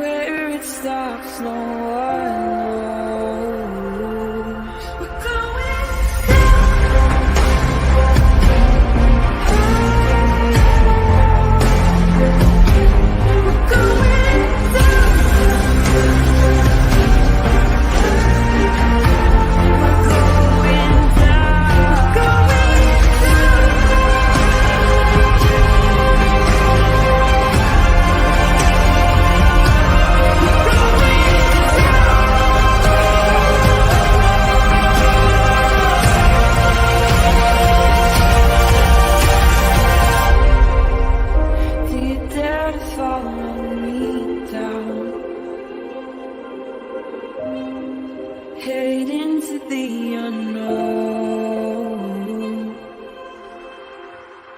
where it stops, no one knows. We're going head into the unknown.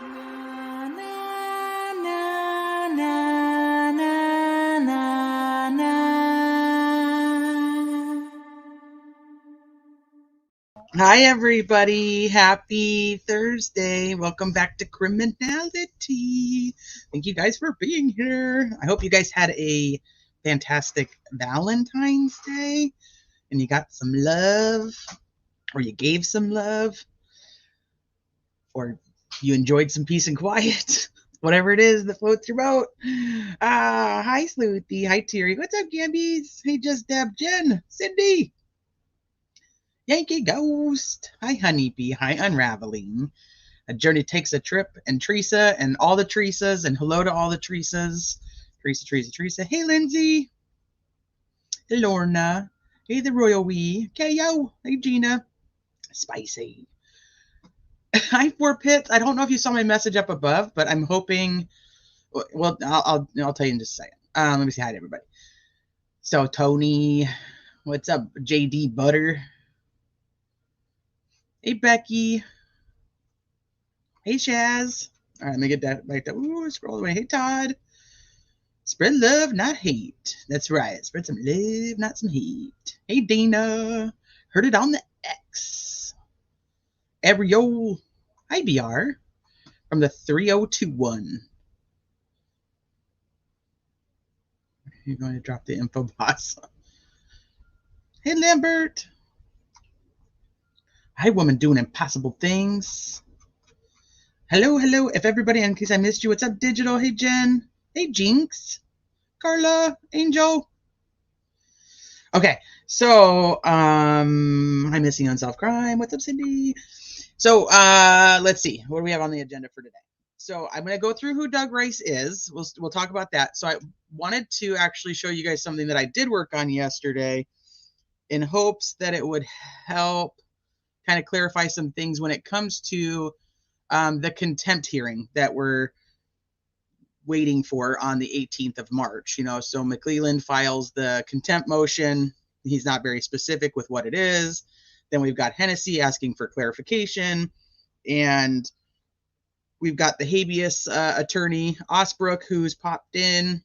Na, na, na, na, na, na, na. Hi, everybody. Happy Thursday. Welcome back to Criminality. Thank you guys for being here. I hope you guys had a fantastic Valentine's Day. And you got some love, or you gave some love, or you enjoyed some peace and quiet, whatever it is that floats your boat. Hi, Sleuthy. Hi, Terry. What's up, Gambies? Hey, Just Deb, Jen, Cindy, Yankee Ghost. Hi, Honeybee. Hi, Unraveling. A Journey Takes a Trip, and Teresa, and all the Teresas, and hello to all the Teresas. Teresa. Hey, Lindsay. Hey, Lorna. Hey, the Royal Wee. KO. Hey, Gina. Spicy. Hi, Four Pits. I don't know if you saw my message up above, but I'm hoping. Well, I'll tell you in just a second. Let me say hi to everybody. So, Tony. What's up, JD Butter? Hey, Becky. Hey, Shaz. All right, let me get that back there. Ooh, scroll away. Hey, Todd. Spread love, not hate. That's right. Spread some love, not some hate. Hey, Dana. Heard it on the X. Ariel. Hi, BR. From the 3021. You're going to drop the info box. Hey, Lambert. Hi, woman doing impossible things. Hello. If everybody, in case I missed you, what's up, Digital? Hey, Jen. Hey, Jinx, Carla, Angel. Okay, so I'm missing Unsolved Crime. What's up, Cindy? So let's see. What do we have on the agenda for today? So I'm going to go through who Doug Rice is. We'll talk about that. So I wanted to actually show you guys something that I did work on yesterday in hopes that it would help kind of clarify some things when it comes to the contempt hearing that we're waiting for on the 18th of March. So McClelland files the contempt motion. He's not very specific with what it is. Then we've got Hennessy asking for clarification, and we've got the habeas attorney Osbrook, who's popped in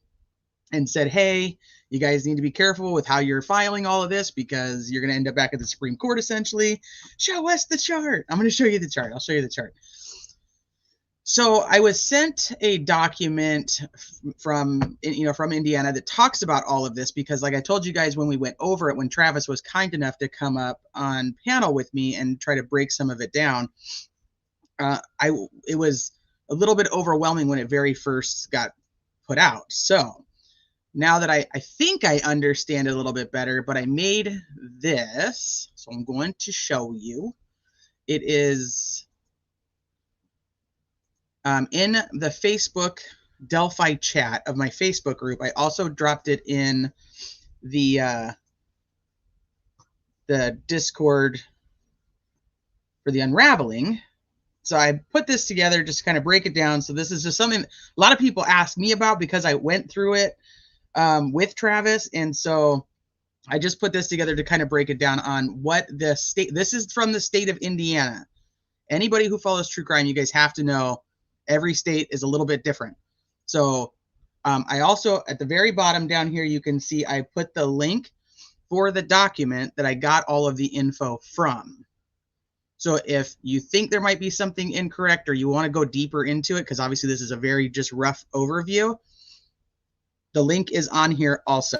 and said, hey, you guys need to be careful with how you're filing all of this because you're going to end up back at the Supreme Court essentially. Show us the chart. I'm going to show you the chart. I'll show you the chart. So I was sent a document from Indiana that talks about all of this because, like I told you guys when we went over it, when Travis was kind enough to come up on panel with me and try to break some of it down, it was a little bit overwhelming when it very first got put out. So now that I think I understand it a little bit better, but I made this, so I'm going to show you. It is in the Facebook Delphi chat of my Facebook group. I also dropped it in the Discord for the Unraveling. So I put this together just to kind of break it down. So this is just something a lot of people ask me about because I went through it with Travis. And so I just put this together to kind of break it down on what the state, this is from the state of Indiana. Anybody who follows true crime, you guys have to know every state is a little bit different. So I also, at the very bottom down here, you can see I put the link for the document that I got all of the info from. So if you think there might be something incorrect or you want to go deeper into it, because obviously this is a very just rough overview, The link is on here also.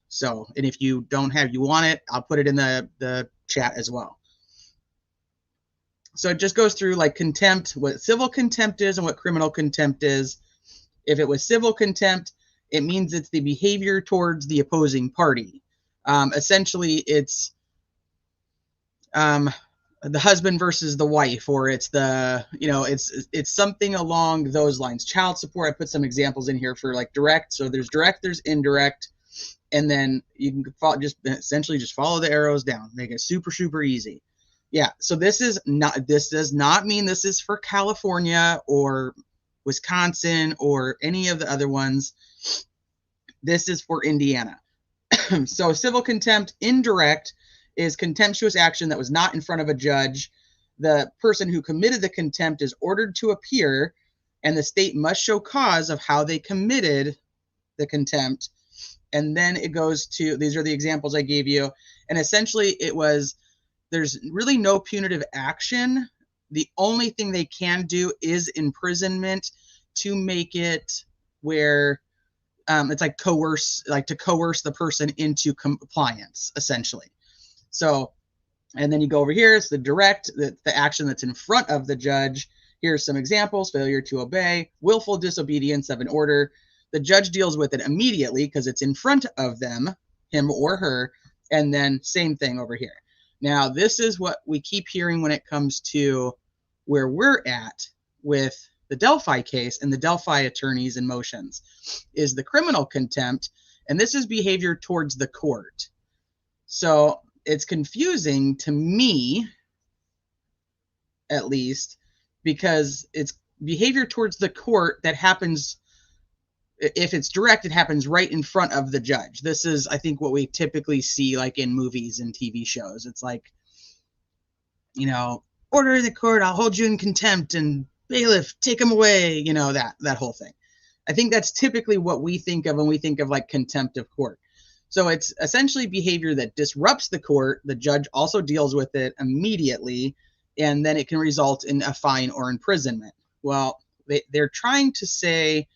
So, and if you want it, I'll put it in the chat as well. So it just goes through like contempt, what civil contempt is and what criminal contempt is. If it was civil contempt, it means it's the behavior towards the opposing party. Essentially, it's the husband versus the wife, or it's the, it's something along those lines. Child support, I put some examples in here for like direct. So there's direct, there's indirect, and then you can essentially just follow the arrows down, make it super, super easy. Yeah, so this does not mean this is for California or Wisconsin or any of the other ones. This is for Indiana. So civil contempt, indirect, is contemptuous action that was not in front of a judge. The person who committed the contempt is ordered to appear, and the state must show cause of how they committed the contempt. And then it goes to, these are the examples I gave you. And essentially there's really no punitive action. The only thing they can do is imprisonment to make it where it's like to coerce the person into compliance, essentially. So, and then you go over here, it's the direct, the action that's in front of the judge. Here's some examples: failure to obey, willful disobedience of an order. The judge deals with it immediately because it's in front of them, him or her, and then same thing over here. Now, this is what we keep hearing when it comes to where we're at with the Delphi case and the Delphi attorneys and motions, is the criminal contempt, and this is behavior towards the court. So it's confusing to me, at least, because it's behavior towards the court that happens, if it's direct, it happens right in front of the judge. This is, I think, what we typically see like in movies and TV shows. It's like, order in the court, I'll hold you in contempt, and bailiff, take him away, that whole thing. I think that's typically what we think of when we think of like contempt of court. So it's essentially behavior that disrupts the court. The judge also deals with it immediately, and then it can result in a fine or imprisonment. Well, they're trying to say,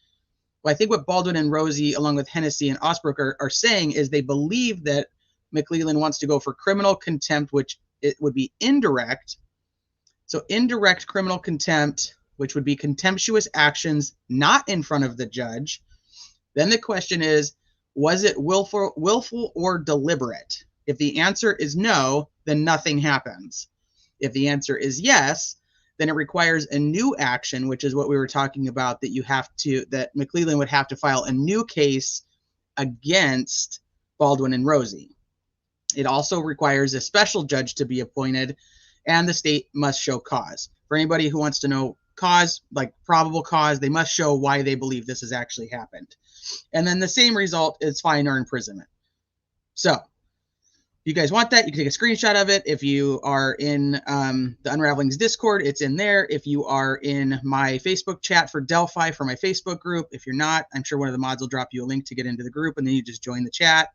I think what Baldwin and Rosie, along with Hennessy and Osbrook, are saying is they believe that McClellan wants to go for criminal contempt, which it would be indirect. So indirect criminal contempt, which would be contemptuous actions not in front of the judge. Then the question is, was it willful or deliberate? If the answer is no, then nothing happens. If the answer is yes, then it requires a new action, which is what we were talking about, that McClellan would have to file a new case against Baldwin and Rosie. It also requires a special judge to be appointed, and the state must show cause. For anybody who wants to know cause, like probable cause, they must show why they believe this has actually happened. And then the same result is fine or imprisonment. So if you guys want that, you can take a screenshot of it. If you are in the Unravelings Discord, it's in there. If you are in my Facebook chat for Delphi, for my Facebook group, if you're not, I'm sure one of the mods will drop you a link to get into the group, and then you just join the chat.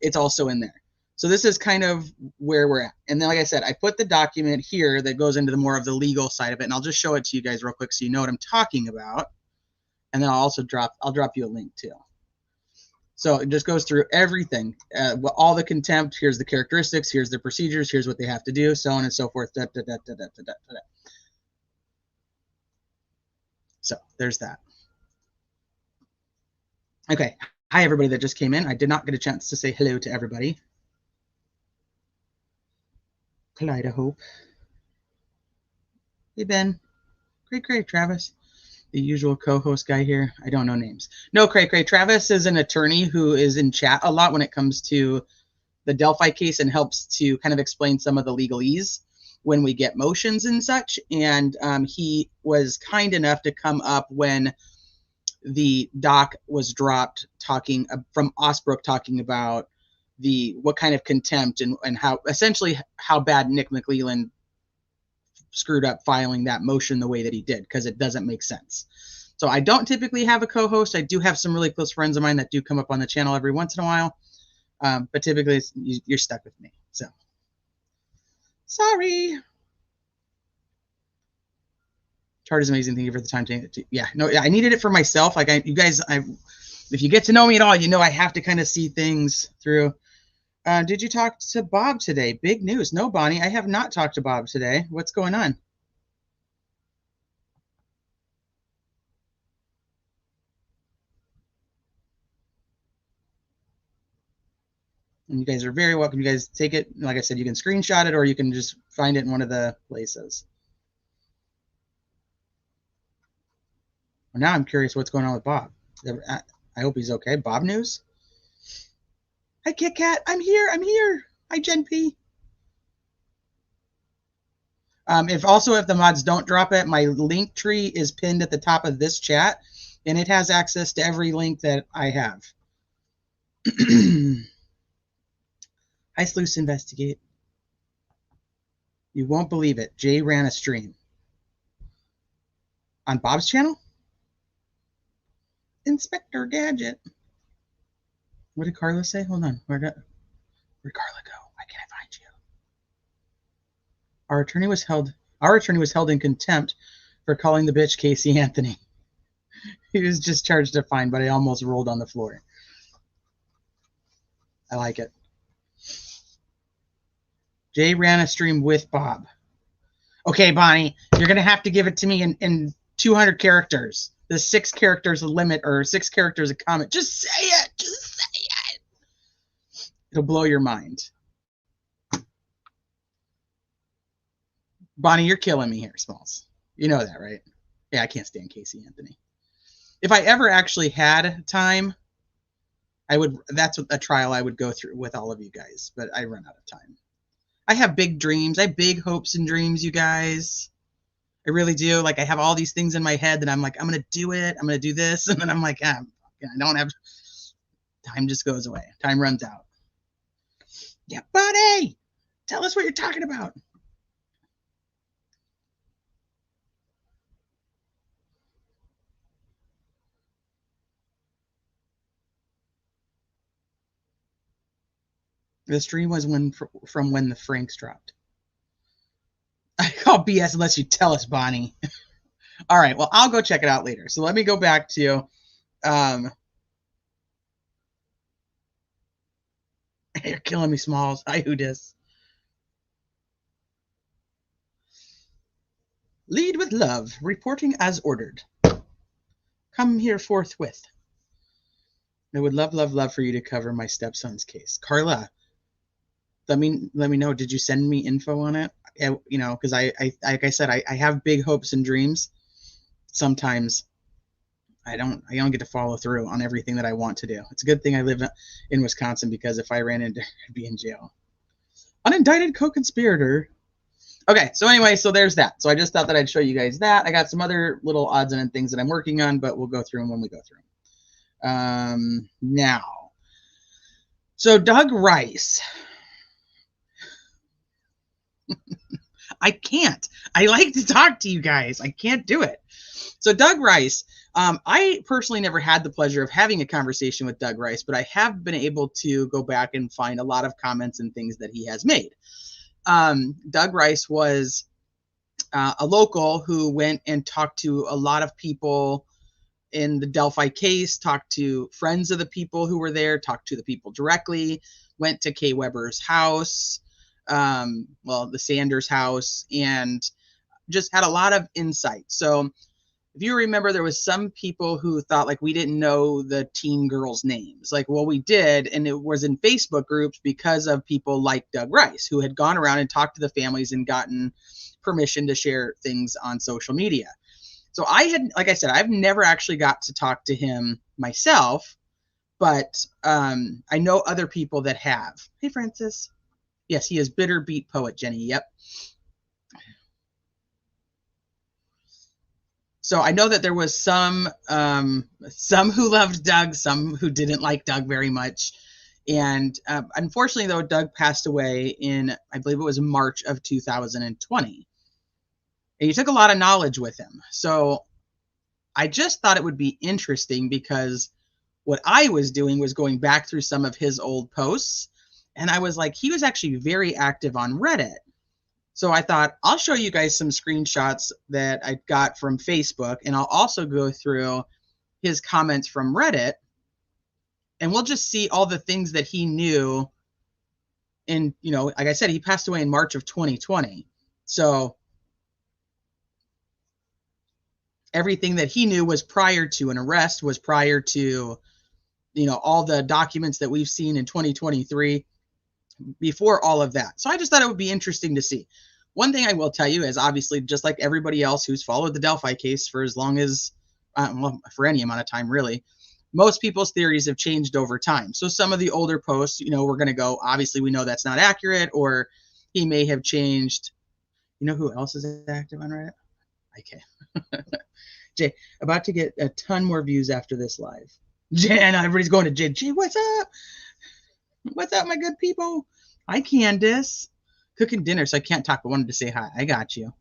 It's also in there. So this is kind of where we're at. And then, like I said, I put the document here that goes into the more of the legal side of it, and I'll just show it to you guys real quick so you know what I'm talking about. And then I'll drop you a link too. So it just goes through everything, all the contempt. Here's the characteristics. Here's the procedures. Here's what they have to do, so on and so forth. So there's that. Okay. Hi, everybody that just came in. I did not get a chance to say hello to everybody. Clyde, Hope. Hey, Ben. Great, Travis. The usual co-host guy here. I don't know names. No, Cray. Travis is an attorney who is in chat a lot when it comes to the Delphi case and helps to kind of explain some of the legalese when we get motions and such. And he was kind enough to come up when the doc was dropped, talking from Osbrook, talking about what kind of contempt and how essentially how bad Nick McClellan screwed up filing that motion the way that he did, because it doesn't make sense. So I don't typically have a co-host. I do have some really close friends of mine that do come up on the channel every once in a while, but typically you're stuck with me. So sorry. Chart is amazing. Thank you for the time. Yeah, no, I needed it for myself. Like you guys, If you get to know me at all, you know I have to kind of see things through. Did you talk to Bob today? Big news. No, Bonnie, I have not talked to Bob today. What's going on? And you guys are very welcome. You guys take it. Like I said, you can screenshot it or you can just find it in one of the places. Well, now I'm curious what's going on with Bob. I hope he's okay. Bob news? Hi, Kit Kat. I'm here. I'm here. Hi, Jen P. If the mods don't drop it, my link tree is pinned at the top of this chat, and it has access to every link that I have. Hi, Sleuths Investigate. You won't believe it. Jay ran a stream. On Bob's channel? Inspector Gadget. What did Carla say? Hold on. Where'd Carla go? Why can't I find you? Our attorney was held in contempt for calling the bitch Casey Anthony. He was just charged a fine, but I almost rolled on the floor. I like it. Jay ran a stream with Bob. Okay, Bonnie, you're going to have to give it to me in 200 characters. The 6 characters a limit, or 6 characters a comment. Just say it. Just say it. It'll blow your mind. Bonnie, you're killing me here, Smalls. You know that, right? Yeah, I can't stand Casey Anthony. If I ever actually had time, that's a trial I would go through with all of you guys, but I run out of time. I have big dreams. I have big hopes and dreams, you guys. I really do. Like, I have all these things in my head that I'm like, I'm going to do it. I'm going to do this. And then I'm like, I don't have time. Just goes away. Time runs out. Yeah, buddy, tell us what you're talking about. The stream was from when the Franks dropped. I call BS unless you tell us, Bonnie. All right, well, I'll go check it out later. So let me go back to you're killing me, Smalls. Hi, who dis? Lead with love, reporting as ordered. Come here forthwith. I would love for you to cover my stepson's case. Carla, let me know. Did you send me info on it? You know, because I like I said, I have big hopes and dreams. Sometimes I don't get to follow through on everything that I want to do. It's a good thing I live in Wisconsin, because if I ran into, I'd be in jail. Unindicted co-conspirator. Okay, so anyway, so there's that. So I just thought that I'd show you guys that. I got some other little odds and ends things that I'm working on, but we'll go through them when we go through them. Now, so Doug Rice. I can't. I like to talk to you guys. I can't do it. So Doug Rice, I personally never had the pleasure of having a conversation with Doug Rice, but I have been able to go back and find a lot of comments and things that he has made. Doug Rice was a local who went and talked to a lot of people in the Delphi case, talked to friends of the people who were there, talked to the people directly, went to Kay Weber's house, the Sanders house, and just had a lot of insight. So if you remember, there was some people who thought like we didn't know the teen girls' names. Like, well, we did, and it was in Facebook groups because of people like Doug Rice, who had gone around and talked to the families and gotten permission to share things on social media. So I had, like I said, I've never actually got to talk to him myself, but I know other people that have. Hey, Francis. Yes, he is bitter beat poet, Jenny. Yep. So I know that there was some who loved Doug, some who didn't like Doug very much. And unfortunately, though, Doug passed away in, I believe it was March of 2020. And he took a lot of knowledge with him. So I just thought it would be interesting, because what I was doing was going back through some of his old posts. And I was like, he was actually very active on Reddit. So I thought, I'll show you guys some screenshots that I got from Facebook, and I'll also go through his comments from Reddit And we'll just see all the things that he knew. And, you know, like I said, he passed away in March of 2020. So everything that he knew was prior to an arrest, was prior to, you know, all the documents that we've seen in 2023, before all of that. So I just thought it would be interesting to see. One thing I will tell you is, obviously, just like everybody else who's followed the Delphi case for as long as, well, for any amount of time, really, most people's theories have changed over time. So some of the older posts, you know, we're going to go, obviously, we know that's not accurate, or he may have changed. You know who else is active on Reddit? Okay. Jay, about to get a ton more views after this live. Jay, and everybody's going to Jay. Jay, what's up? What's up, my good people? Hi, Candace. Cooking dinner, so I can't talk, but wanted to say hi. I got you.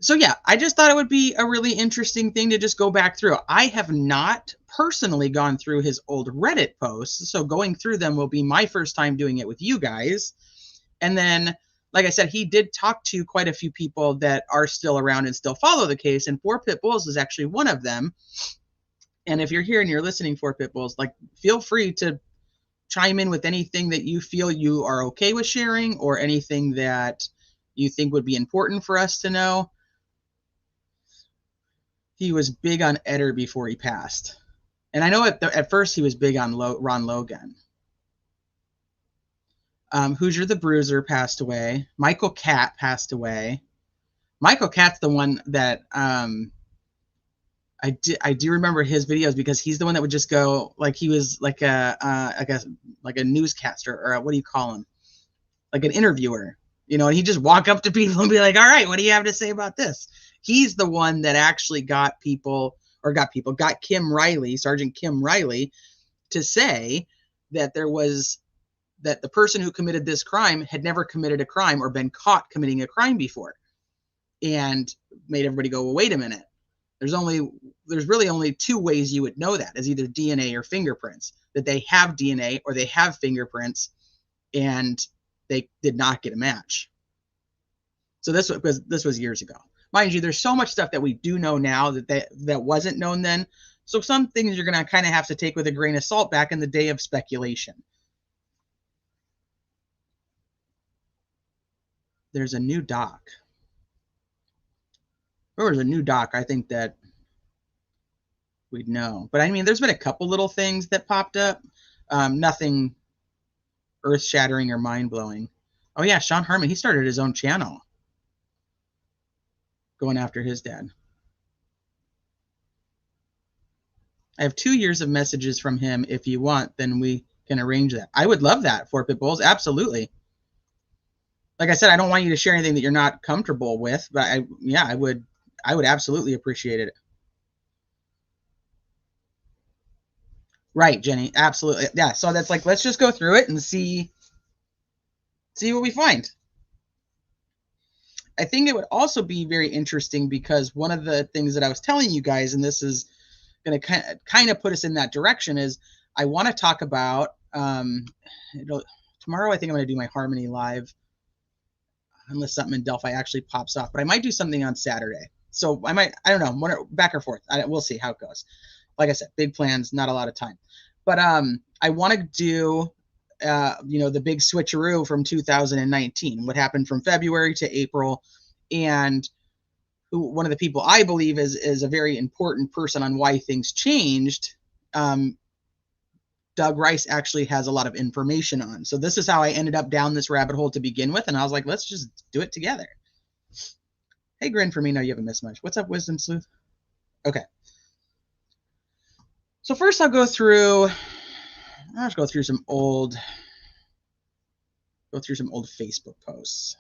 So yeah, I just thought it would be a really interesting thing to just go back through. I have not personally gone through his old Reddit posts, so going through them will be my first time doing it with you guys. And then, like I said, he did talk to quite a few people that are still around and still follow the case, and 4 Pit Bulls is actually one of them. And if you're here and you're listening, 4 Pit Bulls, like, feel free to chime in with anything that you feel you are okay with sharing, or anything that you think would be important for us to know. He was big on Eder before he passed. And I know at first he was big on Ron Logan. Hoosier the Bruiser passed away. Michael Catt passed away. Michael Catt's the one that I do remember his videos, because he's the one that would just go, like, he was like a newscaster, or what do you call him? Like an interviewer, you know, and he'd just walk up to people and be like, all right, what do you have to say about this? He's the one that actually got Kim Riley, Sergeant Kim Riley, to say that that the person who committed this crime had never committed a crime or been caught committing a crime before, and made everybody go, well, wait a minute. There's really only 2 ways you would know that, is either DNA or fingerprints, that they have DNA or they have fingerprints, and they did not get a match. So this was years ago. Mind you, there's so much stuff that we do know now that wasn't known then. So some things you're going to kind of have to take with a grain of salt back in the day of speculation. There's a new doc. If there was a new doc, I think that we'd know. But I mean, there's been a couple little things that popped up. Nothing earth-shattering or mind-blowing. Oh yeah, Sean Harmon, he started his own channel going after his dad. I have 2 years of messages from him. If you want, then we can arrange that. I would love that, 4 Pit Bulls. Absolutely. Like I said, I don't want you to share anything that you're not comfortable with, but I would absolutely appreciate it. Right, Jenny. Absolutely. Yeah. So that's like, let's just go through it and see what we find. I think it would also be very interesting, because one of the things that I was telling you guys, and this is going to kind of put us in that direction, is I want to talk about tomorrow. I think I'm going to do my Harmony live, unless something in Delphi actually pops off. But I might do something on Saturday. So I don't know, back or forth. We'll see how it goes. Like I said, big plans, not a lot of time. But I want to do the big switcheroo from 2019, what happened from February to April, and one of the people I believe is a very important person on why things changed. Doug Rice actually has a lot of information on. So this is how I ended up down this rabbit hole to begin with, and I was like, let's just do it together. Hey, Grin for me, no, you haven't missed much. What's up, Wisdom Sleuth? Okay. So first I'll just go through some old Facebook posts.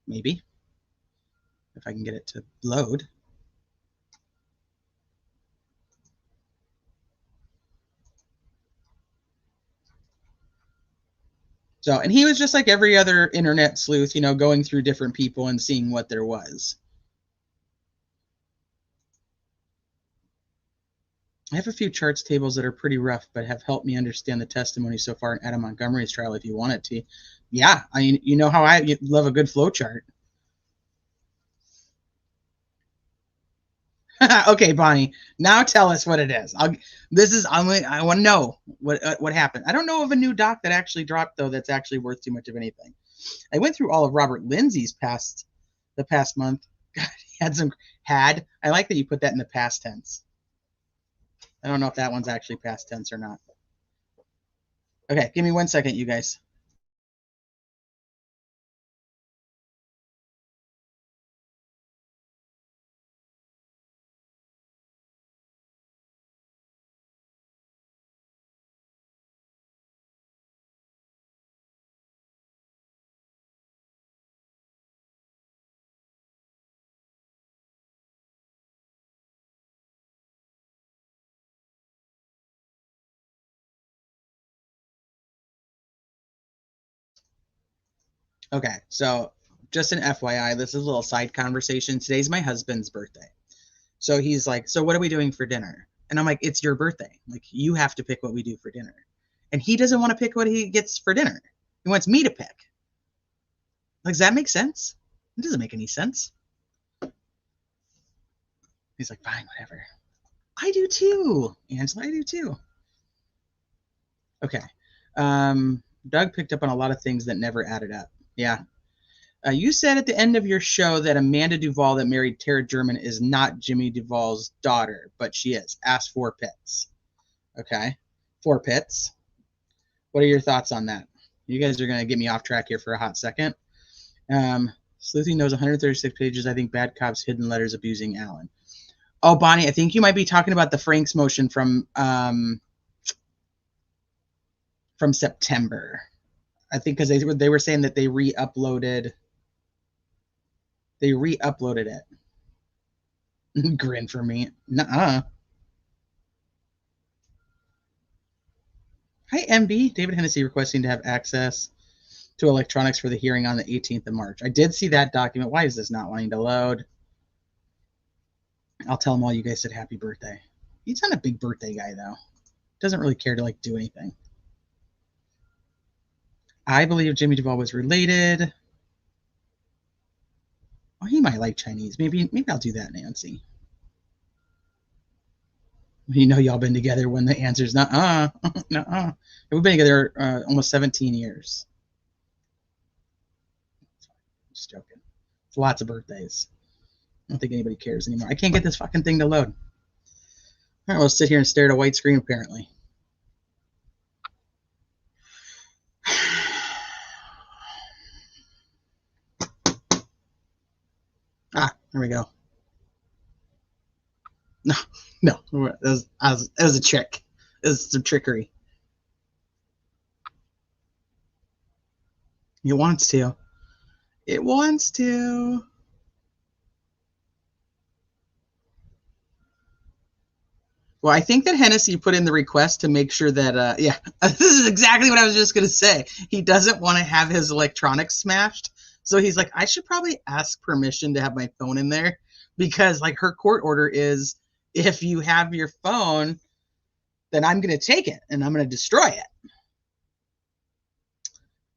Maybe, if I can get it to load. So, and he was just like every other internet sleuth, going through different people and seeing what there was. I have a few charts tables that are pretty rough, but have helped me understand the testimony so far in Adam Montgomery's trial if you want it to. Yeah, I mean, you know how I love a good flow chart. Okay, Bonnie. Now tell us what it is. I want to know what happened. I don't know of a new doc that actually dropped though. That's actually worth too much of anything. I went through all of Robert Lindsay's the past month. God, he had some had. I like that you put that in the past tense. I don't know if that one's actually past tense or not. Okay, give me 1 second, you guys. Okay, so just an FYI, this is a little side conversation. Today's my husband's birthday. So he's like, so what are we doing for dinner? And I'm like, it's your birthday. Like, you have to pick what we do for dinner. And he doesn't want to pick what he gets for dinner. He wants me to pick. Like, does that make sense? It doesn't make any sense. He's like, fine, whatever. I do too. Angela, I do too. Okay. Doug picked up on a lot of things that never added up. Yeah. You said at the end of your show that Amanda Duvall that married Tara German is not Jimmy Duvall's daughter, but she is. Ask Four Pits. Okay. Four Pits. What are your thoughts on that? You guys are going to get me off track here for a hot second. Sleuthing knows 136 pages. I think Bad Cops Hidden Letters abusing Alan. Oh, Bonnie, I think you might be talking about the Franks motion from September. I think because they were saying that they re-uploaded it. Grin for me. Nuh-uh. Hi, MB. David Hennessy requesting to have access to electronics for the hearing on the 18th of March. I did see that document. Why is this not wanting to load? I'll tell him all you guys said happy birthday. He's not a big birthday guy, though. Doesn't really care to, like, do anything. I believe Jimmy Duvall was related. Oh, he might like Chinese. Maybe I'll do that, Nancy. You know y'all been together when the answer's nuh-uh. Nuh-uh. We've been together almost 17 years. Just joking. It's lots of birthdays. I don't think anybody cares anymore. I can't get this fucking thing to load. All right, we'll sit here and stare at a white screen, apparently. There we go. No, it was a trick. It was some trickery. It wants to. It wants to. Well, I think that Hennessy put in the request to make sure that, yeah, this is exactly what I was just going to say. He doesn't want to have his electronics smashed. So he's like, I should probably ask permission to have my phone in there because, like, her court order is if you have your phone, then I'm going to take it and I'm going to destroy it.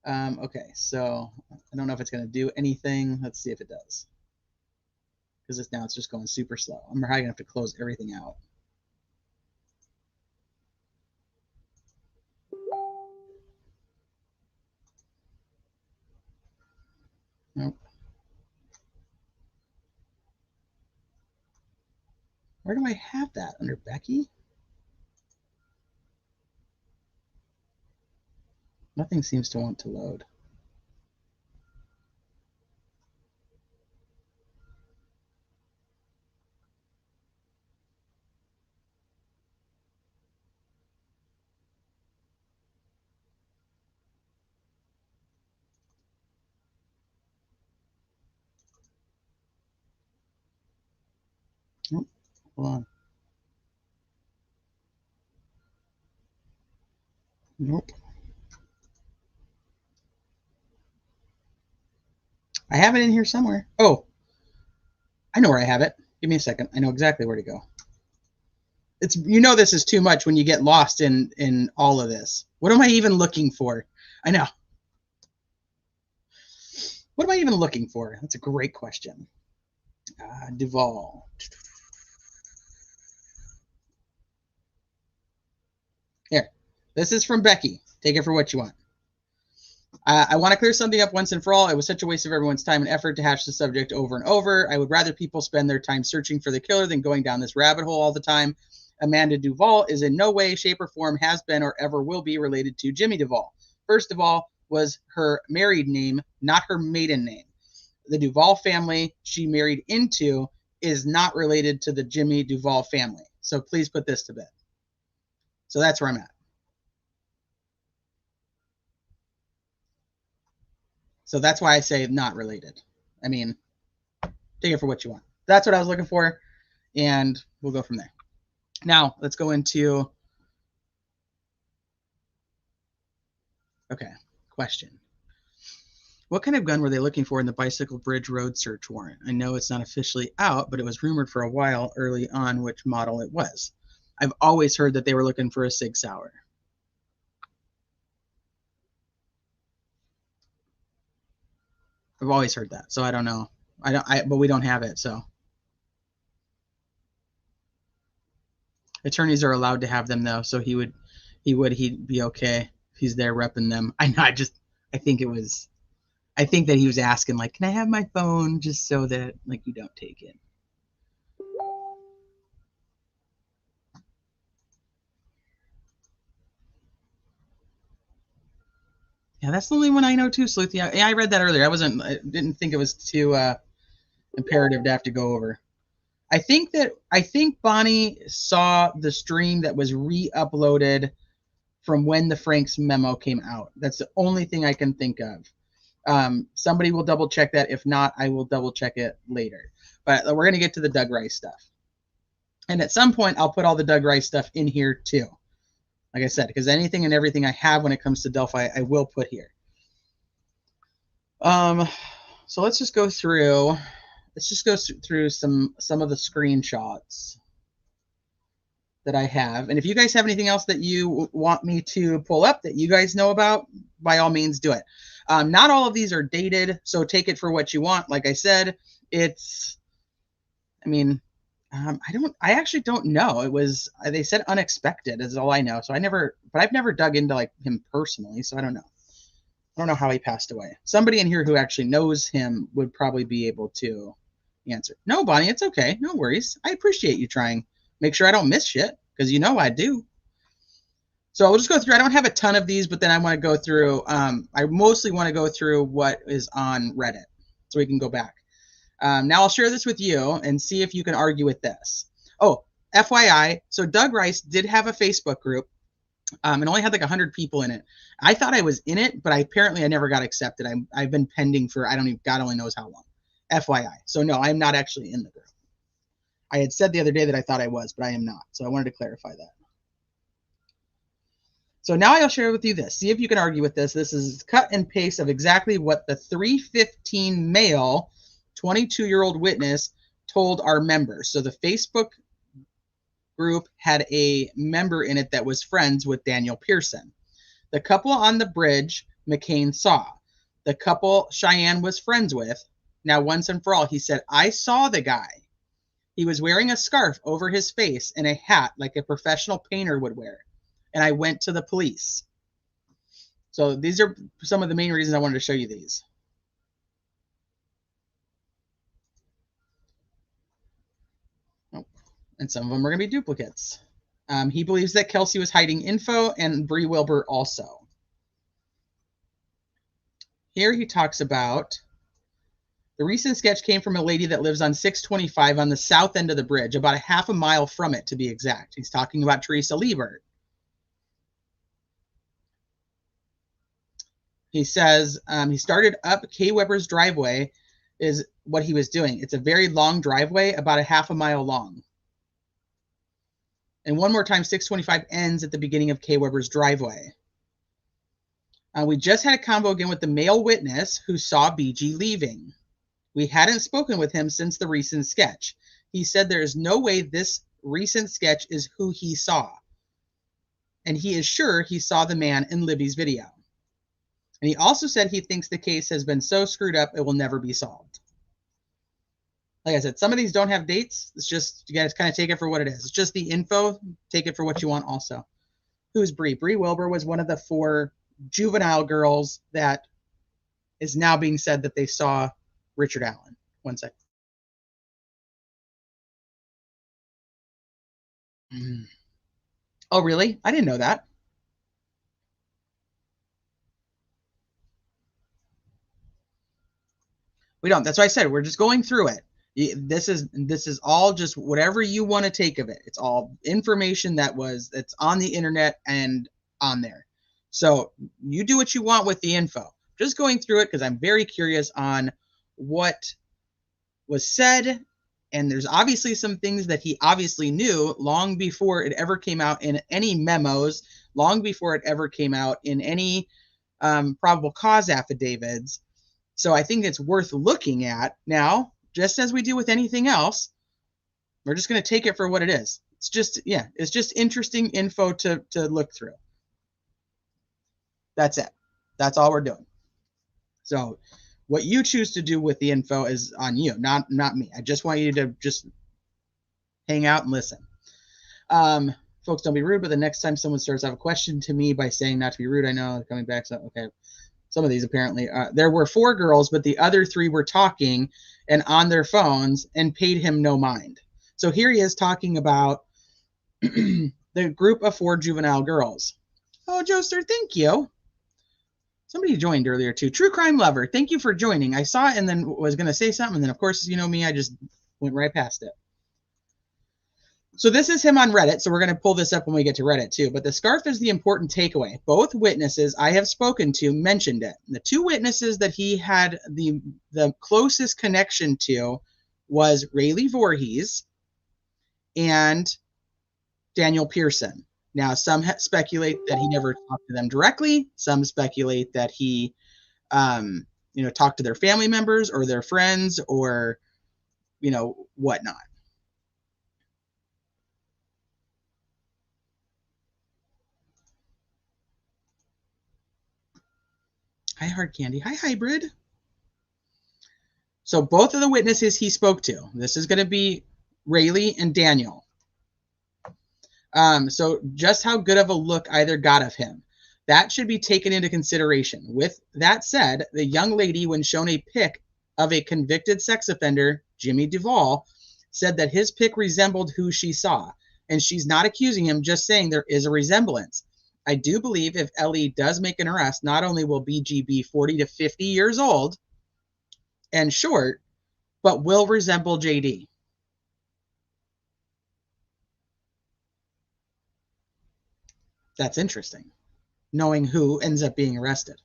Okay, so I don't know if it's going to do anything. Let's see if it does. Because now it's just going super slow. I'm probably going to have to close everything out. Nope. Where do I have that? Under Becky? Nothing seems to want to load. Nope. Hold on. Nope. I have it in here somewhere. Oh, I know where I have it. Give me a second. I know exactly where to go. It's, you know, this is too much when you get lost in all of this. What am I even looking for? I know. What am I even looking for? That's a great question. Duvall. This is from Becky. Take it for what you want. I want to clear something up once and for all. It was such a waste of everyone's time and effort to hash the subject over and over. I would rather people spend their time searching for the killer than going down this rabbit hole all the time. Amanda Duvall is in no way, shape, or form has been or ever will be related to Jimmy Duvall. First of all, was her married name, not her maiden name. The Duvall family she married into is not related to the Jimmy Duvall family. So please put this to bed. So that's where I'm at. So that's why I say not related. I mean, take it for what you want. That's what I was looking for, and we'll go from there. Now, let's go into, okay, question. What kind of gun were they looking for in the Bicycle Bridge Road search warrant? I know it's not officially out, but it was rumored for a while early on which model it was. I've always heard that they were looking for a Sig Sauer. I've always heard that, so I don't know. But we don't have it, so. Attorneys are allowed to have them though, so he'd be okay if he's there repping them. I think that he was asking, like, can I have my phone just so that, like, you don't take it? Yeah, that's the only one I know too, Sleuth. Yeah, I read that earlier. I didn't think it was too imperative to have to go over. I think Bonnie saw the stream that was re-uploaded from when the Frank's memo came out. That's the only thing I can think of. Somebody will double check that. If not, I will double check it later. But we're going to get to the Doug Rice stuff. And at some point, I'll put all the Doug Rice stuff in here too. Like I said, because anything and everything I have when it comes to Delphi, I will put here. So let's just go through. Let's just go through some of the screenshots that I have. And if you guys have anything else that you want me to pull up that you guys know about, by all means, do it. Not all of these are dated, so take it for what you want. Like I said, I actually don't know. It was, they said unexpected is all I know. So I've never dug into like him personally, so I don't know. I don't know how he passed away. Somebody in here who actually knows him would probably be able to answer. No, Bonnie, it's okay. No worries. I appreciate you trying. Make sure I don't miss shit, because you know I do. So we'll just go through. I don't have a ton of these, but then I want to go through. I mostly want to go through what is on Reddit, so we can go back. Now I'll share this with you and see if you can argue with this. Oh, FYI, so Doug Rice did have a Facebook group. It only had like 100 people in it. I thought I was in it, but apparently I never got accepted. I've been pending for, God only knows how long. FYI. So no, I'm not actually in the group. I had said the other day that I thought I was, but I am not. So I wanted to clarify that. So now I'll share with you this. See if you can argue with this. This is cut and paste of exactly what the 315 male 22-year-old witness told our members. So the Facebook group had a member in it that was friends with Daniel Pearson. The couple on the bridge, McCain saw. The couple Cheyenne was friends with. Now, once and for all, he said, I saw the guy. He was wearing a scarf over his face and a hat like a professional painter would wear. And I went to the police. So these are some of the main reasons I wanted to show you these. And some of them are going to be duplicates. He believes that Kelsey was hiding info, and Bree Wilbur also. Here he talks about the recent sketch came from a lady that lives on 625 on the south end of the bridge, about a half a mile from it to be exact. He's talking about Teresa Liebert. He says he started up Kay Weber's driveway is what he was doing. It's a very long driveway, about a half a mile long. And one more time, 625 ends at the beginning of Kay Weber's driveway. We just had a convo again with the male witness who saw BG leaving. We hadn't spoken with him since the recent sketch. He said there is no way this recent sketch is who he saw. And he is sure he saw the man in Libby's video. And he also said he thinks the case has been so screwed up it will never be solved. Like I said, some of these don't have dates. It's just, you guys kind of take it for what it is. It's just the info. Take it for what you want also. Who's Bree? Bree Wilbur was one of the 4 juvenile girls that is now being said that they saw Richard Allen. One second. Oh, really? I didn't know that. We don't. That's why I said we're just going through it. This is all just whatever you want to take of it. It's all information that's on the internet and on there. So you do what you want with the info. Just going through it because I'm very curious on what was said, and there's obviously some things that he obviously knew long before it ever came out in any memos, long before it ever came out in any probable cause affidavits. So I think it's worth looking at. Now, just as we do with anything else, we're just going to take it for what it is. It's just interesting info to look through. That's it. That's all we're doing. So what you choose to do with the info is on you, not me. I just want you to just hang out and listen. Folks, don't be rude, but the next time someone starts off a question to me by saying not to be rude, I know coming back. So, okay. Some of these apparently, there were 4 girls, but the other 3 were talking and on their phones and paid him no mind. So here he is talking about the group of 4 juvenile girls. Oh, Joester, thank you. Somebody joined earlier too. True Crime Lover, thank you for joining. I saw it and then was going to say something, and then of course, you know me, I just went right past it. So this is him on Reddit, so we're going to pull this up when we get to Reddit too. But the scarf is the important takeaway. Both witnesses I have spoken to mentioned it. The 2 witnesses that he had the closest connection to was Rayleigh Voorhees and Daniel Pearson. Now, some speculate that he never talked to them directly. Some speculate that he, talked to their family members or their friends or, whatnot. Hi, Hard Candy. Hi, Hybrid. So both of the witnesses he spoke to, this is going to be Rayleigh and Daniel. So just how good of a look either got of him. That should be taken into consideration. With that said, the young lady, when shown a pic of a convicted sex offender, Jimmy Duvall, said that his pic resembled who she saw. And she's not accusing him, just saying there is a resemblance. I do believe if Ellie does make an arrest, not only will BG be 40 to 50 years old and short, but will resemble JD. That's interesting, knowing who ends up being arrested.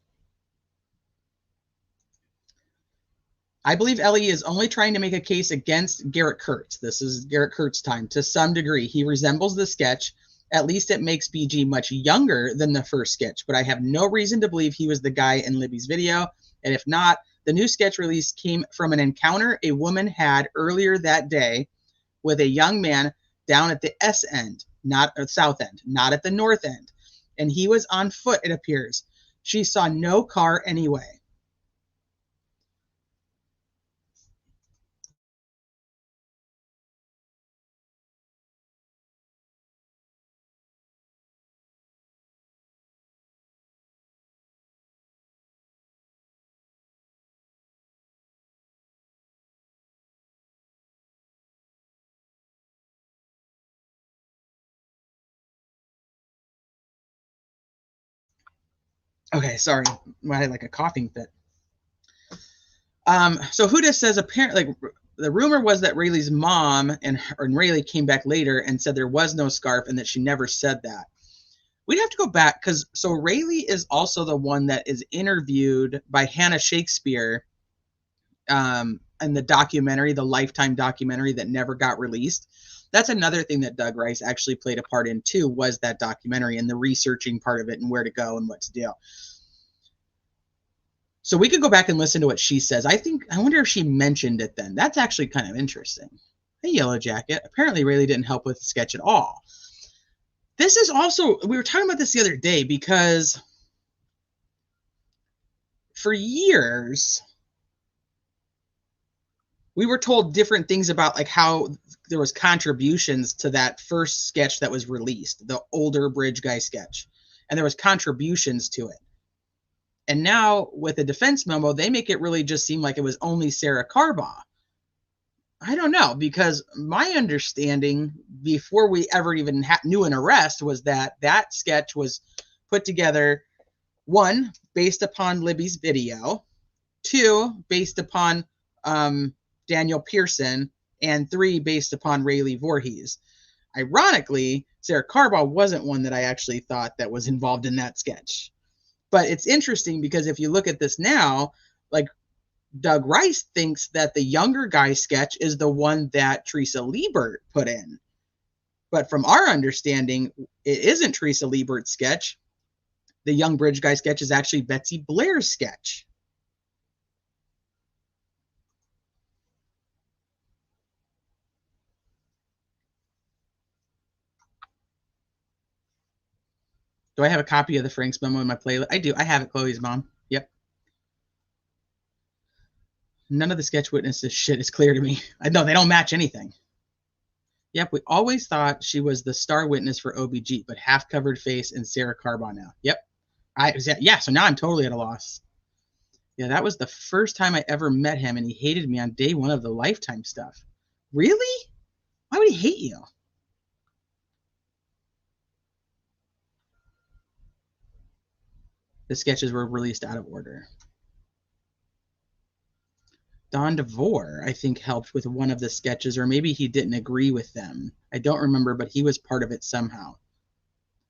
I believe Ellie is only trying to make a case against Garrett Kurtz. This is Garrett Kurtz time to some degree. He resembles the sketch. At least it makes BG much younger than the first sketch, but I have no reason to believe he was the guy in Libby's video. And if not, the new sketch release came from an encounter a woman had earlier that day with a young man down at the S end, not at the south end, not at the north end. And he was on foot, it appears. She saw no car anyway. Okay, sorry. I had like a coughing fit. So Huda says apparently the rumor was that Rayleigh's mom and Rayleigh came back later and said there was no scarf and that she never said that. We'd have to go back because so Rayleigh is also the one that is interviewed by Hannah Shakespeare in the documentary, the Lifetime documentary that never got released. That's another thing that Doug Rice actually played a part in too, was that documentary and the researching part of it and where to go and what to do. So we could go back and listen to what she says. I wonder if she mentioned it then. That's actually kind of interesting. Hey, Yellow Jacket. Apparently Rayleigh didn't help with the sketch at all. This is also, we were talking about this the other day because for years, we were told different things about like how there was contributions to that first sketch that was released, the older bridge guy sketch, and there was contributions to it. And now with the defense memo, they make it really just seem like it was only Sarah Carbaugh. I don't know, because my understanding before we ever even knew an arrest was that that sketch was put together, one, based upon Libby's video, two, based upon Daniel Pearson, and three, based upon Rayleigh Voorhees. Ironically, Sarah Carbaugh wasn't one that I actually thought that was involved in that sketch. But it's interesting because if you look at this now, like Doug Rice thinks that the younger guy sketch is the one that Teresa Liebert put in. But from our understanding, it isn't Teresa Liebert's sketch. The young bridge guy sketch is actually Betsy Blair's sketch. Do I have a copy of the Frank's memo in my playlist? I do. I have it, Chloe's mom. Yep. None of the sketch witnesses shit is clear to me. I know they don't match anything. Yep, we always thought she was the star witness for OBG, but half-covered face and Sarah Carbaugh now. Yep. So now I'm totally at a loss. Yeah, that was the first time I ever met him, and he hated me on day one of the Lifetime stuff. Really? Why would he hate you? The sketches were released out of order. Don DeVore, I think, helped with one of the sketches, or maybe he didn't agree with them. I don't remember, but he was part of it somehow.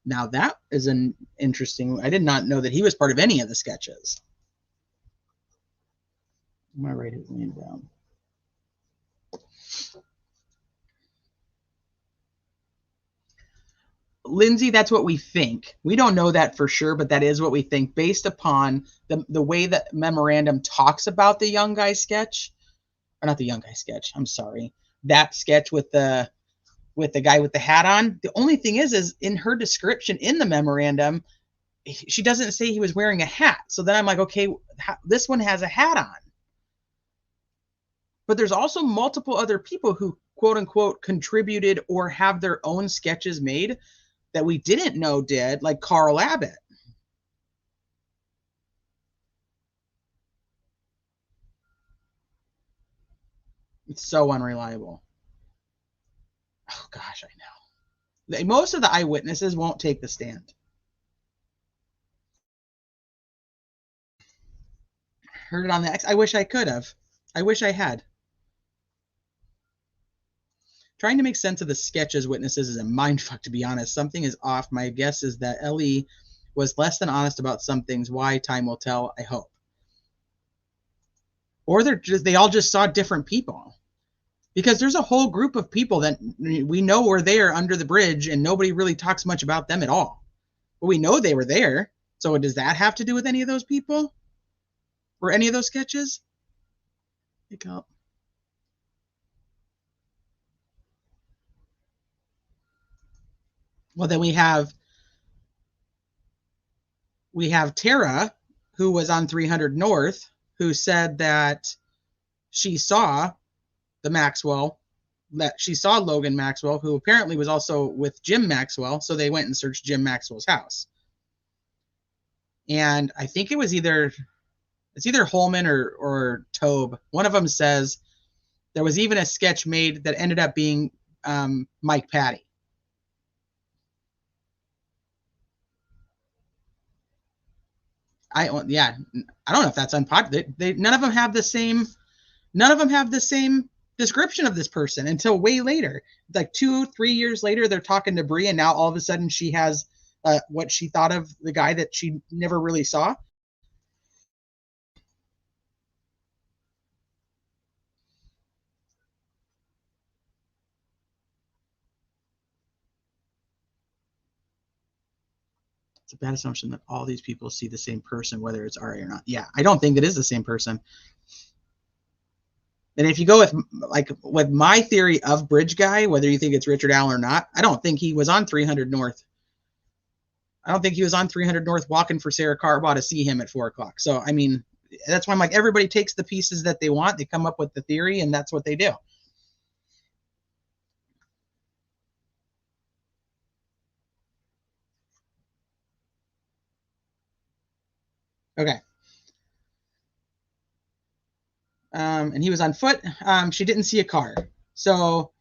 Now that is an interesting, I did not know that he was part of any of the sketches. I'm going to write his name down. Lindsay, that's what we think. We don't know that for sure, but that is what we think based upon the way that memorandum talks about the young guy sketch. Or not the young guy sketch, I'm sorry. That sketch with the guy with the hat on. The only thing is in her description in the memorandum, she doesn't say he was wearing a hat. So then I'm like, okay, this one has a hat on. But there's also multiple other people who, quote unquote, contributed or have their own sketches made that we didn't know did, like Carl Abbott. It's so unreliable. Oh, gosh, I know. Most of the eyewitnesses won't take the stand. Heard it on the X. I wish I could have. I wish I had. Trying to make sense of the sketch as witnesses is a mindfuck, to be honest. Something is off. My guess is that Ellie was less than honest about some things. Why? Time will tell, I hope. Or they all just saw different people. Because there's a whole group of people that we know were there under the bridge, and nobody really talks much about them at all. But we know they were there. So does that have to do with any of those people? Or any of those sketches? Pick up. Well, then we have Tara, who was on 300 North, who said that she saw she saw Logan Maxwell, who apparently was also with Jim Maxwell, so they went and searched Jim Maxwell's house. And I think it's either Holman or Tobe. One of them says there was even a sketch made that ended up being Mike Patty. I don't know if that's unpopular. None of them have the same description of this person until way later. Like 2-3 years later, they're talking to Bree, and now all of a sudden she has what she thought of the guy that she never really saw. It's a bad assumption that all these people see the same person, whether it's Ari or not. Yeah, I don't think it is the same person. And if you go with my theory of Bridge Guy, whether you think it's Richard Allen or not, I don't think he was on 300 North. I don't think he was on 300 North walking for Sarah Carbaugh to see him at 4 o'clock. So, I mean, that's why I'm like, everybody takes the pieces that they want. They come up with the theory, and that's what they do. Okay. And he was on foot. She didn't see a car. So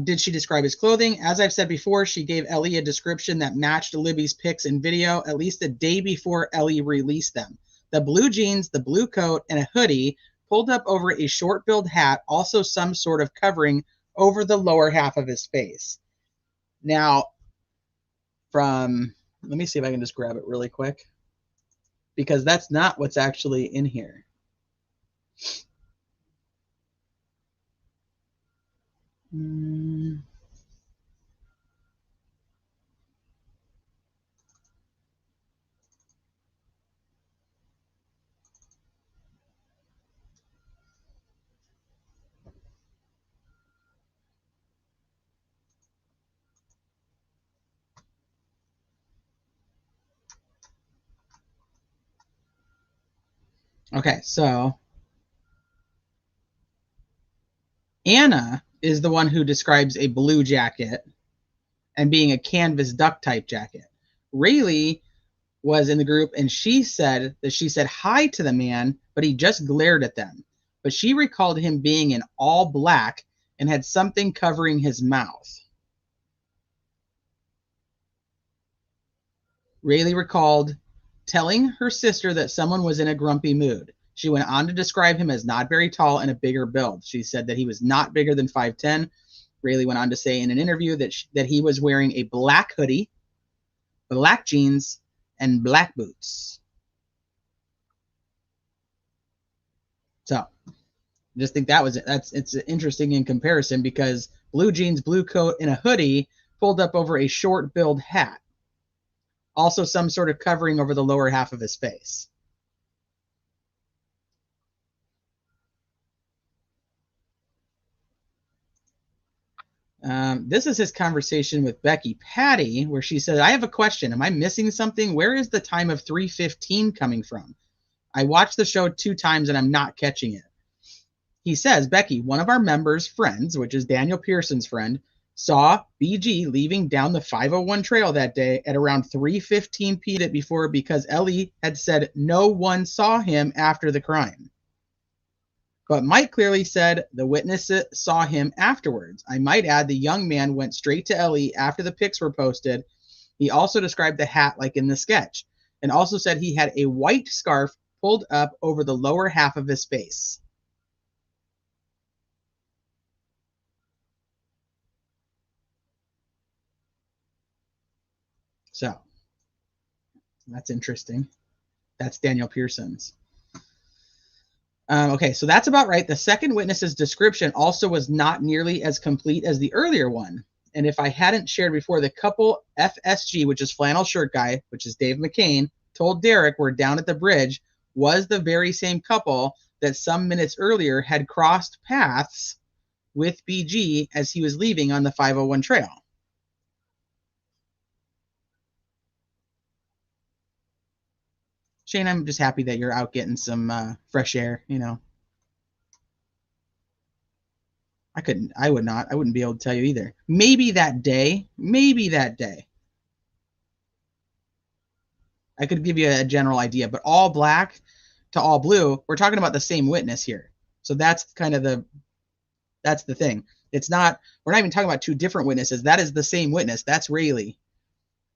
did she describe his clothing? As I've said before, she gave Ellie a description that matched Libby's pics and video at least a day before Ellie released them. The blue jeans, the blue coat, and a hoodie pulled up over a short-billed hat, also some sort of covering over the lower half of his face. Now, let me see if I can just grab it really quick, because that's not what's actually in here. Okay, so Anna is the one who describes a blue jacket and being a canvas duck type jacket. Rayleigh was in the group, and she said hi to the man, but he just glared at them. But she recalled him being in all black and had something covering his mouth. Rayleigh recalled telling her sister that someone was in a grumpy mood. She went on to describe him as not very tall and a bigger build. She said that he was not bigger than 5'10". Rayleigh went on to say in an interview that he was wearing a black hoodie, black jeans, and black boots. So just think it's interesting in comparison, because blue jeans, blue coat, and a hoodie pulled up over a short-billed hat. Also some sort of covering over the lower half of his face. This is his conversation with Becky Patty, where she said, I have a question. Am I missing something? Where is the time of 3:15 coming from? I watched the show 2 times and I'm not catching it. He says, Becky, one of our members' friends, which is Daniel Pearson's friend, saw BG leaving down the 501 trail that day at around 3:15 p.m. before, because Ellie had said no one saw him after the crime. But Mike clearly said the witness saw him afterwards. I might add the young man went straight to Ellie after the pics were posted. He also described the hat like in the sketch, and also said he had a white scarf pulled up over the lower half of his face. So that's interesting. That's Daniel Pearson's. Okay, so that's about right. The second witness's description also was not nearly as complete as the earlier one. And if I hadn't shared before, the couple FSG, which is flannel shirt guy, which is Dave McCain, told Derek were down at the bridge, was the very same couple that some minutes earlier had crossed paths with BG as he was leaving on the 501 trail. Shane, I'm just happy that you're out getting some fresh air, you know. I wouldn't be able to tell you either. Maybe that day. I could give you a general idea, but all black to all blue, we're talking about the same witness here. So that's kind of that's the thing. We're not even talking about 2 different witnesses. That is the same witness. That's Rayleigh.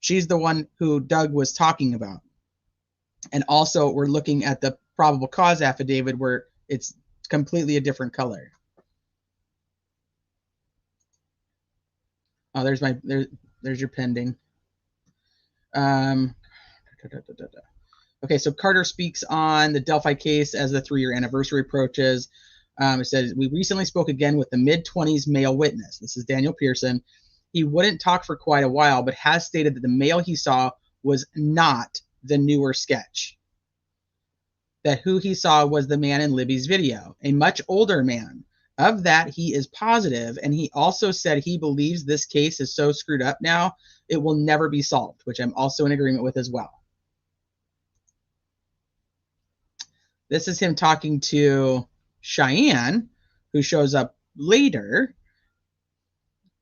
She's the one who Doug was talking about. And also we're looking at the probable cause affidavit where it's completely a different color. Oh, there's your pending. Okay, so Carter speaks on the Delphi case as the 3-year anniversary approaches. It says, we recently spoke again with the mid-20s male witness. This is Daniel Pearson. He wouldn't talk for quite a while, but has stated that the male he saw was not the newer sketch. That who he saw was the man in Libby's video, a much older man. Of that, he is positive, and he also said he believes this case is so screwed up now, it will never be solved, which I'm also in agreement with as well. This is him talking to Cheyenne, who shows up later.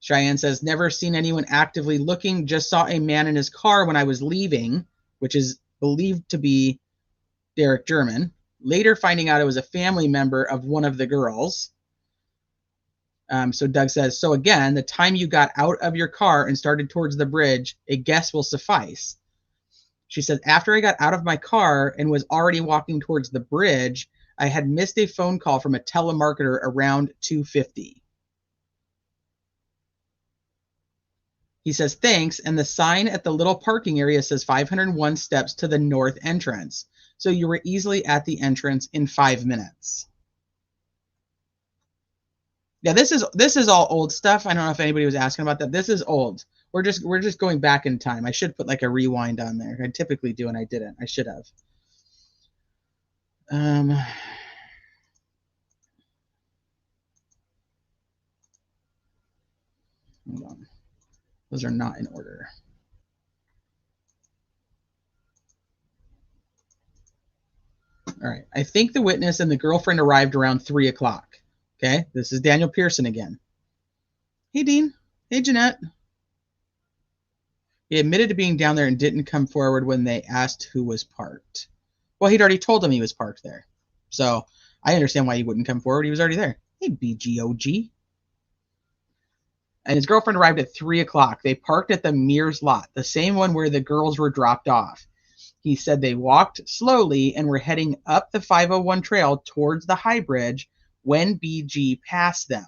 Cheyenne says, never seen anyone actively looking, just saw a man in his car when I was leaving, which is believed to be Derek German. Later finding out it was a family member of one of the girls. So Doug says, so again, the time you got out of your car and started towards the bridge, a guess will suffice. She says, after I got out of my car and was already walking towards the bridge, I had missed a phone call from a telemarketer around 2:50. He says, thanks, and the sign at the little parking area says 501 steps to the north entrance. So you were easily at the entrance in 5 minutes. Yeah, this is all old stuff. I don't know if anybody was asking about that. This is old. We're just going back in time. I should put like a rewind on there. I typically do, and I didn't. I should have. Hold on. Those are not in order. All right. I think the witness and the girlfriend arrived around 3 o'clock. Okay. This is Daniel Pearson again. Hey, Dean. Hey, Jeanette. He admitted to being down there and didn't come forward when they asked who was parked. Well, he'd already told them he was parked there. So I understand why he wouldn't come forward. He was already there. Hey, BGOG. And his girlfriend arrived at 3 o'clock. They parked at the Mears lot, the same one where the girls were dropped off. He said they walked slowly and were heading up the 501 trail towards the High Bridge when BG passed them.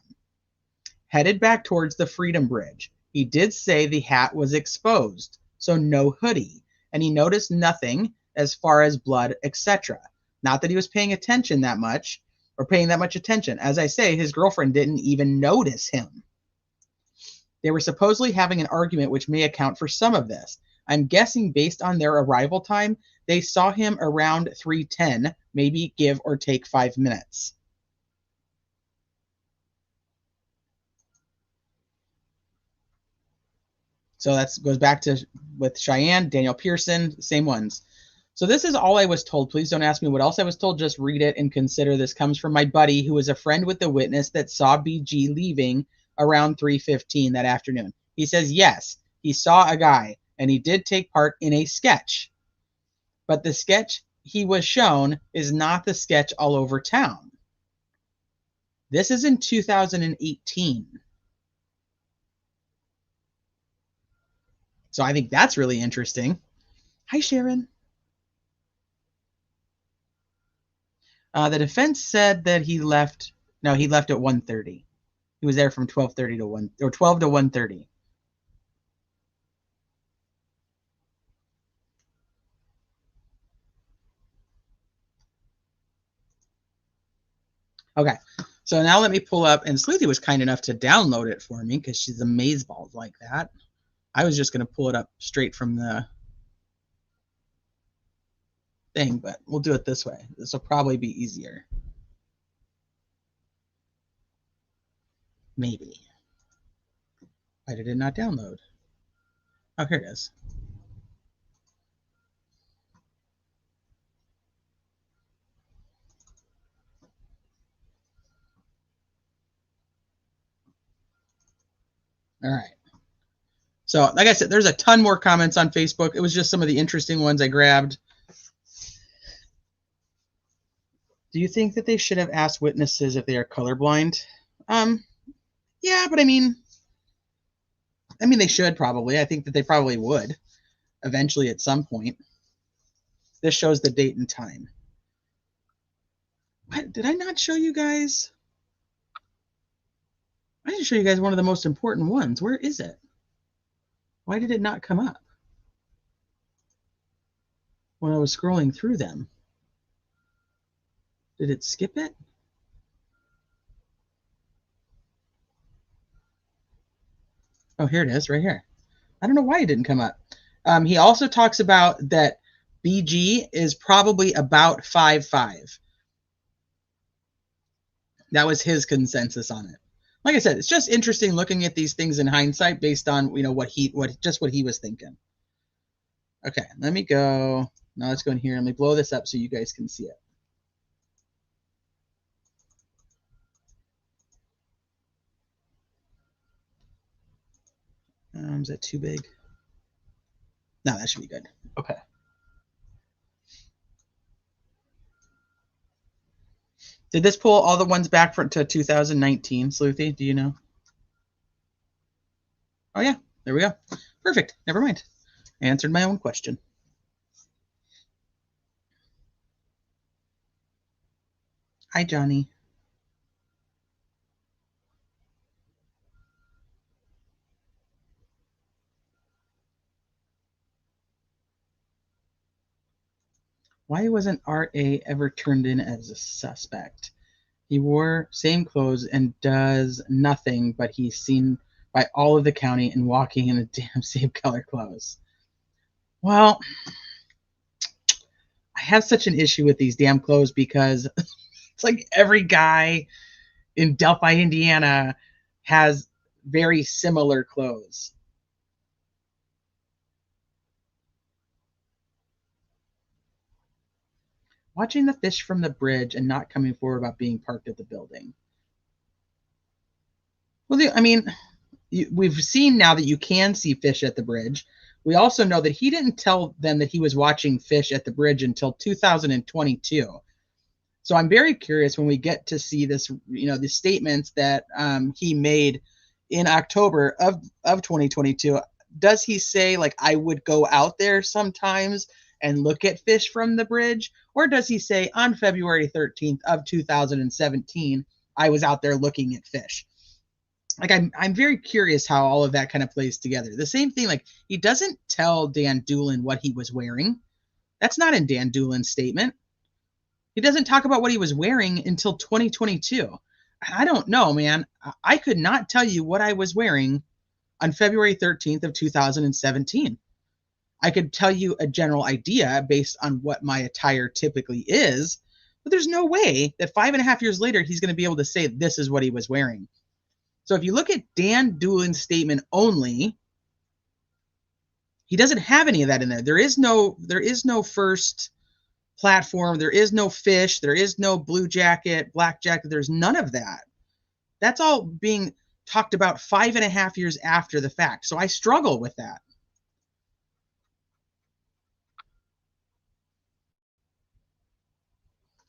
Headed back towards the Freedom Bridge. He did say the hat was exposed, so no hoodie, and he noticed nothing as far as blood, etc. Not that he was paying attention that much, or paying that much attention. As I say, his girlfriend didn't even notice him. They were supposedly having an argument which may account for some of this. I'm guessing based on their arrival time, they saw him around 3:10, maybe give or take 5 minutes. So that goes back to with Cheyenne, Daniel Pearson, same ones. So this is all I was told. Please don't ask me what else I was told. Just read it and consider this comes from my buddy who was a friend with the witness that saw BG leaving around 3:15 that afternoon. He says, yes, he saw a guy and he did take part in a sketch. But the sketch he was shown is not the sketch all over town. This is in 2018. So I think that's really interesting. Hi, Sharon. The defense said that he left. No, he left at 1:30. He was there from 12:30 to 1 or 12 to 1:30. Okay, so now let me pull up, and Sleuthy was kind enough to download it for me because she's amazeballs like that. I was just going to pull it up straight from the thing, but we'll do it this way. This will probably be easier. Maybe. Why did it not download? Oh, here it is. All right. So, like I said, there's a ton more comments on Facebook. It was just some of the interesting ones I grabbed. Do you think that they should have asked witnesses if they are colorblind? Yeah, but I mean, they should probably. I think that they probably would eventually at some point. This shows the date and time. What? Did I not show you guys? I didn't show you guys one of the most important ones. Where is it? Why did it not come up when I was scrolling through them? Did it skip it? Oh, here it is, right here. I don't know why it didn't come up. He also talks about that BG is probably about 5'5". That was his consensus on it. Like I said, it's just interesting looking at these things in hindsight based on what he was thinking. Okay, let me go. Now let's go in here and let me blow this up so you guys can see it. Is that too big? No, that should be good. Okay. Did this pull all the ones back to 2019, Sleuthy? Do you know? Oh, yeah. There we go. Perfect. Never mind. I answered my own question. Hi, Johnny. Why wasn't R.A. ever turned in as a suspect? He wore same clothes and does nothing, but he's seen by all of the county and walking in the damn same color clothes. Well, I have such an issue with these damn clothes because it's like every guy in Delphi, Indiana has very similar clothes. Watching the fish from the bridge and not coming forward about being parked at the building. Well, I mean, we've seen now that you can see fish at the bridge. We also know that he didn't tell them that he was watching fish at the bridge until 2022. So I'm very curious when we get to see this, the statements that he made in October of 2022. Does he say, like, I would go out there sometimes and look at fish from the bridge? Or does he say on February 13th of 2017, I was out there looking at fish? Like, I'm very curious how all of that kind of plays together. The same thing, like, he doesn't tell Dan Doolin what he was wearing. That's not in Dan Doolin's statement. He doesn't talk about what he was wearing until 2022. I don't know, man. I could not tell you what I was wearing on February 13th of 2017. I could tell you a general idea based on what my attire typically is, but there's no way that 5.5 years later he's going to be able to say this is what he was wearing. So if you look at Dan Doolin's statement only, he doesn't have any of that in there. There is no first platform. There is no fish. There is no blue jacket, black jacket. There's none of that. That's all being talked about 5.5 years after the fact. So I struggle with that.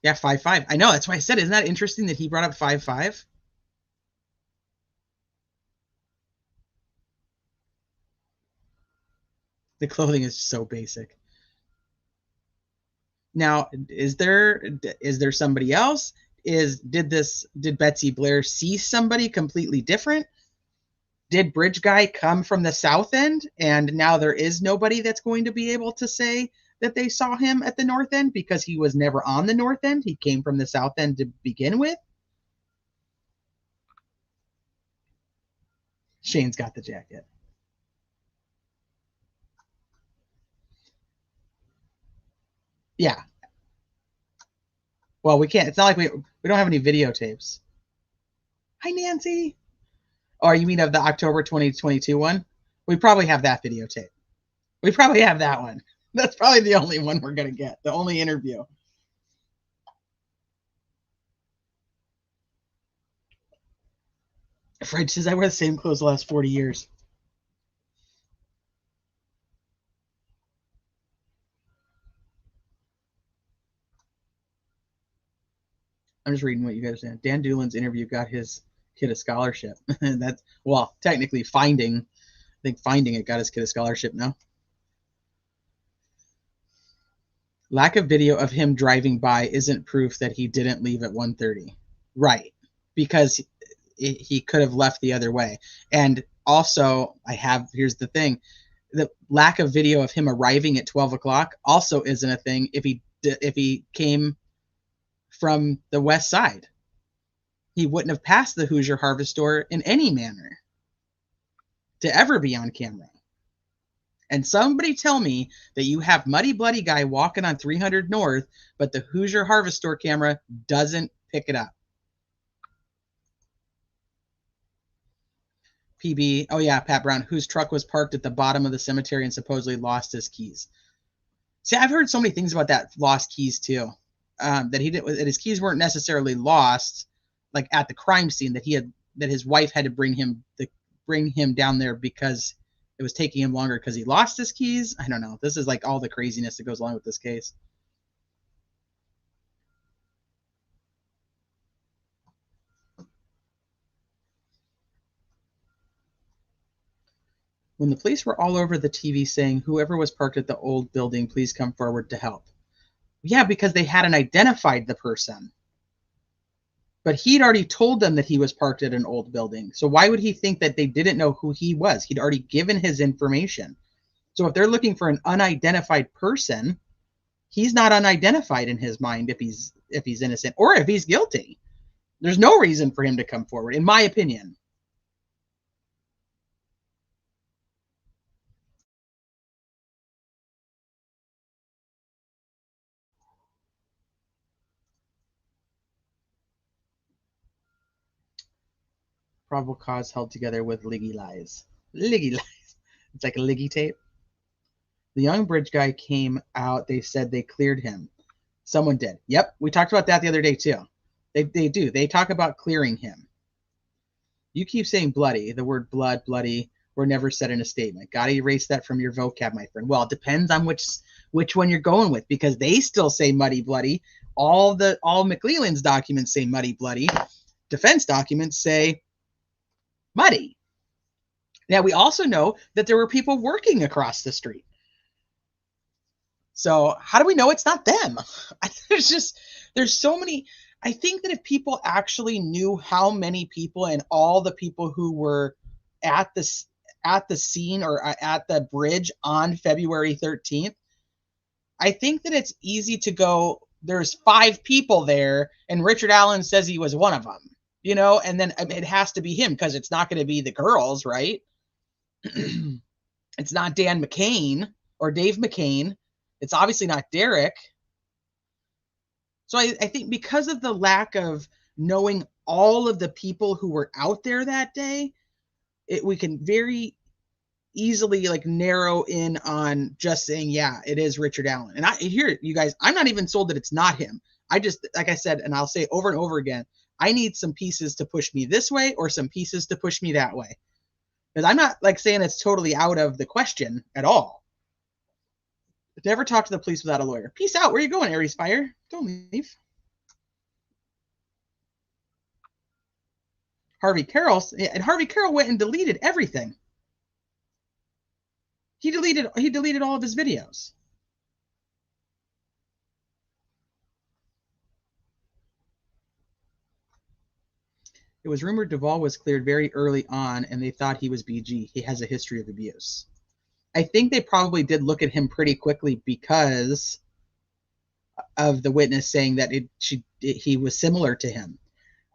Yeah, 5'5". I know. That's why I said, isn't that interesting that he brought up 5'5"? The clothing is so basic. Now, is there somebody else? Did Betsy Blair see somebody completely different? Did Bridge Guy come from the South End and now there is nobody that's going to be able to say that they saw him at the North End because he was never on the North End? He came from the South End to begin with. Shane's got the jacket. Yeah. Well, we can't. It's not like we don't have any videotapes. Hi, Nancy. Or you mean of the October 2022 one? We probably have that videotape. We probably have that one. That's probably the only one we're going to get. The only interview. Fred says, I wear the same clothes the last 40 years. I'm just reading what you guys are saying. Dan Doolin's interview got his kid a scholarship. That's, well, technically finding it got his kid a scholarship now. Lack of video of him driving by isn't proof that he didn't leave at 1:30. Right. Because he could have left the other way. And also, here's the thing. The lack of video of him arriving at 12 o'clock also isn't a thing if he came from the west side. He wouldn't have passed the Hoosier Harvest Store in any manner to ever be on camera. And somebody tell me that you have Muddy Bloody Guy walking on 300 North, but the Hoosier Harvest Store camera doesn't pick it up. PB, oh yeah, Pat Brown, whose truck was parked at the bottom of the cemetery and supposedly lost his keys. See, I've heard so many things about that lost keys too. That his keys weren't necessarily lost, like at the crime scene. That his wife had to bring him down there because it was taking him longer because he lost his keys. I don't know. This is like all the craziness that goes along with this case. When the police were all over the TV saying, whoever was parked at the old building, please come forward to help. Yeah, because they hadn't identified the person. But he'd already told them that he was parked at an old building. So why would he think that they didn't know who he was? He'd already given his information. So if they're looking for an unidentified person, he's not unidentified in his mind if he's innocent or if he's guilty. There's no reason for him to come forward, in my opinion. Probable cause held together with liggy lies. Liggy lies. It's like a liggy tape. The young bridge guy came out. They said they cleared him. Someone did. Yep, we talked about that the other day too. They do. They talk about clearing him. You keep saying bloody. The word blood, bloody, were never said in a statement. Gotta erase that from your vocab, my friend. Well, it depends on which one you're going with, because they still say muddy, bloody. All McLeland's documents say muddy, bloody. Defense documents say muddy. Now, we also know that there were people working across the street. So how do we know it's not them? There's so many. I think that if people actually knew how many people and all the people who were at the scene or at the bridge on February 13th, I think that it's easy to go, there's 5 people there and Richard Allen says he was one of them, you know, and then it has to be him because it's not going to be the girls, right? It's not Dan McCain or Dave McCain. It's obviously not Derek. So I think because of the lack of knowing all of the people who were out there that day, we can very easily like narrow in on just saying, yeah, it is Richard Allen. And I hear you guys, I'm not even sold that it's not him. I just, like I said, and I'll say over and over again, I need some pieces to push me this way or some pieces to push me that way. Because I'm not like saying it's totally out of the question at all. Never talk to the police without a lawyer. Peace out. Where are you going, Aries Fire? Don't leave. Harvey Carroll went and deleted everything. He deleted all of his videos. It was rumored Duvall was cleared very early on, and they thought he was BG. He has a history of abuse. I think they probably did look at him pretty quickly because of the witness saying that he was similar to him.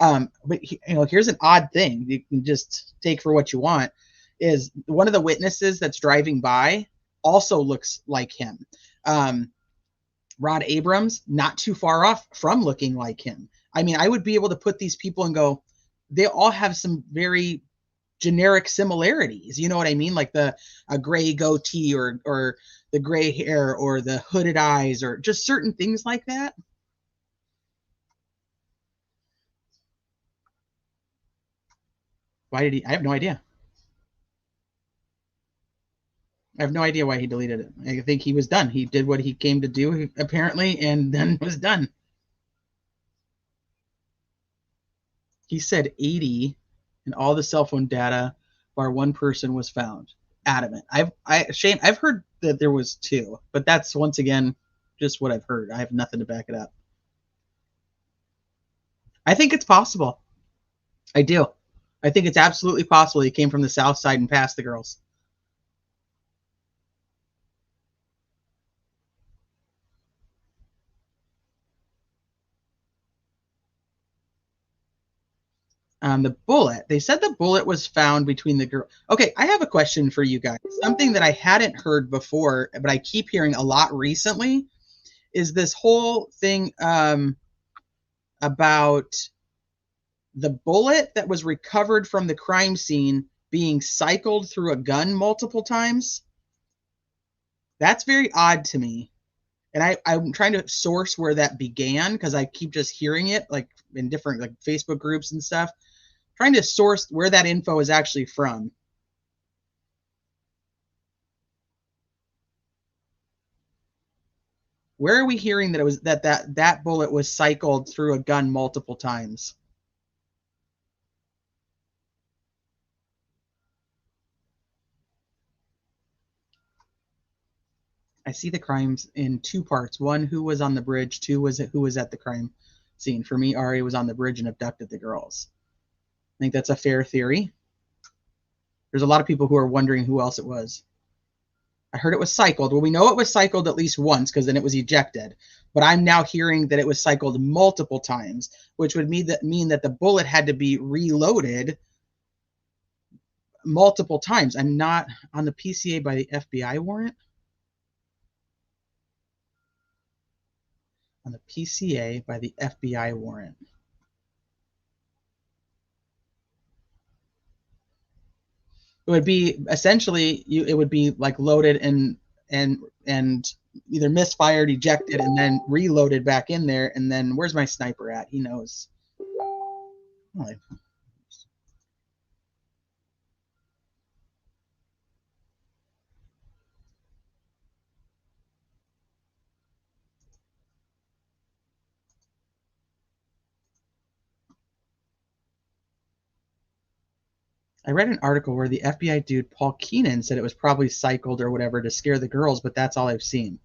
But here's an odd thing you can just take for what you want, is one of the witnesses that's driving by also looks like him. Rod Abrams, not too far off from looking like him. I mean, I would be able to put these people and go, they all have some very generic similarities. You know what I mean? Like a gray goatee or the gray hair or the hooded eyes or just certain things like that. Why did he? I have no idea. I have no idea why he deleted it. I think he was done. He did what he came to do, apparently, and then was done. He said 80 and all the cell phone data bar one person was found. Adamant. Shane, I've heard that there was 2, but that's once again just what I've heard. I have nothing to back it up. I think it's possible. I do. I think it's absolutely possible he came from the south side and passed the girls. The bullet. They said the bullet was found between the girl. Okay, I have a question for you guys. Something that I hadn't heard before, but I keep hearing a lot recently, is this whole thing about the bullet that was recovered from the crime scene being cycled through a gun multiple times. That's very odd to me. And I'm trying to source where that began because I keep just hearing it like in different like Facebook groups and stuff. Trying to source where that info is actually from. Where are we hearing that it was that bullet was cycled through a gun multiple times? I see the crimes in two parts. One, who was on the bridge. Two, was it who was at the crime scene. For me, Ari was on the bridge and abducted the girls. I think that's a fair theory. There's a lot of people who are wondering who else it was. I heard it was cycled. Well, we know it was cycled at least once because then it was ejected. But I'm now hearing that it was cycled multiple times, which would mean that the bullet had to be reloaded multiple times. I'm not on the PCA by the FBI warrant. On the PCA by the FBI warrant. It would be essentially it would be like loaded and either misfired, ejected, and then reloaded back in there. And then where's my sniper at? He knows. Oh, I read an article where the FBI dude Paul Keenan said it was probably cycled or whatever to scare the girls, but that's all I've seen.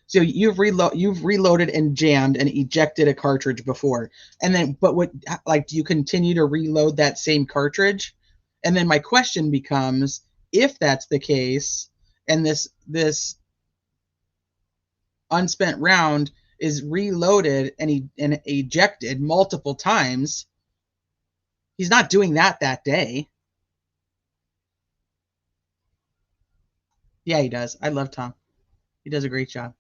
So you've reloaded and jammed and ejected a cartridge before, and then but what, like, do you continue to reload that same cartridge? And then my question becomes, if that's the case, and this unspent round is reloaded and ejected multiple times, he's not doing that day. Yeah, he does. I love Tom. He does a great job.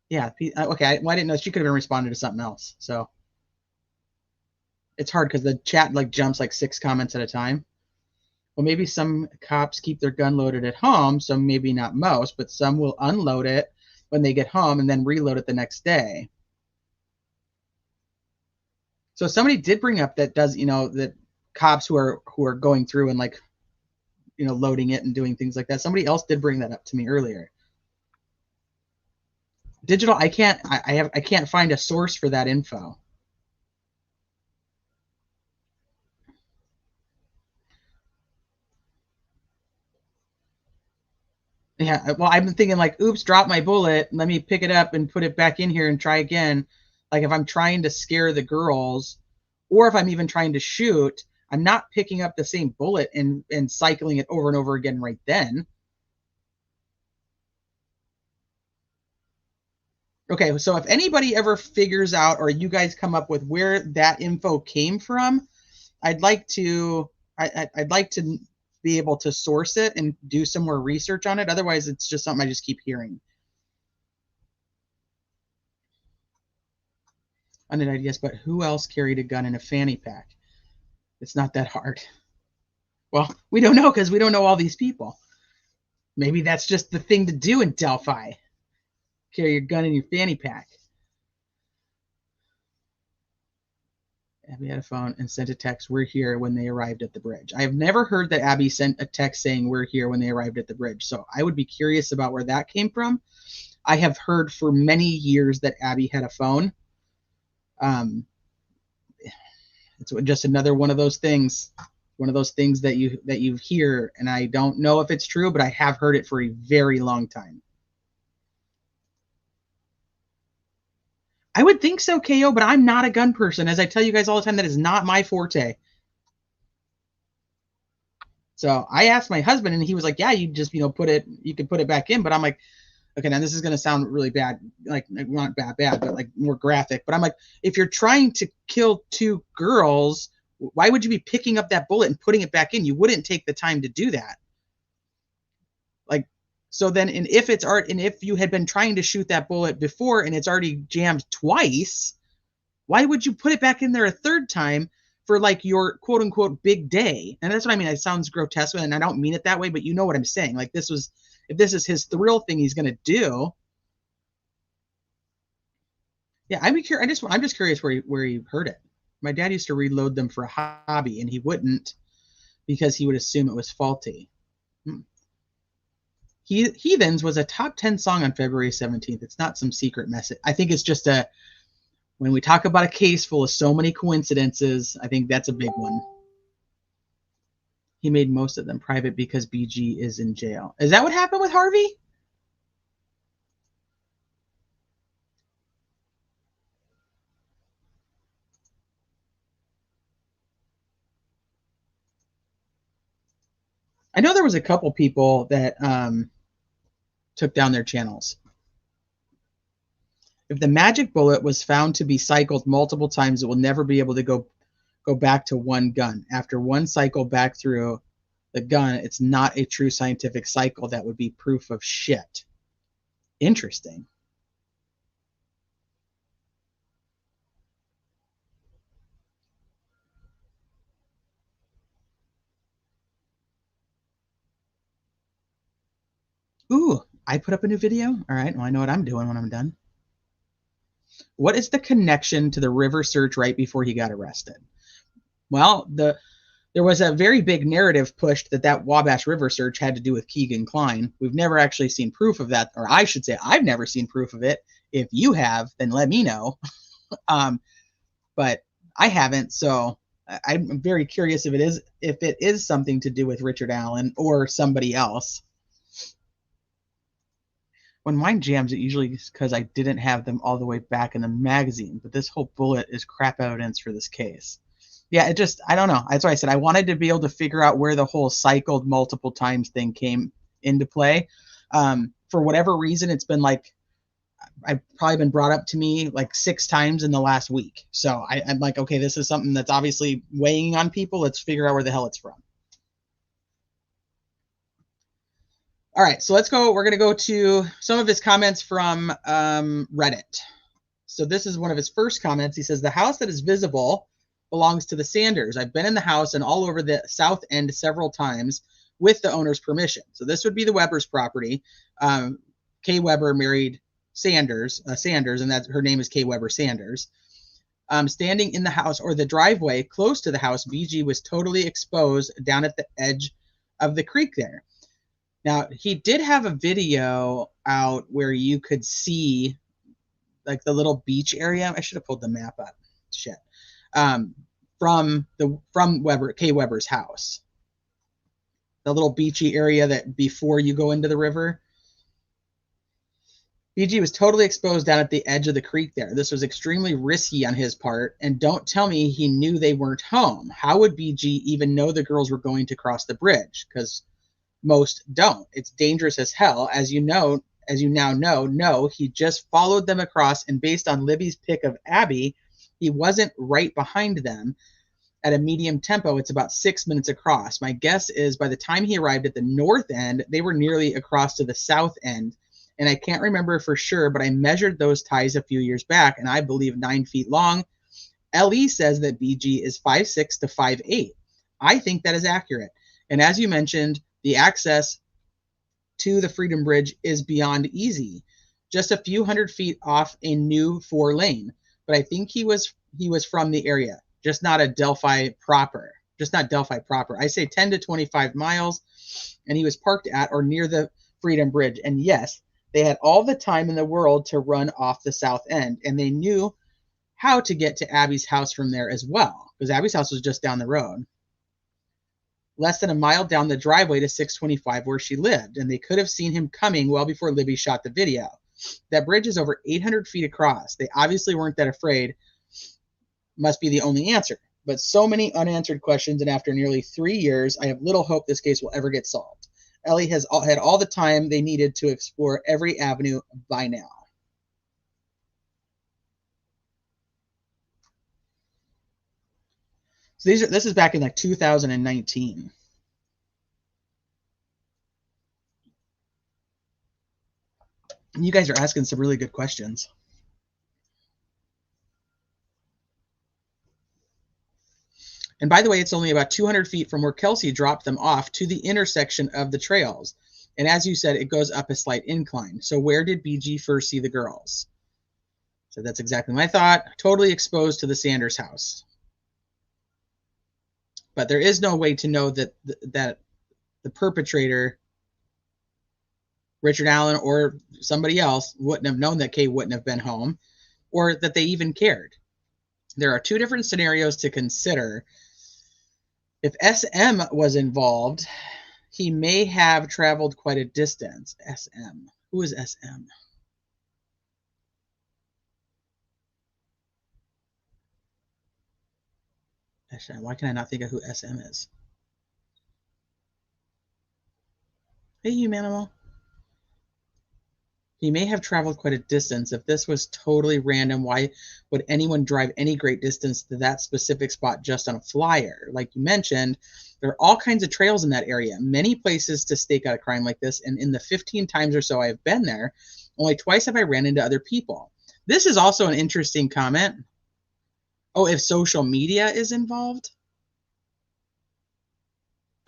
Yeah. Okay. Well, I didn't know she could have been responding to something else. So it's hard because the chat like jumps like 6 comments at a time. Well, maybe some cops keep their gun loaded at home, so maybe not most, but some will unload it when they get home and then reload it the next day. So somebody did bring up that that cops who are going through and like, loading it and doing things like that. Somebody else did bring that up to me earlier. Digital, I can't find a source for that info. Yeah, well, I've been thinking like, oops, drop my bullet. Let me pick it up and put it back in here and try again. Like if I'm trying to scare the girls, or if I'm even trying to shoot, I'm not picking up the same bullet and cycling it over and over again right then. Okay, so if anybody ever figures out, or you guys come up with where that info came from, I'd like to be able to source it and do some more research on it. Otherwise, it's just something I just keep hearing. Undid ideas, but who else carried a gun in a fanny pack? It's not that hard. Well, we don't know because we don't know all these people. Maybe that's just the thing to do in Delphi. Carry your gun in your fanny pack. Abby had a phone and sent a text, "We're here," when they arrived at the bridge. I have never heard that Abby sent a text saying "we're here" when they arrived at the bridge. So I would be curious about where that came from. I have heard for many years that Abby had a phone. It's just another one of those things. One of those things that you hear, and I don't know if it's true, but I have heard it for a very long time. I would think so, KO, but I'm not a gun person. As I tell you guys all the time, that is not my forte. So I asked my husband, and he was like, "Yeah, you just you can put it back in." But I'm like, okay, now this is gonna sound really bad, like not bad, but like more graphic. But I'm like, if you're trying to kill 2 girls, why would you be picking up that bullet and putting it back in? You wouldn't take the time to do that. Like, so then, and if you had been trying to shoot that bullet before and it's already jammed twice, why would you put it back in there a third time for like your quote unquote big day? And that's what I mean. It sounds grotesque, and I don't mean it that way, but you know what I'm saying. Like if this is his thrill thing he's gonna do. Yeah, I'm just curious where he heard it. My dad used to reload them for a hobby, and he wouldn't because he would assume it was faulty. Heathens was a top 10 song on February 17th. It's not some secret message. I think it's just when we talk about a case full of so many coincidences, I think that's a big one. He made most of them private because BG is in jail. Is that what happened with Harvey? I know there was a couple people that took down their channels. If the magic bullet was found to be cycled multiple times, it will never be able to go back to one gun. After one cycle back through the gun, it's not a true scientific cycle. That would be proof of shit. Interesting. Ooh, I put up a new video? All right, well, I know what I'm doing when I'm done. What is the connection to the river search right before he got arrested? Well, there was a very big narrative pushed that Wabash River search had to do with Keegan Kline. We've never actually seen proof of that, or I should say I've never seen proof of it. If you have, then let me know. But I haven't, so I'm very curious if it is something to do with Richard Allen or somebody else. When mine jams, it usually is because I didn't have them all the way back in the magazine, but this whole bullet is crap evidence for this case. Yeah, I don't know. That's why I said I wanted to be able to figure out where the whole cycled multiple times thing came into play. For whatever reason, it's been like, I've probably been brought up to me like 6 times in the last week. So I'm like, okay, this is something that's obviously weighing on people. Let's figure out where the hell it's from. All right, so let's go. We're going to go to some of his comments from Reddit. So this is one of his first comments. He says, the house that is visible belongs to the Sanders. I've been in the house and all over the south end several times with the owner's permission. So this would be the Weber's property. Kay Weber married Sanders, and her name is Kay Weber Sanders. Standing in the house or the driveway close to the house, BG was totally exposed down at the edge of the creek there. Now, he did have a video out where you could see like the little beach area. I should have pulled the map up. Shit. From Kay Weber's house. The little beachy area that before you go into the river. BG was totally exposed down at the edge of the creek there. This was extremely risky on his part, and don't tell me he knew they weren't home. How would BG even know the girls were going to cross the bridge? Because most don't. It's dangerous as hell. As you now know, no, he just followed them across, and based on Libby's pick of Abby, he wasn't right behind them. At a medium tempo, it's about 6 minutes across. My guess is by the time he arrived at the north end, they were nearly across to the south end. And I can't remember for sure, but I measured those ties a few years back, and I believe 9 feet long. LE says that BG is 5'6" to 5'8". I think that is accurate. And as you mentioned, the access to the Freedom Bridge is beyond easy. Just a few hundred feet off a new 4-lane. But I think he was from the area, just not Delphi proper. I say 10 to 25 miles, and he was parked at or near the Freedom Bridge. And yes, they had all the time in the world to run off the south end, and they knew how to get to Abby's house from there as well, because Abby's house was just down the road. Less than a mile down the driveway to 625 where she lived, and they could have seen him coming well before Libby shot the video. That bridge is over 800 feet across. They obviously weren't that afraid. Must be the only answer. But so many unanswered questions, and after nearly 3 years, I have little hope this case will ever get solved. Ellie has had all the time they needed to explore every avenue by now. So this is back in like 2019. And you guys are asking some really good questions. And by the way, it's only about 200 feet from where Kelsey dropped them off to the intersection of the trails. And as you said, it goes up a slight incline. So where did BG first see the girls? So that's exactly my thought. Totally exposed to the Sanders house. But there is no way to know that the perpetrator Richard Allen or somebody else wouldn't have known that Kay wouldn't have been home, or that they even cared. There are two different scenarios to consider. If SM was involved, he may have traveled quite a distance. SM. Who is SM? SM. Why can I not think of who SM is? Hey, you manimal. He may have traveled quite a distance. If this was totally random, why would anyone drive any great distance to that specific spot just on a flyer? Like you mentioned, there are all kinds of trails in that area, many places to stake out a crime like this. And in the 15 times or so I've been there, only twice have I ran into other people. This is also an interesting comment. Oh, if social media is involved?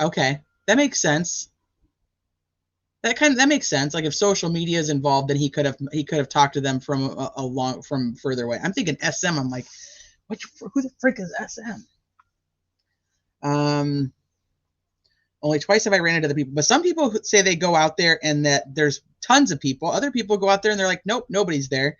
Okay, that makes sense. That makes sense. Like if social media is involved, then he could have talked to them from from further away. I'm thinking SM. I'm like, who the frick is SM? Only twice have I ran into the people, but some people say they go out there and that there's tons of people. Other people go out there and they're like, nope, nobody's there.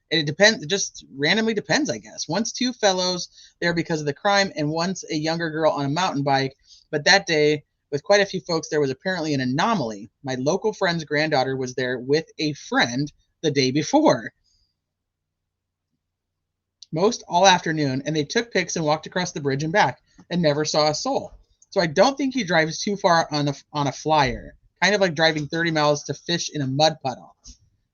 And it depends. It just randomly depends, I guess. Once two fellows there because of the crime, and once a younger girl on a mountain bike. But that day, with quite a few folks, there was apparently an anomaly. My local friend's granddaughter was there with a friend the day before. Most all afternoon, and they took pics and walked across the bridge and back and never saw a soul. So I don't think he drives too far on a flyer, kind of like driving 30 miles to fish in a mud puddle.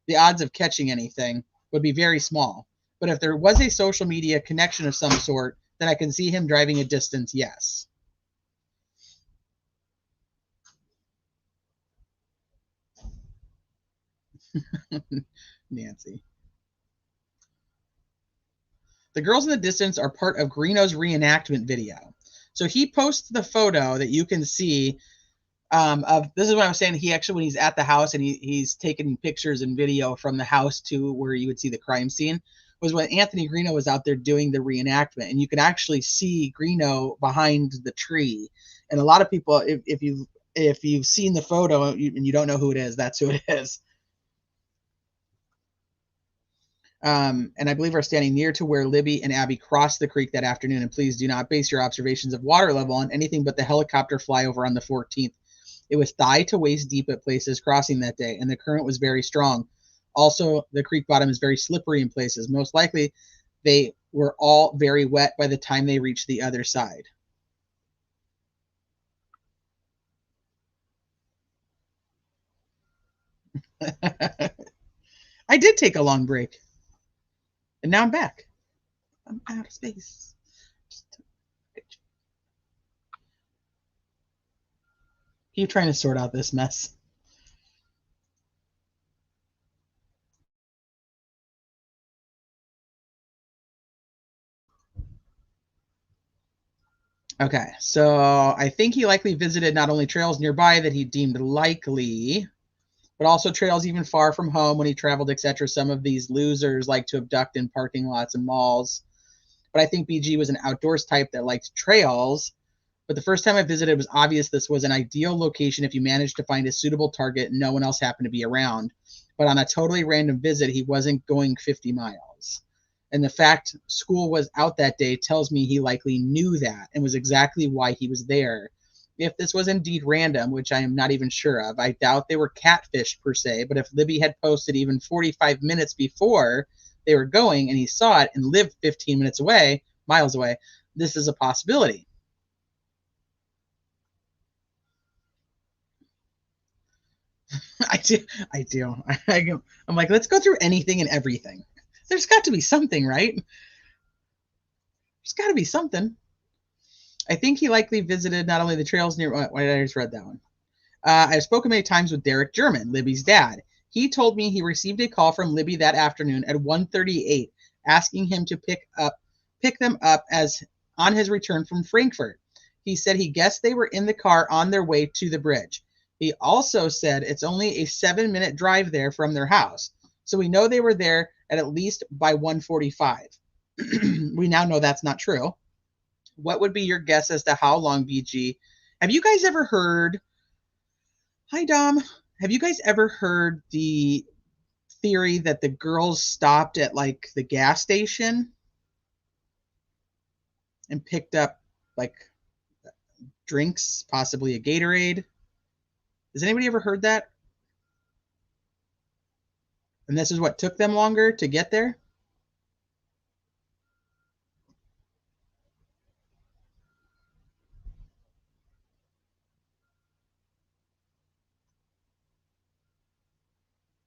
The odds of catching anything would be very small. But if there was a social media connection of some sort, then I can see him driving a distance, yes. Nancy. The girls in the distance are part of Greeno's reenactment video. So he posts the photo that you can see of, this is what I was saying, he actually, when he's at the house and he's taking pictures and video from the house to where you would see the crime scene, was when Anthony Greeno was out there doing the reenactment. And you can actually see Greeno behind the tree. And a lot of people, if you've seen the photo and you don't know who it is, that's who it is. And I believe are standing near to where Libby and Abby crossed the creek that afternoon. And please do not base your observations of water level on anything but the helicopter flyover on the 14th. It was thigh to waist deep at places crossing that day, and the current was very strong. Also, the creek bottom is very slippery in places. Most likely, they were all very wet by the time they reached the other side. I did take a long break. And now I'm back. I'm out of space. Keep trying to sort out this mess. Okay, so I think he likely visited not only trails nearby that he deemed likely, but also trails even far from home when he traveled, etc. Some of these losers like to abduct in parking lots and malls. But I think BG was an outdoors type that liked trails. But the first time I visited, it was obvious this was an ideal location if you managed to find a suitable target and no one else happened to be around. But on a totally random visit, he wasn't going 50 miles. And the fact school was out that day tells me he likely knew that and was exactly why he was there. If this was indeed random, which I am not even sure of, I doubt they were catfish per se, but if Libby had posted even 45 minutes before they were going and he saw it and lived 15 minutes away, miles away, this is a possibility. I do. I'm like, let's go through anything and everything. There's got to be something, right? There's got to be something. I think he likely visited not only the trails near. Why did I just read that one? I've spoken many times with Derek German, Libby's dad. He told me he received a call from Libby that afternoon at 1:38, asking him to pick them up as on his return from Frankfurt. He said he guessed they were in the car on their way to the bridge. He also said it's only a 7-minute drive there from their house, so we know they were there at least by 1:45. We now know that's not true. What would be your guess as to how long, BG? Have you guys ever heard? Hi, Dom. Have you guys ever heard the theory that the girls stopped at like the gas station and picked up like drinks, possibly a Gatorade? Has anybody ever heard that? And this is what took them longer to get there?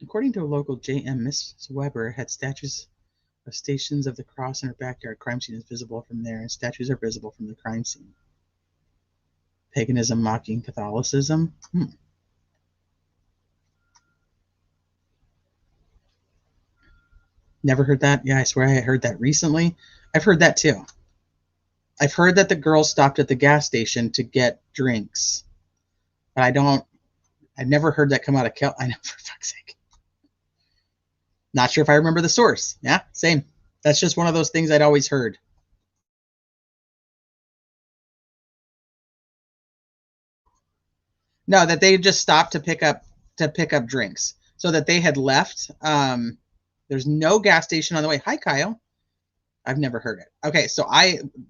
According to a local JM, Miss Weber had statues of Stations of the Cross in her backyard. Crime scene is visible from there, and statues are visible from the crime scene. Paganism mocking Catholicism. Never heard that. Yeah, I swear I heard that recently. I've heard that too. I've heard that the girls stopped at the gas station to get drinks, but I've never heard that come out of I know, for fuck's sake. Not sure if I remember the source. Yeah, same. That's just one of those things I'd always heard. No, that they just stopped to pick up drinks, so that they had left. There's no gas station on the way. Hi, Kyle. I've never heard it. Okay, so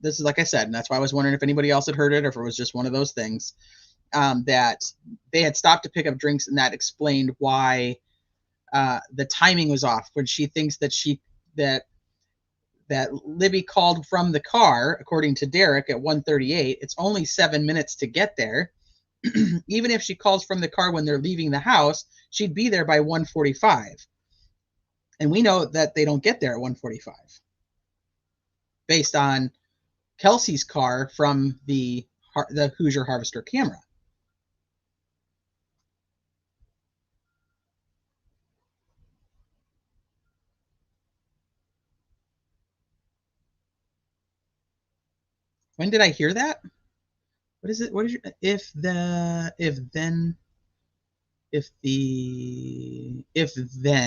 this is like I said, and that's why I was wondering if anybody else had heard it or if it was just one of those things, that they had stopped to pick up drinks, and that explained why the timing was off. When she thinks that Libby called from the car, according to Derek, at 1:38. It's only 7 minutes to get there. Even if she calls from the car when they're leaving the house, she'd be there by 1:45. And we know that they don't get there at 1:45 based on Kelsey's car from the Hoosier Harvester camera. When did I hear that? What is it? What is your if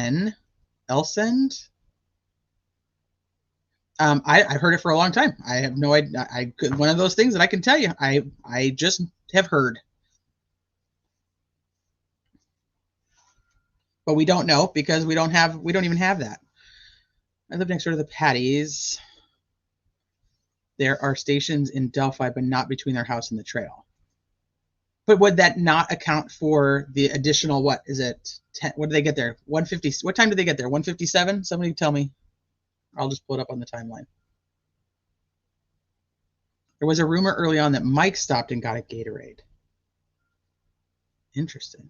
then else end? I've heard it for a long time. I have no idea. I could, one of those things that I can tell you. I just have heard, but we don't know because we don't even have that. I live next door to the Patties. There are stations in Delphi, but not between their house and the trail. But would that not account for the additional, what is it? 10, what do they get there? 150. What time did they get there? 1:57? Somebody tell me. I'll just pull it up on the timeline. There was a rumor early on that Mike stopped and got a Gatorade. Interesting.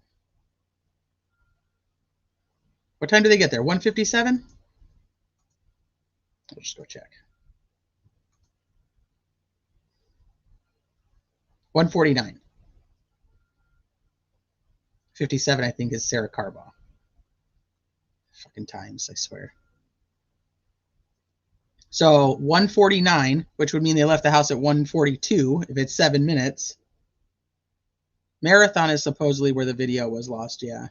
What time did they get there? 1:57? I'll just go check. 1:49. 57, I think, is Sarah Carbaugh. Fucking times, I swear. So 1:49, which would mean they left the house at 1:42 if it's 7 minutes. Marathon is supposedly where the video was lost, yeah.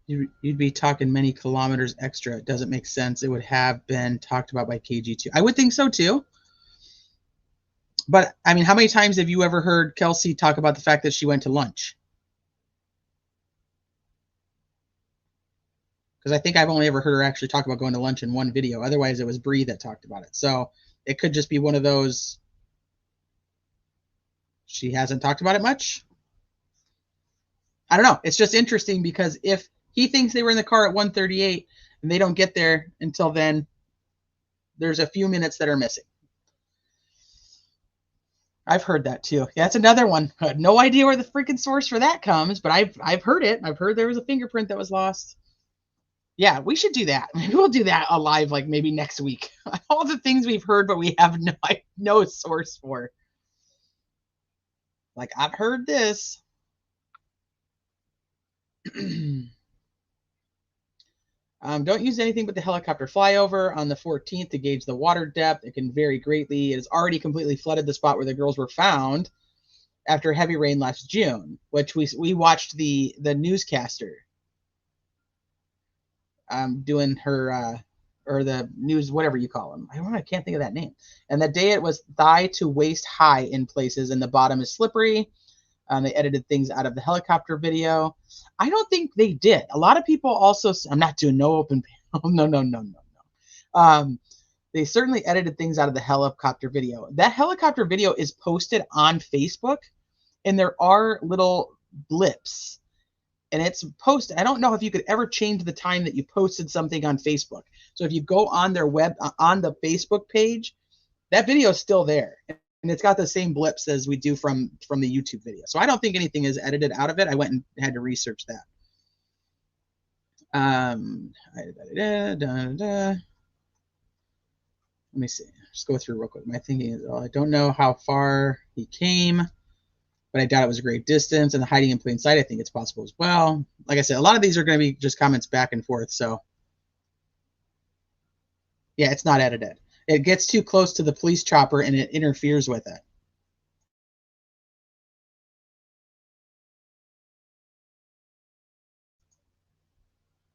You'd be talking many kilometers extra. It doesn't make sense. It would have been talked about by KG2. I would think so too. But I mean, how many times have you ever heard Kelsey talk about the fact that she went to lunch? Because I think I've only ever heard her actually talk about going to lunch in one video. Otherwise, it was Bree that talked about it. So it could just be one of those. She hasn't talked about it much. I don't know. It's just interesting because if he thinks they were in the car at 1:38 and they don't get there until then, there's a few minutes that are missing. I've heard that too. Yeah, that's another one. I had no idea where the freaking source for that comes, but I've heard it. I've heard there was a fingerprint that was lost. Yeah, we should do that. Maybe we'll do that live, like maybe next week. All the things we've heard, but we have no source for. Like, I've heard this. Don't use anything but the helicopter flyover on the 14th to gauge the water depth. It can vary greatly. It has already completely flooded the spot where the girls were found after heavy rain last June, which we watched the newscaster doing her or the news, whatever you call them. I can't think of that name. And that day it was thigh to waist high in places, and the bottom is slippery. They edited things out of the helicopter video. I don't think they did. A lot of people also, I'm not doing no open panel. No. They certainly edited things out of the helicopter video. That helicopter video is posted on Facebook, and there are little blips. And it's posted. I don't know if you could ever change the time that you posted something on Facebook. So if you go on their on the Facebook page, that video is still there. And it's got the same blips as we do from the YouTube video. So I don't think anything is edited out of it. I went and had to research that. Let me see. Just go through real quick. My thinking is, I don't know how far he came, but I doubt it was a great distance. And the hiding in plain sight, I think it's possible as well. Like I said, a lot of these are going to be just comments back and forth. So yeah, it's not edited. It gets too close to the police chopper and it interferes with it.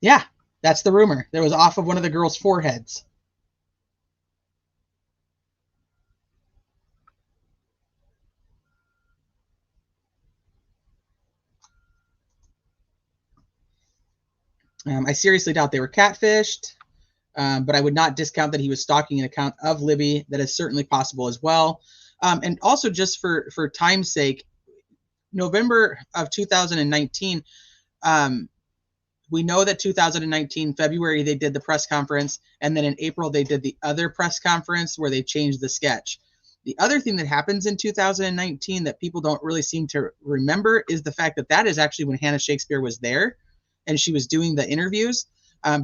Yeah, that's the rumor. That was off of one of the girls' foreheads. I seriously doubt they were catfished, but I would not discount that he was stalking an account of Libby. That is certainly possible as well. And also, just for time's sake, November of 2019, we know that 2019, February, they did the press conference, and then in April, they did the other press conference where they changed the sketch. The other thing that happens in 2019 that people don't really seem to remember is the fact that that is actually when Hannah Shakespeare was there, and she was doing the interviews,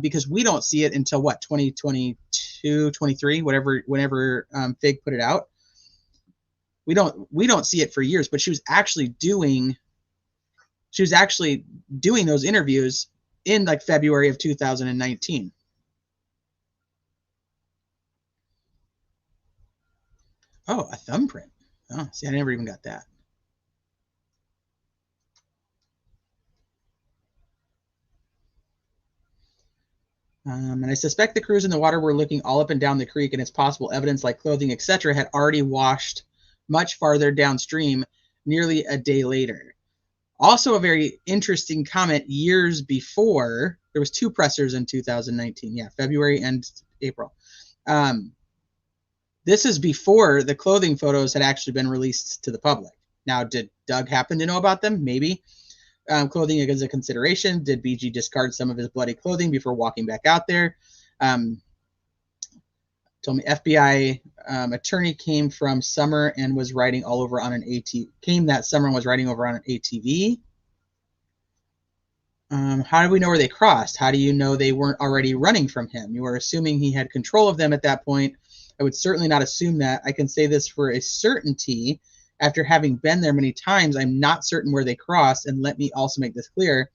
because we don't see it until, what, 2022, 23, whenever Fig put it out. We don't see it for years, but she was actually doing those interviews in like February of 2019. Oh, a thumbprint. Oh, see, I never even got that. And I suspect the crews in the water were looking all up and down the creek, and it's possible evidence like clothing, etc., had already washed much farther downstream nearly a day later. Also a very interesting comment, years before, there was two pressers in 2019. Yeah, February and April. This is before the clothing photos had actually been released to the public. Now, did Doug happen to know about them? Maybe. Clothing is a consideration. Did BG discard some of his bloody clothing before walking back out there? Told me FBI attorney came from summer and was riding all over on an ATV. Came that summer and was riding over on an ATV. How do we know where they crossed? How do you know they weren't already running from him? You were assuming he had control of them at that point. I would certainly not assume that. I can say this for a certainty. After having been there many times, I'm not certain where they crossed. And let me also make this clear.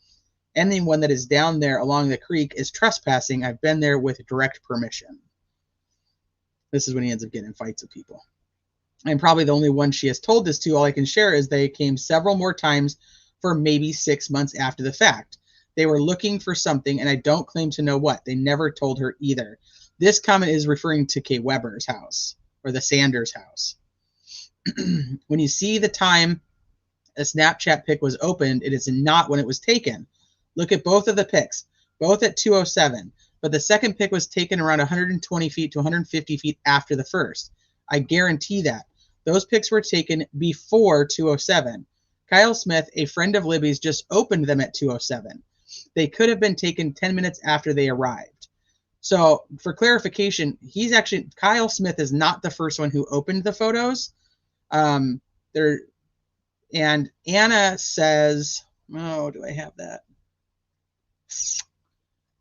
Anyone that is down there along the creek is trespassing. I've been there with direct permission. This is when he ends up getting in fights with people. I'm probably the only one she has told this to. All I can share is they came several more times for maybe 6 months after the fact. They were looking for something, and I don't claim to know what. They never told her either. This comment is referring to Kay Weber's house, or the Sanders house. When you see the time a Snapchat pic was opened, it is not when it was taken. Look at both of the pics, both at 2:07. But the second pic was taken around 120 feet to 150 feet after the first. I guarantee that. Those pics were taken before 2:07. Kyle Smith, a friend of Libby's, just opened them at 2:07. They could have been taken 10 minutes after they arrived. So for clarification, Kyle Smith is not the first one who opened the photos. And Anna says, oh, do I have that?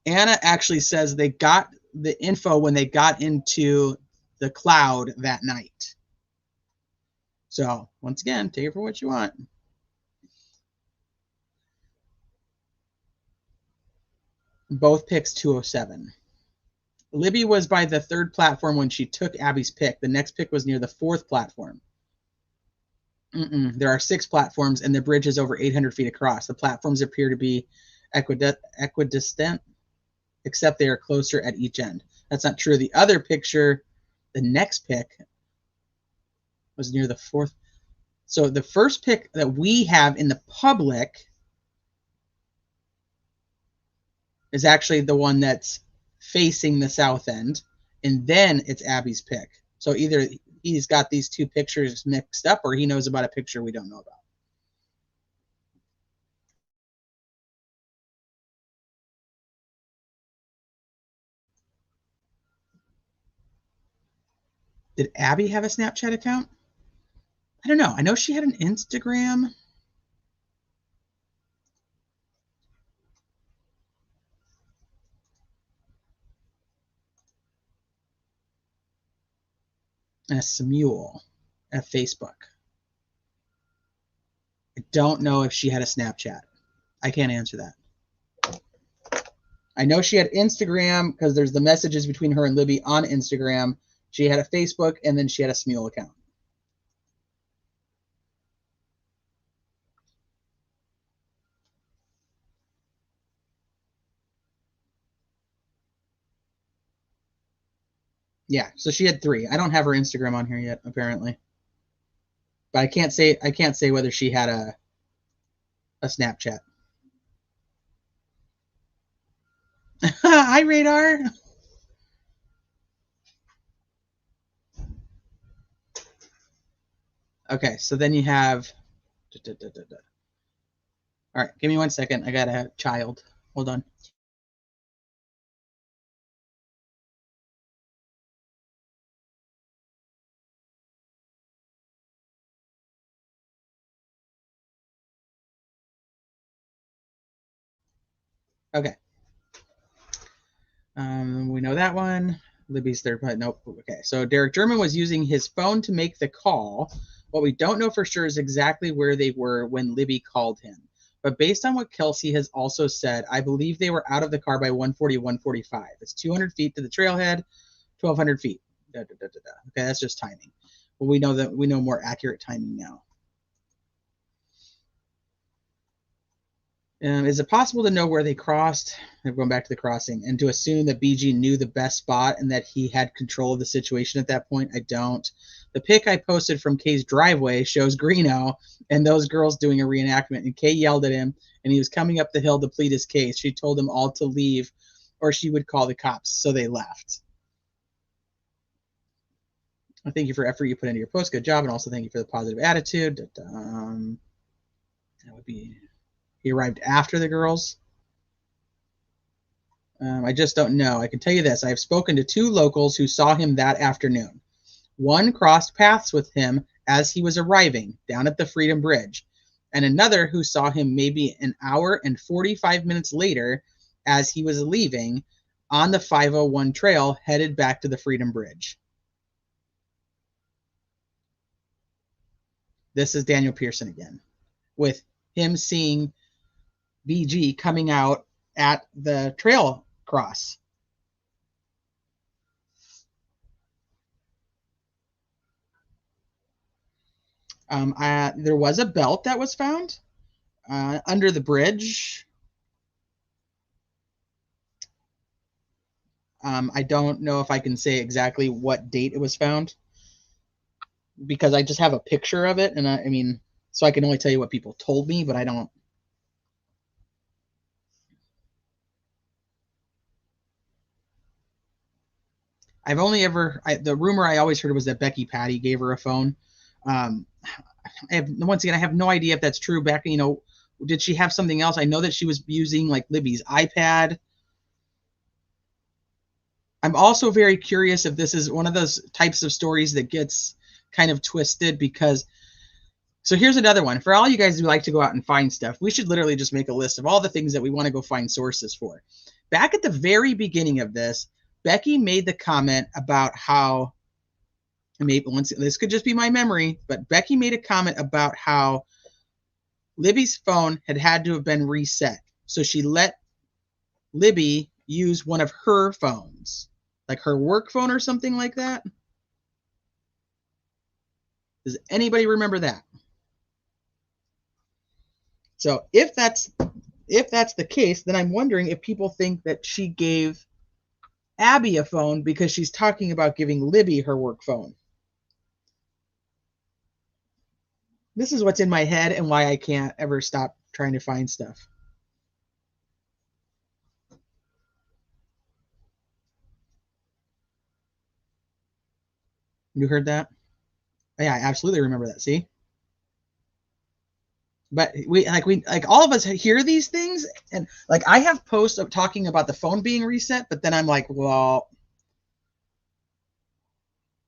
Anna actually says they got the info when they got into the cloud that night. So once again, take it for what you want. Both picks 2:07. Libby was by the third platform when she took Abby's pick. The next pick was near the fourth platform. There are 6 platforms, and the bridge is over 800 feet across. The platforms appear to be equidistant. except they are closer at each end. That's not true. The other picture, the next pic, was near the fourth. So the first pic that we have in the public is actually the one that's facing the south end, and then it's Abby's pic. So either he's got these two pictures mixed up, or he knows about a picture we don't know about. Did Abby have a Snapchat account? I don't know. I know she had an Instagram. And a Smule at Facebook. I don't know if she had a Snapchat. I can't answer that. I know she had Instagram because there's the messages between her and Libby on Instagram. She had a Facebook, and then she had a Smule account. Yeah, so she had 3. I don't have her Instagram on here yet, apparently. But I can't say whether she had a Snapchat. Hi, Radar. Okay, so then you have. All right, give me 1 second. I got a child. Hold on. Okay. We know that one. Libby's third, but nope. Okay, so Derek German was using his phone to make the call. What we don't know for sure is exactly where they were when Libby called him. But based on what Kelsey has also said, I believe they were out of the car by 140, 145. It's 200 feet to the trailhead, 1,200 feet. Okay, that's just timing. Well, we know more accurate timing now. Is it possible to know where they crossed? I'm going back to the crossing, and to assume that BG knew the best spot and that he had control of the situation at that point? I don't. The pic I posted from Kay's driveway shows Greeno and those girls doing a reenactment, and Kay yelled at him, and he was coming up the hill to plead his case. She told them all to leave, or she would call the cops, so they left. I thank you for effort you put into your post. Good job, and also thank you for the positive attitude. That would be... He arrived after the girls. I just don't know. I can tell you this. I have spoken to 2 locals who saw him that afternoon. One crossed paths with him as he was arriving down at the Freedom Bridge, and another who saw him maybe an hour and 45 minutes later as he was leaving on the 501 trail headed back to the Freedom Bridge. This is Daniel Pearson again, with him seeing BG coming out at the trail cross. There was a belt that was found under the bridge. I don't know if I can say exactly what date it was found because I just have a picture of it, and I mean, so I can only tell you what people told me, but I don't. I've only ever the rumor I always heard was that Becky Patty gave her a phone. Once again, I have no idea if that's true. Back, did she have something else? I know that she was using like Libby's iPad. I'm also very curious if this is one of those types of stories that gets kind of twisted because. So here's another one. For all you guys who like to go out and find stuff, we should literally just make a list of all the things that we want to go find sources for. Back at the very beginning of this, Becky made the comment about how, maybe once this could just be my memory, but Becky made a comment about how Libby's phone had to have been reset. So she let Libby use one of her phones, like her work phone or something like that. Does anybody remember that? So if if that's the case, then I'm wondering if people think that she gave Abby a phone because she's talking about giving Libby her work phone. This is what's in my head and why I can't ever stop trying to find stuff. You heard that? Yeah, I absolutely remember that. See? But we all of us hear these things, and like I have posts of talking about the phone being reset, but then I'm like, well,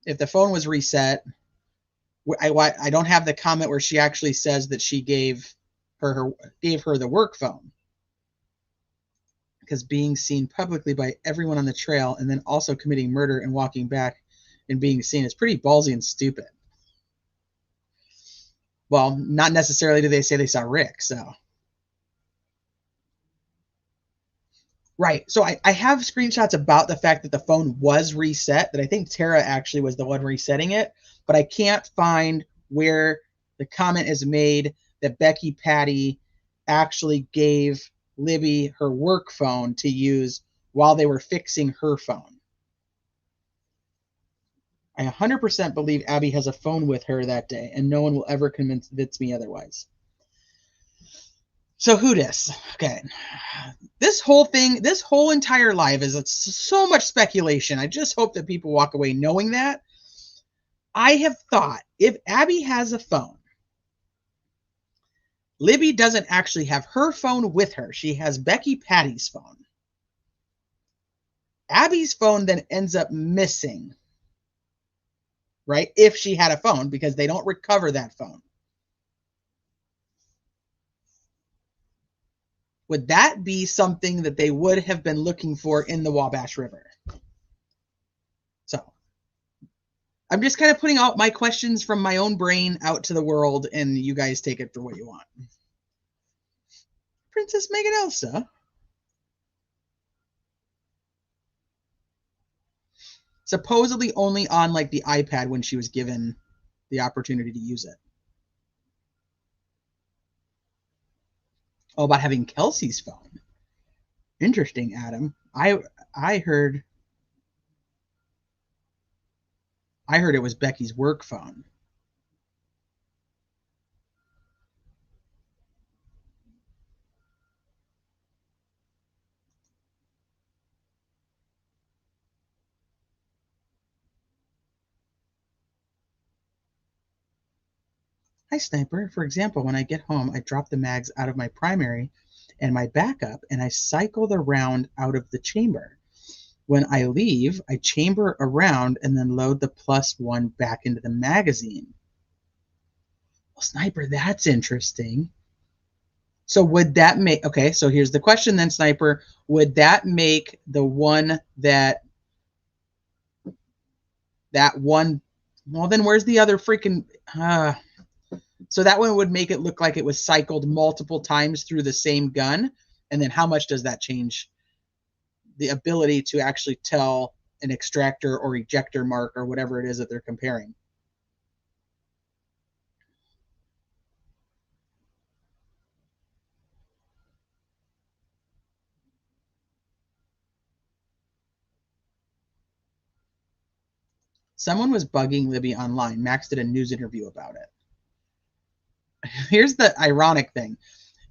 if the phone was reset, I don't have the comment where she actually says that she gave her the work phone, because being seen publicly by everyone on the trail and then also committing murder and walking back and being seen is pretty ballsy and stupid. Well, not necessarily do they say they saw Rick, so. Right. So I have screenshots about the fact that the phone was reset, that I think Tara actually was the one resetting it, but I can't find where the comment is made that Becky Patty actually gave Libby her work phone to use while they were fixing her phone. I 100% believe Abby has a phone with her that day, and no one will ever convince me otherwise. So who dis? Okay. This whole thing, this whole entire live is so much speculation. I just hope that people walk away knowing that. I have thought if Abby has a phone, Libby doesn't actually have her phone with her. She has Becky Patty's phone. Abby's phone then ends up missing, right? If she had a phone, because they don't recover that phone. Would that be something that they would have been looking for in the Wabash River? So I'm just kind of putting out my questions from my own brain out to the world, and you guys take it for what you want. Princess Megan Elsa. Supposedly only on like the iPad when she was given the opportunity to use it. Oh, about having Kelsey's phone. Interesting, Adam. I heard it was Becky's work phone. Hi, Sniper. For example, when I get home, I drop the mags out of my primary and my backup, and I cycle the round out of the chamber. When I leave, I chamber around and then load the +1 back into the magazine. Well, Sniper, that's interesting. So would that make, okay, so here's the question then, Sniper. Would that make the one that one, well, then where's the other freaking, so that one would make it look like it was cycled multiple times through the same gun. And then how much does that change the ability to actually tell an extractor or ejector mark or whatever it is that they're comparing? Someone was bugging Libby online. Max did a news interview about it. Here's the ironic thing,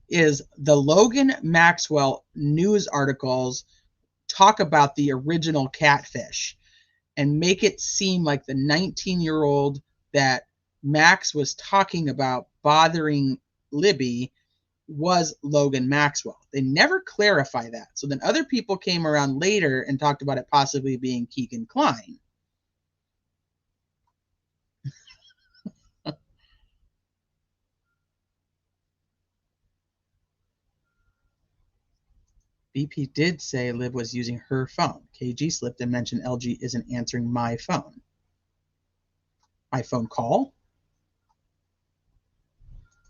is the Logan Maxwell news articles talk about the original catfish and make it seem like the 19-year-old that Max was talking about bothering Libby was Logan Maxwell. They never clarify that. So then other people came around later and talked about it possibly being Keegan Kline. BP did say Liv was using her phone. KG slipped and mentioned LG isn't answering my phone. My phone call?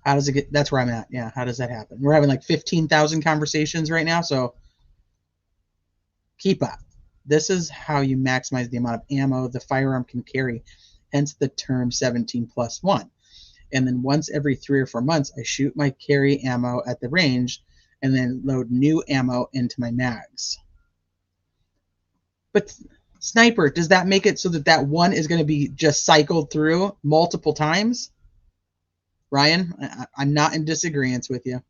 How does it get? That's where I'm at. Yeah, how does that happen? We're having like 15,000 conversations right now, so keep up. This is how you maximize the amount of ammo the firearm can carry, hence the term 17+1. And then once every 3 or 4 months, I shoot my carry ammo at the range and then load new ammo into my mags. But Sniper, does that make it so that that one is going to be just cycled through multiple times? Ryan, I'm not in disagreement with you.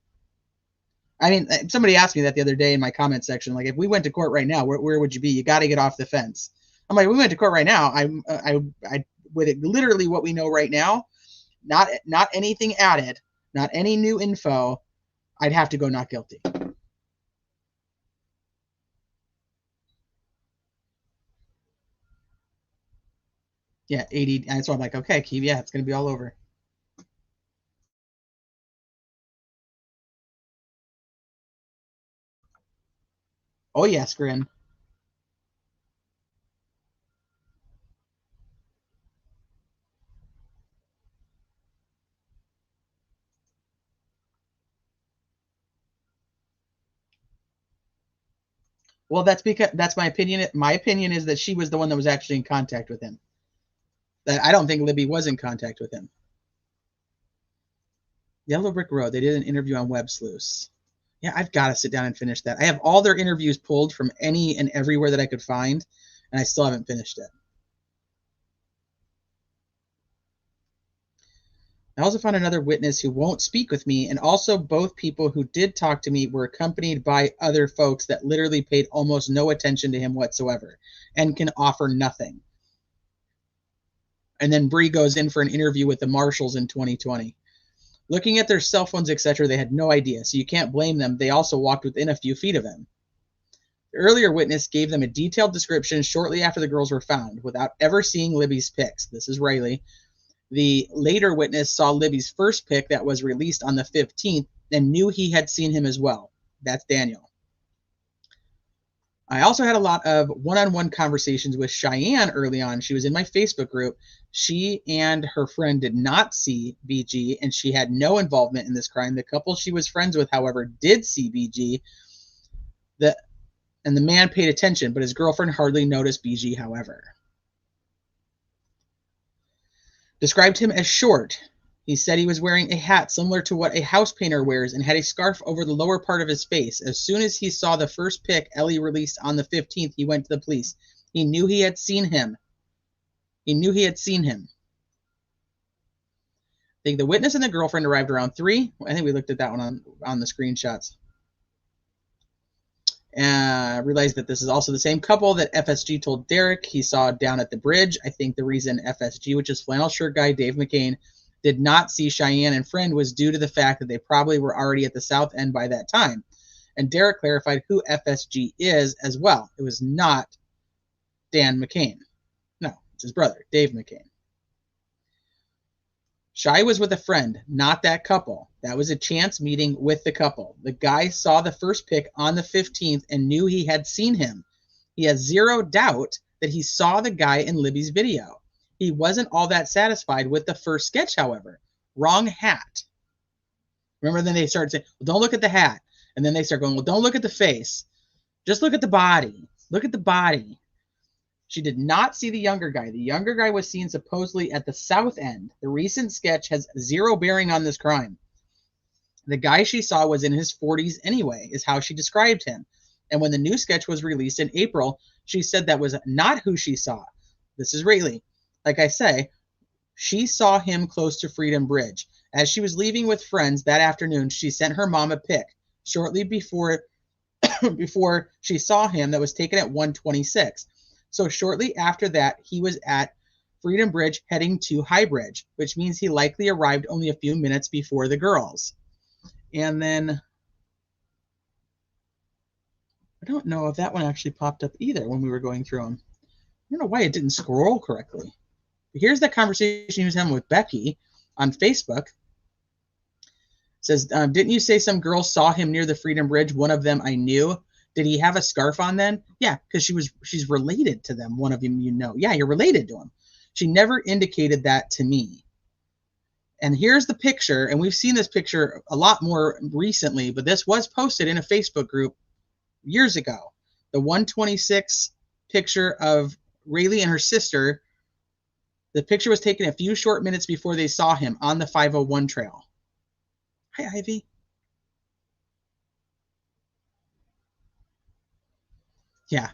I mean, somebody asked me that the other day in my comment section. Like, if we went to court right now, where would you be? You got to get off the fence. I'm like, we went to court right now. I with it, literally what we know right now, not anything added, not any new info. I'd have to go not guilty. Yeah, 80. And so I'm like, okay, Keith, yeah, it's gonna be all over. Oh yes, Grin. Well, that's because that's my opinion. My opinion is that she was the one that was actually in contact with him. That I don't think Libby was in contact with him. Yellow Brick Road. They did an interview on Web Sleuths. Yeah, I've got to sit down and finish that. I have all their interviews pulled from any and everywhere that I could find, and I still haven't finished it. I also found another witness who won't speak with me, and also both people who did talk to me were accompanied by other folks that literally paid almost no attention to him whatsoever and can offer nothing. And then Bree goes in for an interview with the marshals in 2020. Looking at their cell phones, etc., they had no idea, so you can't blame them. They also walked within a few feet of him. The earlier witness gave them a detailed description shortly after the girls were found, without ever seeing Libby's pics. This is Riley. The later witness saw Libby's first pic that was released on the 15th and knew he had seen him as well. That's Daniel. I also had a lot of one-on-one conversations with Cheyenne early on. She was in my Facebook group. She and her friend did not see BG, and she had no involvement in this crime. The couple she was friends with, however, did see BG. And the man paid attention, but his girlfriend hardly noticed BG, however. Described him as short. He said he was wearing a hat similar to what a house painter wears and had a scarf over the lower part of his face. As soon as he saw the first pic Ellie released on the 15th, he went to the police. He knew he had seen him. I think the witness and the girlfriend arrived around 3. I think we looked at that one on the screenshots. Realized that this is also the same couple that FSG told Derek he saw down at the bridge. I think the reason FSG, which is flannel shirt guy Dave McCain, did not see Cheyenne and friend was due to the fact that they probably were already at the south end by that time. And Derek clarified who FSG is as well. It was not Dan McCain. No, it's his brother, Dave McCain. Shy was with a friend, not that couple. That was a chance meeting with the couple. The guy saw the first pic on the 15th and knew he had seen him. He has zero doubt that he saw the guy in Libby's video. He wasn't all that satisfied with the first sketch, however. Wrong hat. Remember, then they started saying, well, don't look at the hat. And then they start going, well, don't look at the face. Just look at the body. Look at the body. She did not see the younger guy. The younger guy was seen supposedly at the south end. The recent sketch has zero bearing on this crime. The guy she saw was in his 40s anyway, is how she described him. And when the new sketch was released in April, she said that was not who she saw. This is Rayleigh. Like I say, she saw him close to Freedom Bridge. As she was leaving with friends that afternoon, she sent her mom a pic shortly before she saw him that was taken at 1:26. So shortly after that, he was at Freedom Bridge heading to High Bridge, which means he likely arrived only a few minutes before the girls. And then I don't know if that one actually popped up either when we were going through them. I don't know why it didn't scroll correctly. But here's that conversation he was having with Becky on Facebook. It says, didn't you say some girl saw him near the Freedom Bridge? One of them I knew. Did he have a scarf on then? Yeah, because she's related to them. One of them you know. Yeah, you're related to him. She never indicated that to me. And here's the picture, and we've seen this picture a lot more recently, but this was posted in a Facebook group years ago. The 1:26 picture of Rayleigh and her sister. The picture was taken a few short minutes before they saw him on the 501 trail. Hi, Ivy. Yeah.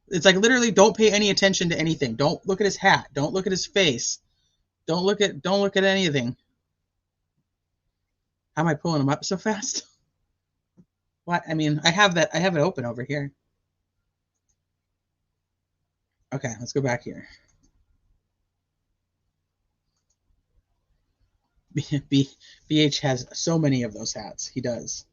It's like literally don't pay any attention to anything. Don't look at his hat. Don't look at his face. Don't look at anything. How am I pulling him up so fast? What? I mean, I have it open over here. Okay, let's go back here. BH has so many of those hats. He does.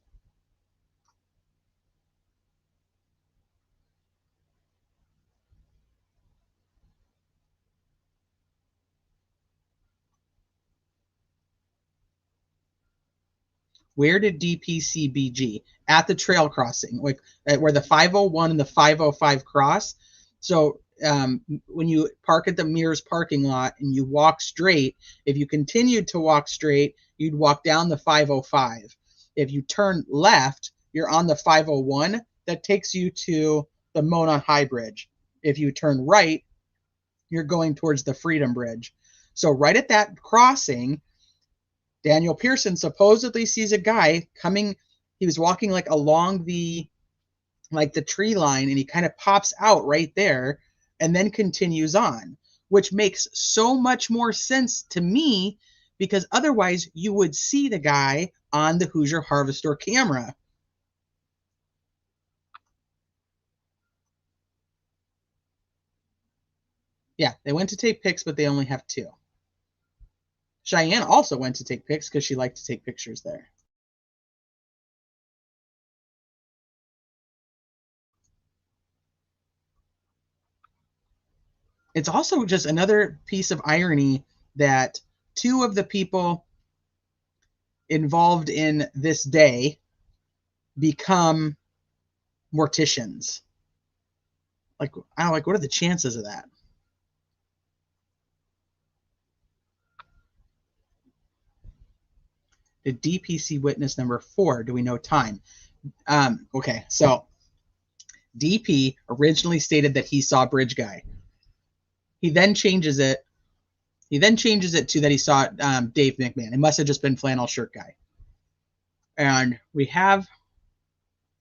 Where did DPCBG? At the trail crossing, like where the 501 and the 505 cross. So when you park at the Mears parking lot and you walk straight, if you continued to walk straight, you'd walk down the 505. If you turn left, you're on the 501. That takes you to the Mona High Bridge. If you turn right, you're going towards the Freedom Bridge. So right at that crossing, Daniel Pearson supposedly sees a guy coming. He was walking like along the tree line, and he kind of pops out right there and then continues on, which makes so much more sense to me, because otherwise you would see the guy on the Hoosier Harvester camera. Yeah, they went to take pics, but they only have 2. Cheyenne also went to take pics because she liked to take pictures there. It's also just another piece of irony that 2 of the people involved in this day become morticians. Like, I don't know, like, what are the chances of that? The DPC witness number 4, do we know time? Okay, so DP originally stated that he saw Bridge Guy. He then changes it to that he saw Dave McMahon. It must have just been Flannel Shirt Guy. And we have,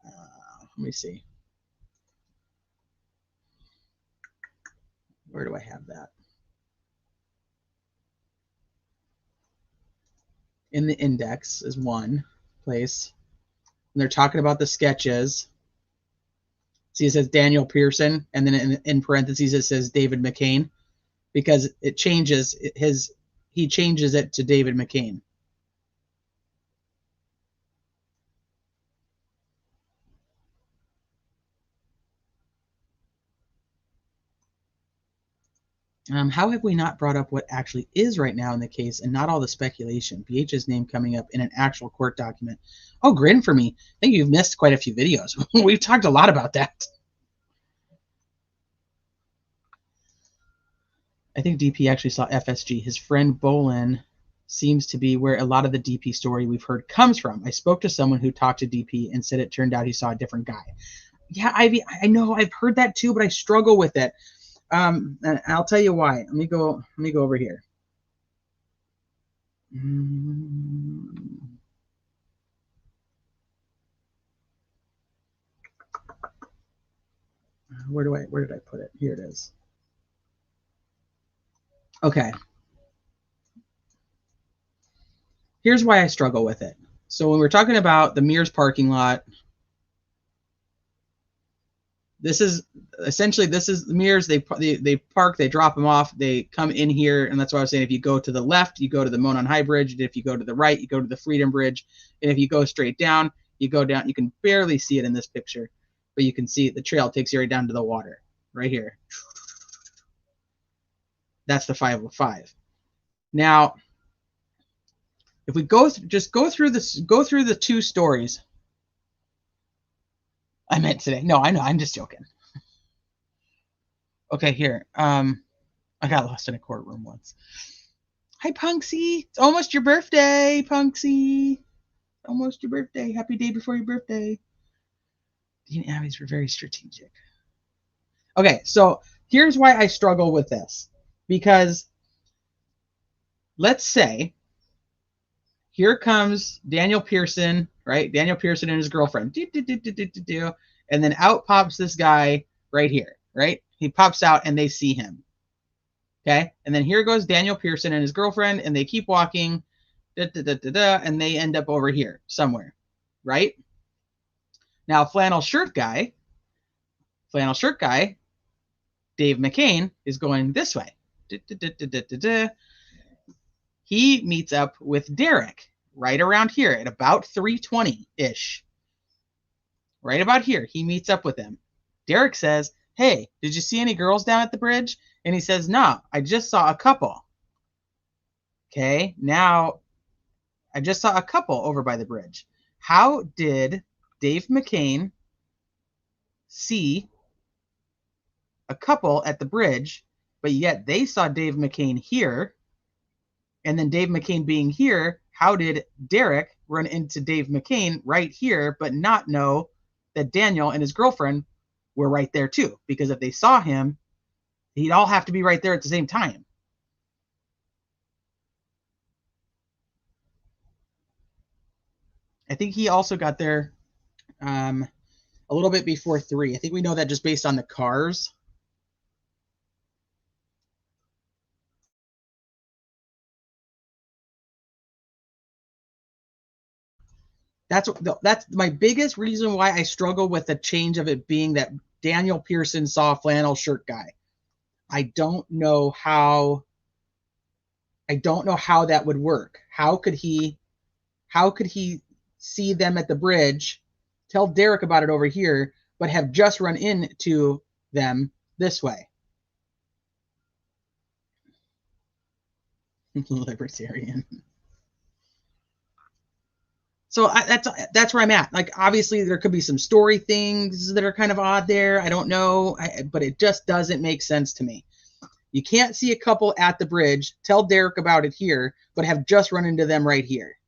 let me see. Where do I have that? In the index is one place. And they're talking about the sketches. See, it says Daniel Pearson, and then in parentheses it says David McCain, because it changes he changes it to David McCain. How have we not brought up what actually is right now in the case and not all the speculation? BH's name coming up in an actual court document. Oh, grin for me. I think you've missed quite a few videos. We've talked a lot about that. I think DP actually saw FSG. His friend Bolin seems to be where a lot of the DP story we've heard comes from. I spoke to someone who talked to DP and said it turned out he saw a different guy. Yeah, Ivy, I know I've heard that too, but I struggle with it. And I'll tell you why. Let me go over here. Where did I put it? Here it is. Okay. Here's why I struggle with it. So when we're talking about the Mears parking lot, this is the Mears. They park, they drop them off, they come in here, and that's why I was saying if you go to the left, you go to the Monon High Bridge, and if you go to the right, you go to the Freedom Bridge, and if you go straight down, you go down. You can barely see it in this picture, but you can see the trail takes you right down to the water, right here. That's the 505. Now, if we go through the 2 stories. I meant today. No, I know. I'm just joking. Okay, here. I got lost in a courtroom once. Hi, Punksy. It's almost your birthday, Punksy. Almost your birthday. Happy day before your birthday. Dean and Abby's were very strategic. Okay, so here's why I struggle with this. Because let's say here comes Daniel Pearson, right? Daniel Pearson and his girlfriend. And then out pops this guy right here, right? He pops out and they see him. Okay, and then here goes Daniel Pearson and his girlfriend, and they keep walking, and they end up over here somewhere, right? Now, flannel shirt guy, Dave McCain, is going this way. He meets up with Derek right around here at about 3:20-ish. Right about here, he meets up with him. Derek says, "Hey, did you see any girls down at the bridge?" And he says, "No, I just saw a couple." Okay, now I just saw a couple over by the bridge. How did Dave McCain see a couple at the bridge, but yet they saw Dave McCain here? And then Dave McCain being here, how did Derek run into Dave McCain right here, but not know that Daniel and his girlfriend were right there too? Because if they saw him, he'd all have to be right there at the same time. I think he also got there a little bit before 3. I think we know that just based on the cars. That's my biggest reason why I struggle with the change of it being that Daniel Pearson saw flannel shirt guy. I don't know how that would work. How could he see them at the bridge, tell Derek about it over here, but have just run into them this way? Libertarian. So that's where I'm at. Like, obviously, there could be some story things that are kind of odd there. I don't know, but it just doesn't make sense to me. You can't see a couple at the bridge, tell Derek about it here, but have just run into them right here.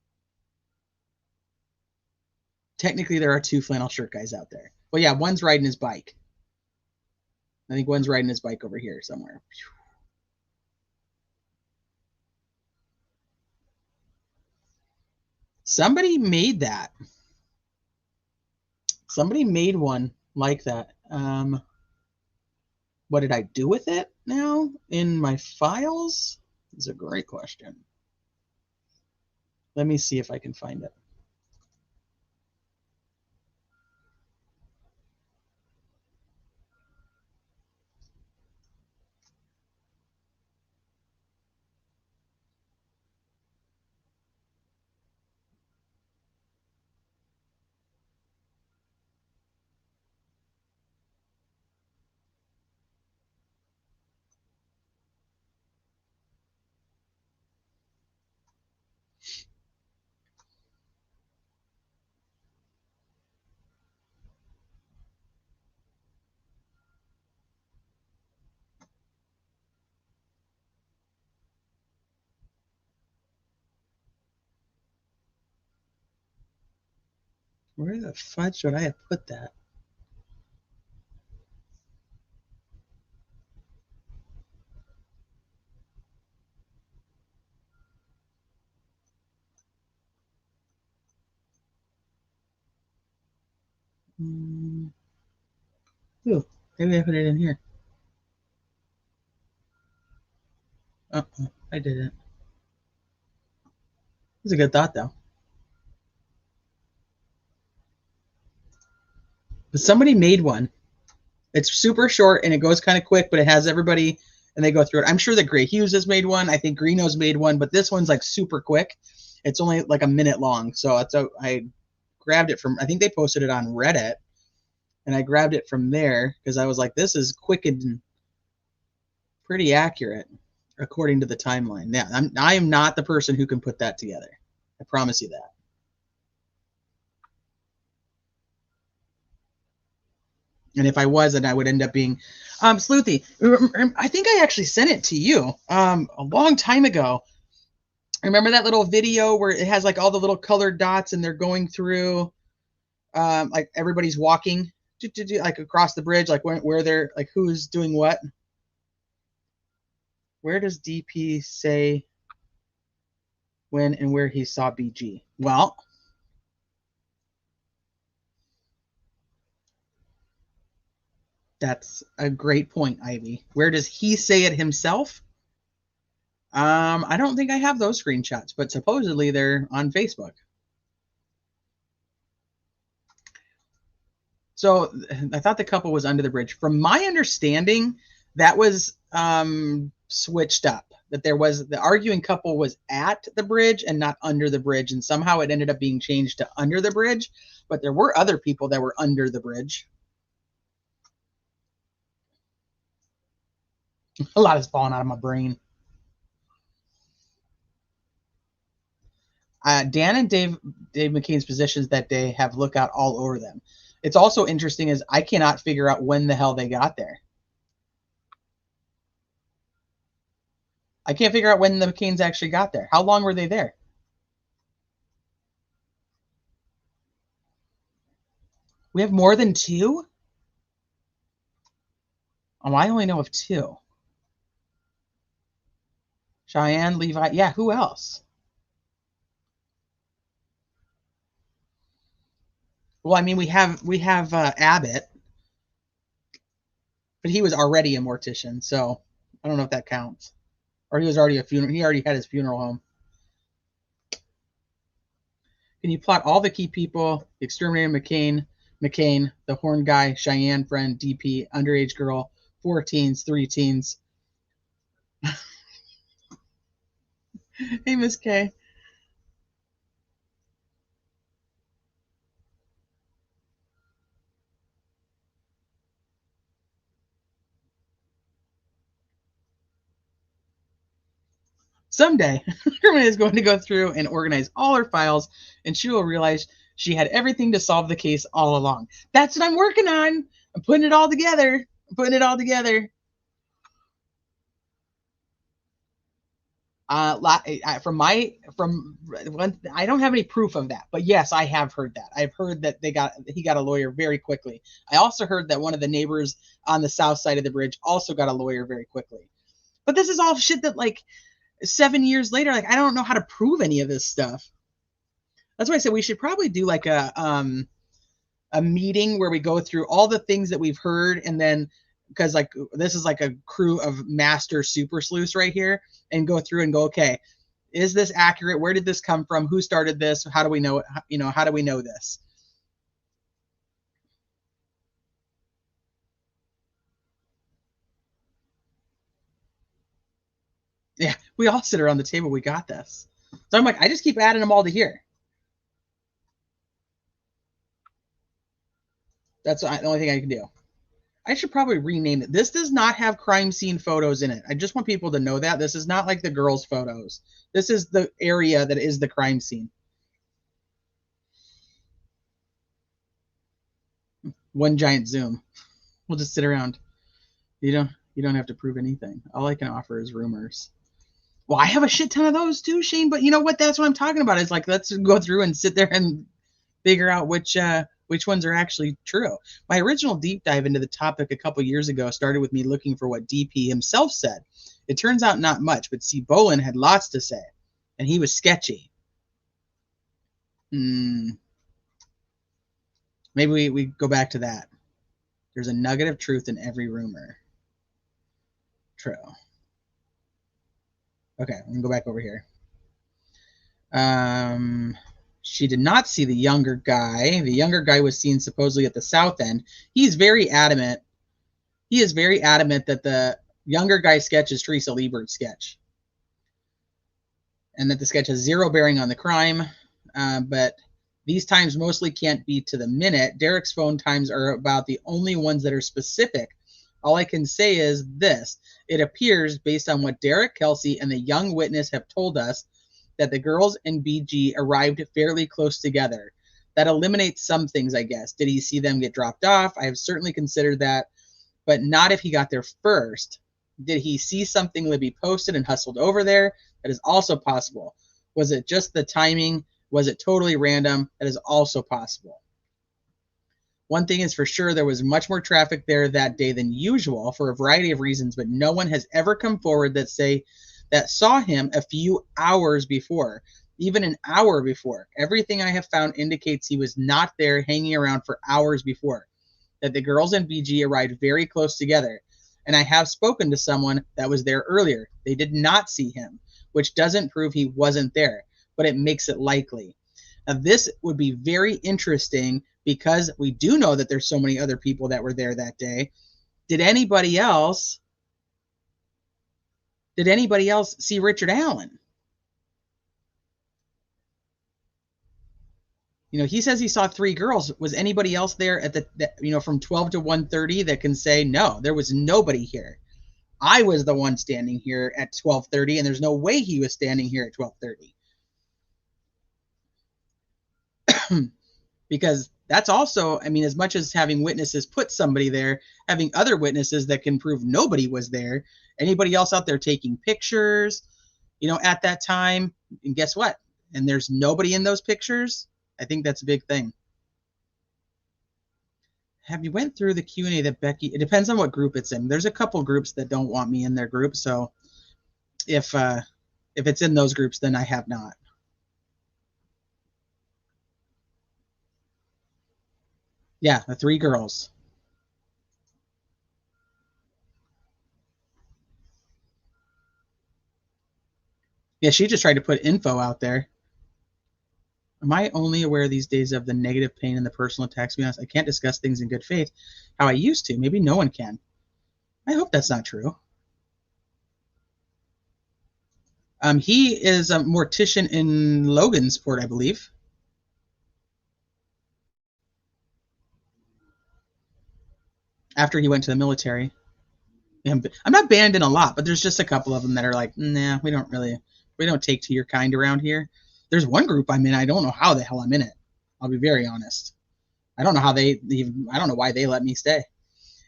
Technically, there are 2 flannel shirt guys out there. Well, yeah, one's riding his bike. I think one's riding his bike over here somewhere. Somebody made that. Somebody made one like that. What did I do with it now in my files? Is a great question. Let me see if I can find it. Where the fudge should I have put that? Ooh, maybe I put it in here. I didn't. It's a good thought, though. But somebody made one. It's super short and it goes kind of quick, but it has everybody and they go through it. I'm sure that Gray Hughes has made one. I think Greeno's made one, but this one's like super quick. It's only like a minute long. So I grabbed it from, I think they posted it on Reddit, and I grabbed it from there because I was like, this is quick and pretty accurate according to the timeline. Yeah, I am not the person who can put that together. I promise you that. And if I was, then I would end up being Sleuthy. I think I actually sent it to you a long time ago. Remember that little video where it has like all the little colored dots and they're going through, like everybody's walking like across the bridge, like where they're like who's doing what? Where does DP say when and where he saw BG? Well, That's a great point, Ivy. Where does he say it himself? I don't think I have those screenshots, but supposedly they're on Facebook. So I thought the couple was under the bridge. From my understanding, that was switched up. That there was the arguing couple was at the bridge and not under the bridge, and somehow it ended up being changed to under the bridge. But there were other people that were under the bridge. A lot is falling out of my brain. Dan and Dave McCain's positions that day have lookout all over them. It's also interesting is I cannot figure out when the hell they got there. I can't figure out when the McCains actually got there. How long were they there? We have more than two? Oh, I only know of two. Cheyenne, Levi. Yeah, who else? Well, I mean, we have Abbott, but he was already a mortician, so I don't know if that counts. Or he was already a funeral. He already had his funeral home. Can you plot all the key people? Exterminator McCain, the horn guy, Cheyenne friend, DP, underage girl, 4 teens, 3 teens. Hey, Miss K. Someday, Herman is going to go through and organize all her files, and she will realize she had everything to solve the case all along. That's what I'm working on. I'm putting it all together. I don't have any proof of that, but yes, I have heard that. I've heard that he got a lawyer very quickly. I also heard that one of the neighbors on the south side of the bridge also got a lawyer very quickly. But this is all shit that like 7 years later, like I don't know how to prove any of this stuff. That's why I said we should probably do like a meeting where we go through all the things that we've heard, and then because like this is like a crew of master super sleuths right here, and go through and go, okay, is this accurate? Where did this come from? Who started this? How do we know it? You know, how do we know this? Yeah, we all sit around the table. We got this. So I'm like, I just keep adding them all to here. That's the only thing I can do. I should probably rename it. This does not have crime scene photos in it. I just want people to know that. This is not like the girls' photos. This is the area that is the crime scene. One giant Zoom. We'll just sit around. You don't have to prove anything. All I can offer is rumors. Well, I have a shit ton of those too, Shane, but you know what? That's what I'm talking about. It's like, let's go through and sit there and figure out which ones are actually true. My original deep dive into the topic a couple years ago started with me looking for what DP himself said. It turns out not much, but see, Bolin had lots to say, and he was sketchy. Maybe we go back to that. There's a nugget of truth in every rumor. True. Okay, we can go back over here. She did not see the younger guy. The younger guy was seen supposedly at the south end. He is very adamant. He is very adamant that the younger guy sketch is Teresa Liebert's sketch, and that the sketch has zero bearing on the crime. But these times mostly can't be to the minute. Derek's phone times are about the only ones that are specific. All I can say is this. It appears, based on what Derek, Kelsey, and the young witness have told us, that the girls and BG arrived fairly close together. That eliminates some things, I guess. Did he see them get dropped off? I have certainly considered that, but not if he got there first. Did he see something Libby posted and hustled over there? That is also possible. Was it just the timing? Was it totally random? That is also possible. One thing is for sure, there was much more traffic there that day than usual for a variety of reasons, but no one has ever come forward that saw him a few hours before, even an hour before. Everything I have found indicates he was not there hanging around for hours before. that the girls and BG arrived very close together. And I have spoken to someone that was there earlier. They did not see him, which doesn't prove he wasn't there, but it makes it likely. Now, this would be very interesting because we do know that there's so many other people that were there that day. Did anybody else see Richard Allen? You know, he says he saw 3 girls. Was anybody else there at from 12 to 1:30 that can say, no, there was nobody here? I was the one standing here at 12:30, and there's no way he was standing here at 12:30. Because that's also, I mean, as much as having witnesses put somebody there, having other witnesses that can prove nobody was there. Anybody else out there taking pictures, at that time? And guess what? And there's nobody in those pictures. I think that's a big thing. Have you went through the Q&A that Becky? It depends on what group it's in. There's a couple groups that don't want me in their group, so if it's in those groups, then I have not. Yeah, the 3 girls. Yeah, she just tried to put info out there. Am I only aware these days of the negative pain and the personal attacks? To be honest, I can't discuss things in good faith how I used to. Maybe no one can. I hope that's not true. He is a mortician in Logansport, I believe. After he went to the military. I'm not banned in a lot, but there's just a couple of them that are like, nah, we don't take to your kind around here. There's one group I'm in. I don't know how the hell I'm in it. I'll be very honest. I don't know why they let me stay.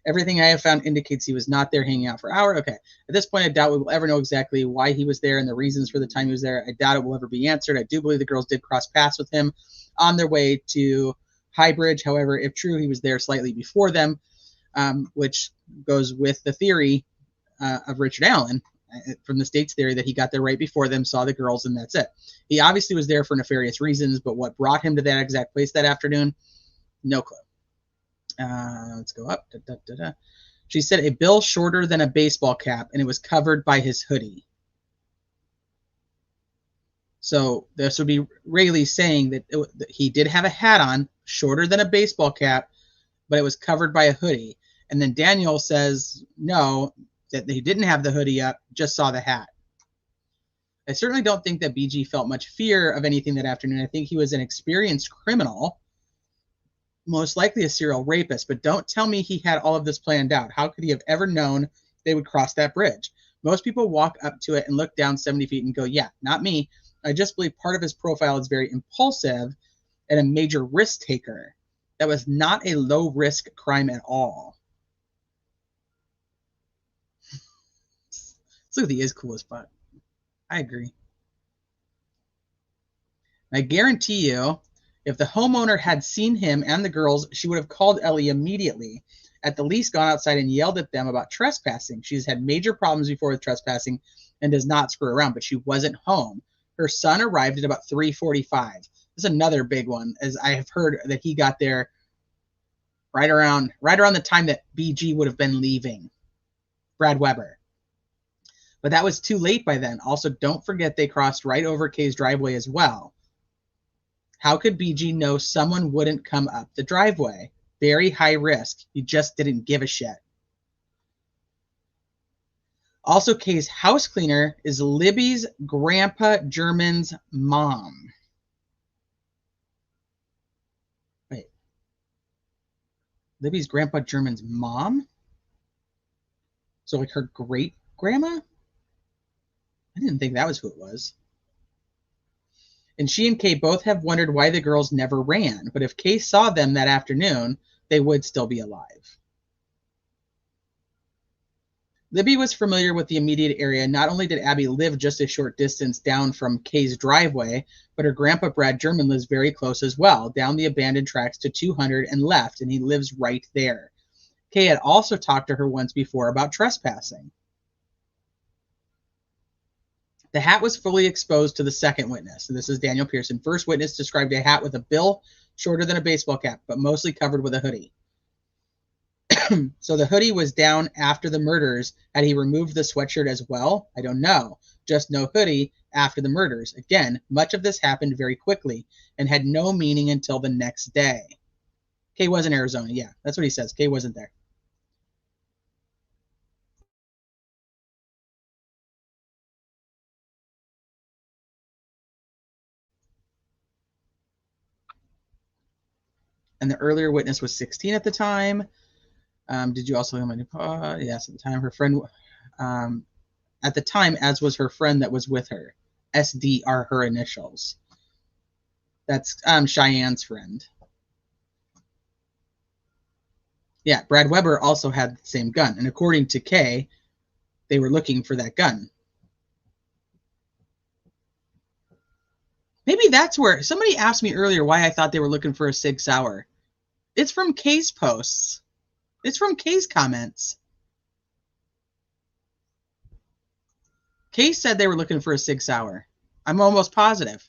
Everything I have found indicates he was not there hanging out for hours. Okay. At this point, I doubt we will ever know exactly why he was there and the reasons for the time he was there. I doubt it will ever be answered. I do believe the girls did cross paths with him on their way to Highbridge. However, if true, he was there slightly before them, which goes with the theory of Richard Allen, from the state's theory that he got there right before them, saw the girls, and that's it. He obviously was there for nefarious reasons, but what brought him to that exact place that afternoon, no clue. Let's go up. She said a bill shorter than a baseball cap, and it was covered by his hoodie. So this would be Rayleigh saying that he did have a hat on, shorter than a baseball cap, but it was covered by a hoodie. And then Daniel says no, that he didn't have the hoodie up, just saw the hat. I certainly don't think that BG felt much fear of anything that afternoon. I think he was an experienced criminal, most likely a serial rapist, but don't tell me he had all of this planned out. How could he have ever known they would cross that bridge? Most people walk up to it and look down 70 feet and go, yeah, not me. I just believe part of his profile is very impulsive and a major risk taker. That was not a low-risk crime at all. Sleuthie is cool as fuck. I agree. I guarantee you, if the homeowner had seen him and the girls, she would have called Ellie immediately. At the least, gone outside and yelled at them about trespassing. She's had major problems before with trespassing and does not screw around, but she wasn't home. Her son arrived at about 3:45. This is another big one, as I have heard that he got there right around the time that BG would have been leaving, Brad Weber. But that was too late by then. Also, don't forget they crossed right over Kay's driveway as well. How could BG know someone wouldn't come up the driveway? Very high risk. He just didn't give a shit. Also, Kay's house cleaner is Libby's grandpa German's mom. Wait. Libby's grandpa German's mom? So like her great grandma? I didn't think that was who it was. And she and Kay both have wondered why the girls never ran. But if Kay saw them that afternoon, they would still be alive. Libby was familiar with the immediate area. Not only did Abby live just a short distance down from Kay's driveway, but her grandpa Brad German lives very close as well, down the abandoned tracks to 200 and left, and he lives right there. Kay had also talked to her once before about trespassing. The hat was fully exposed to the second witness. And this is Daniel Pearson. First witness described a hat with a bill shorter than a baseball cap, but mostly covered with a hoodie. So the hoodie was down after the murders. Had he removed the sweatshirt as well? I don't know. Just no hoodie after the murders. Again, much of this happened very quickly and had no meaning until the next day. Kay was in Arizona. Yeah, that's what he says. Kay wasn't there. And the earlier witness was 16 at the time. Did you also yes, at the time her friend at the time, as was her friend that was with her. SD are her initials. That's Cheyenne's friend. Yeah, Brad Weber also had the same gun, and according to Kay, they were looking for that gun. Maybe that's where somebody asked me earlier why I thought they were looking for a Sig Sauer. It's from Kay's posts. It's from Kay's comments. Kay said they were looking for a Sig Sauer. I'm almost positive.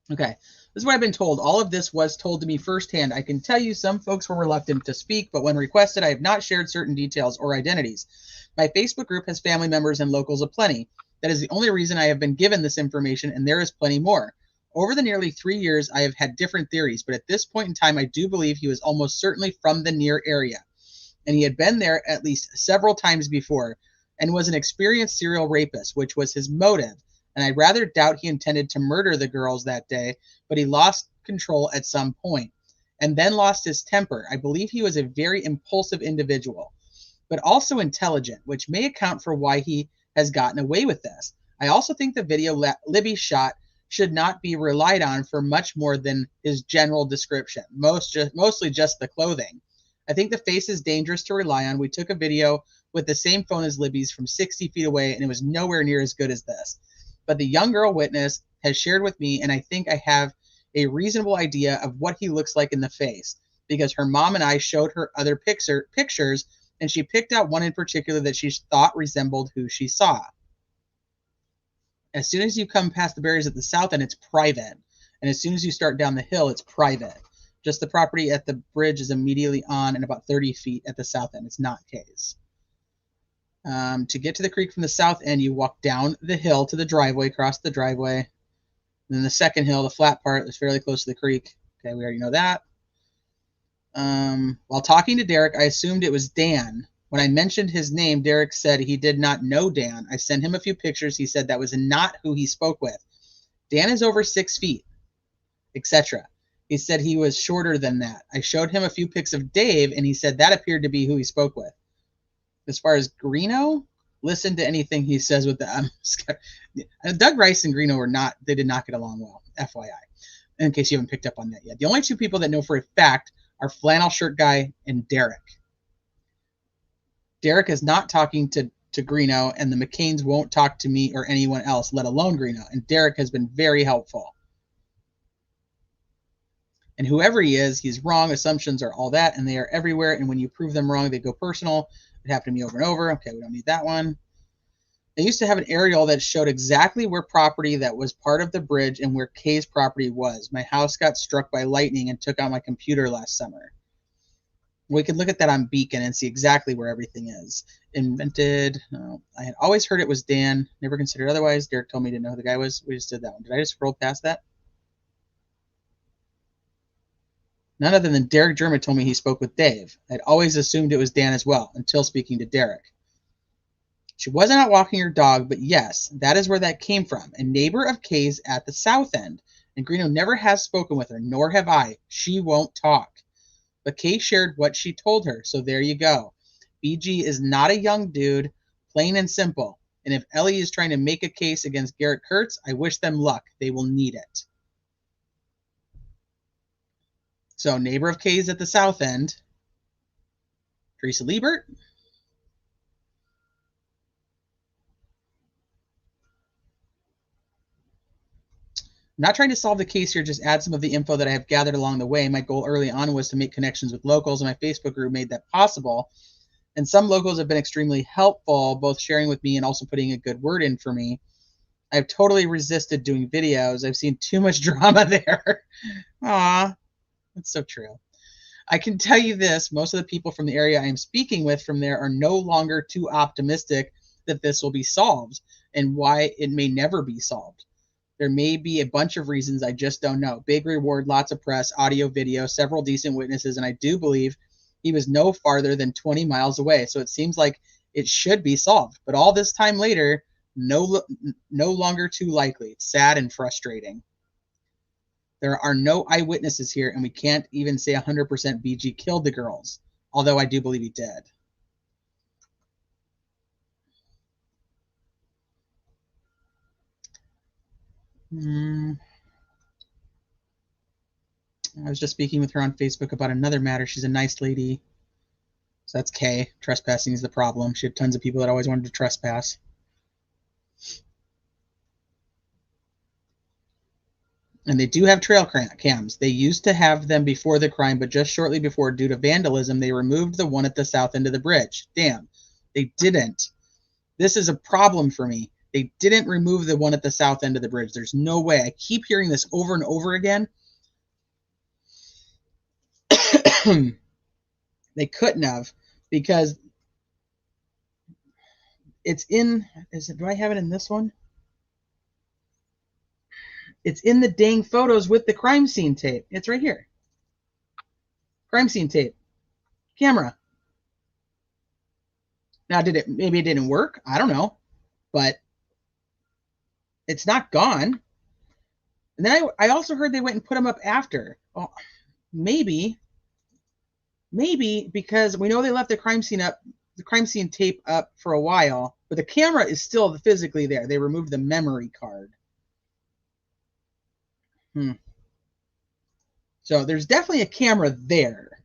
Okay, this is what I've been told. All of this was told to me firsthand. I can tell you some folks were reluctant to speak, but when requested, I have not shared certain details or identities. My Facebook group has family members and locals aplenty. That is the only reason I have been given this information, and there is plenty more. Over the nearly 3 years, I have had different theories, but at this point in time, I do believe he was almost certainly from the near area, and he had been there at least several times before, and was an experienced serial rapist, which was his motive. And I rather doubt he intended to murder the girls that day, but he lost control at some point and then lost his temper. I believe he was a very impulsive individual, but also intelligent, which may account for why he has gotten away with this. I also think the video Libby shot should not be relied on for much more than his general description, mostly just the clothing. I think the face is dangerous to rely on. We took a video with the same phone as Libby's from 60 feet away, and it was nowhere near as good as this. But the young girl witness has shared with me, and I think I have a reasonable idea of what he looks like in the face, because her mom and I showed her other pictures, and she picked out one in particular that she thought resembled who she saw. As soon as you come past the barriers at the south end, it's private. And as soon as you start down the hill, it's private. Just the property at the bridge is immediately on and about 30 feet at the south end. It's not Kay's. To get to the creek from the south end, you walk down the hill to the driveway, cross the driveway. And then the second hill, the flat part, is fairly close to the creek. Okay, we already know that. While talking to Derek, I assumed it was Dan. When I mentioned his name, Derek said he did not know Dan. I sent him a few pictures. He said that was not who he spoke with. Dan is over 6 feet, etc. He said he was shorter than that. I showed him a few pics of Dave, and he said that appeared to be who he spoke with. As far as Greeno, listen to anything he says with the Doug Rice and Greeno they did not get along well, FYI, in case you haven't picked up on that yet. The only two people that know for a fact are Flannel Shirt Guy and Derek. Derek is not talking to Greeno, and the McCains won't talk to me or anyone else, let alone Greeno. And Derek has been very helpful. And whoever he is, he's wrong. Assumptions are all that, and they are everywhere. And when you prove them wrong, they go personal. It happened to me over and over. Okay, we don't need that one. I used to have an aerial that showed exactly where property that was part of the bridge and where Kay's property was. My house got struck by lightning and took out my computer last summer. We could look at that on Beacon and see exactly where everything is. Invented. No, I had always heard it was Dan. Never considered otherwise. Derek told me to know who the guy was. We just did that one. Did I just scroll past that? None other than Derek German told me he spoke with Dave. I'd always assumed it was Dan as well, until speaking to Derek. She wasn't out walking her dog, but yes, that is where that came from. A neighbor of Kay's at the south end. And Greeno never has spoken with her, nor have I. She won't talk. But Kay shared what she told her, so there you go. BG is not a young dude, plain and simple. And if Ellie is trying to make a case against Garrett Kurtz, I wish them luck. They will need it. So, neighbor of Kay's at the south end, Teresa Liebert. I'm not trying to solve the case here, just add some of the info that I have gathered along the way. My goal early on was to make connections with locals, and my Facebook group made that possible. And some locals have been extremely helpful, both sharing with me and also putting a good word in for me. I've totally resisted doing videos. I've seen too much drama there. Aw, that's so true. I can tell you this, most of the people from the area I am speaking with from there are no longer too optimistic that this will be solved, and why it may never be solved. There may be a bunch of reasons, I just don't know. Big reward, lots of press, audio, video, several decent witnesses, and I do believe he was no farther than 20 miles away. So it seems like it should be solved. But all this time later, no longer too likely. It's sad and frustrating. There are no eyewitnesses here, and we can't even say 100% BG killed the girls, although I do believe he did. I was just speaking with her on Facebook about another matter. She's a nice lady. So that's Kay. Trespassing is the problem. She had tons of people that always wanted to trespass. And they do have trail cams. They used to have them before the crime, but just shortly before, due to vandalism, they removed the one at the south end of the bridge. Damn, they didn't. This is a problem for me. They didn't remove the one at the south end of the bridge. There's no way. I keep hearing this over and over again. They couldn't have, because it's in, do I have it in this one? It's in the dang photos with the crime scene tape. It's right here. Crime scene tape. Camera. Now, maybe it didn't work? I don't know. But it's not gone. And then I also heard they went and put them up after. Well, maybe because we know they left the crime scene tape up for a while, but the camera is still physically there. They removed the memory card. So there's definitely a camera there.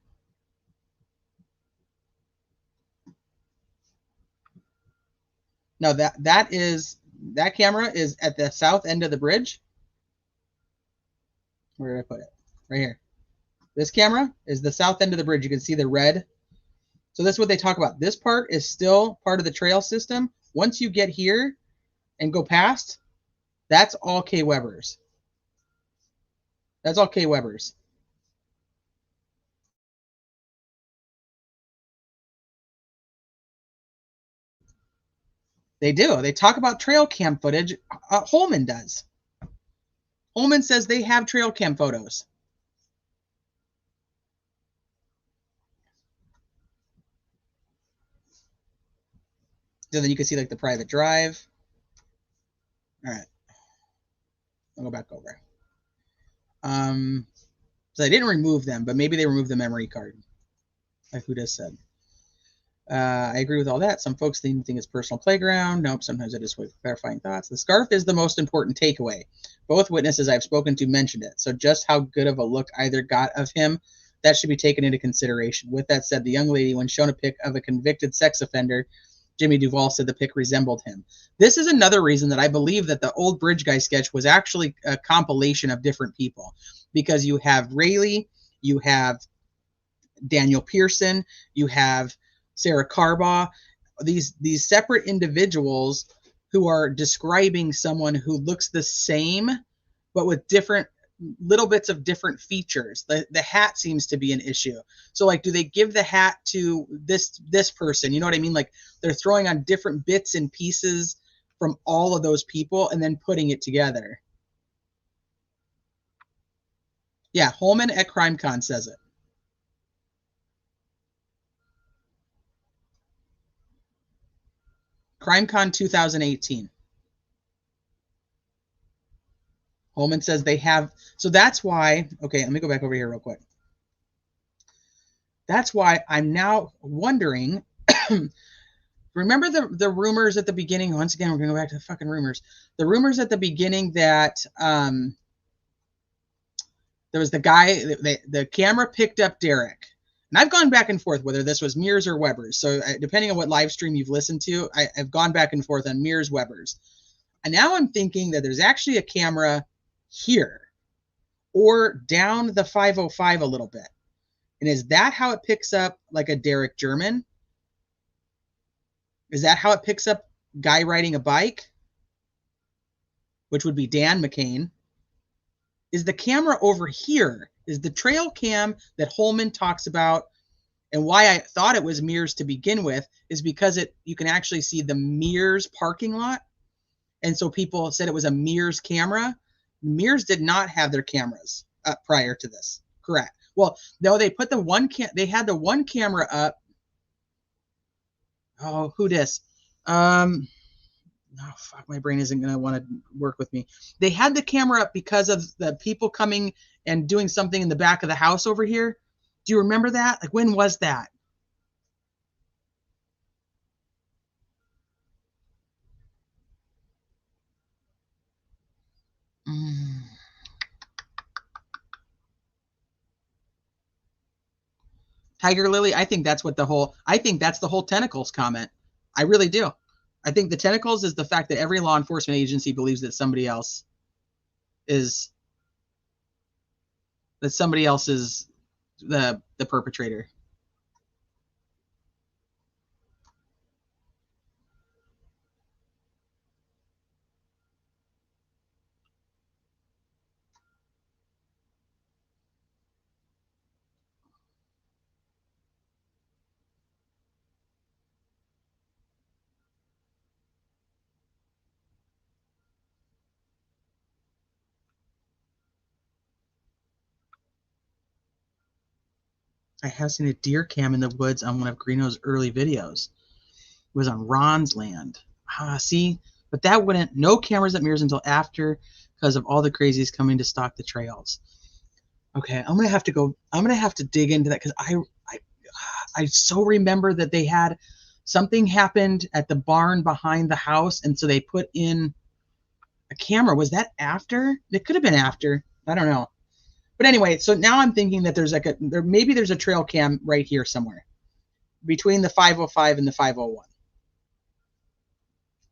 No, that camera is at the south end of the bridge. Where did I put it? Right here. This camera is the south end of the bridge. You can see the red. So that's what they talk about. This part is still part of the trail system. Once you get here and go past, that's all K. Weber's. That's all K. Weber's. They do. They talk about trail cam footage. Holman does. Holman says they have trail cam photos. So then you can see like the private drive. All right. I'll go back over. So they didn't remove them, but maybe they removed the memory card, like who just said. I agree with all that. Some folks think it's personal playground. Nope, sometimes I just wait for clarifying thoughts. The scarf is the most important takeaway. Both witnesses I've spoken to mentioned it. So just how good of a look either got of him, that should be taken into consideration. With that said, the young lady, when shown a pic of a convicted sex offender, Jimmy Duvall said the pic resembled him. This is another reason that I believe that the old Bridge Guy sketch was actually a compilation of different people. Because you have Rayleigh, you have Daniel Pearson, you have Sarah Carbaugh, these separate individuals who are describing someone who looks the same, but with different little bits of different features. The hat seems to be an issue. So like, do they give the hat to this person? You know what I mean? Like they're throwing on different bits and pieces from all of those people and then putting it together. Yeah, Holman at CrimeCon says it. CrimeCon 2018. Holman says they have. So that's why. Okay, let me go back over here real quick. That's why I'm now wondering. Remember the rumors at the beginning? Once again, we're going to go back to the fucking rumors. The rumors at the beginning that there was the guy, the camera picked up Derek. And I've gone back and forth whether this was Mears or Weber's. So depending on what live stream you've listened to, I've gone back and forth on Mears, Weber's. And now I'm thinking that there's actually a camera here or down the 505 a little bit. And is that how it picks up like a Derek German? Is that how it picks up guy riding a bike? which would be Dan McCain, is the camera over here, is the trail cam that Holman talks about. And why I thought it was Mears to begin with is because you can actually see the Mears parking lot. And so people said it was a Mears camera. Mears did not have their cameras up prior to this. Correct. Well, no, they put they had the one camera up. Oh, who dis? Oh, fuck, my brain isn't going to want to work with me. They had the camera up because of the people coming and doing something in the back of the house over here. Do you remember that? Like, when was that? Tiger Lily, I think that's the whole tentacles comment. I really do. I think the tentacles is the fact that every law enforcement agency believes that somebody else is the perpetrator. I have seen a deer cam in the woods on one of Greeno's early videos. It was on Ron's land. See? But that wouldn't, no cameras at Mears until after, because of all the crazies coming to stalk the trails. Okay, I'm going to have to dig into that, because I so remember that they had, something happened at the barn behind the house, and so they put in a camera. Was that after? It could have been after. I don't know. But anyway, so now I'm thinking that maybe there's a trail cam right here somewhere between the 505 and the 501.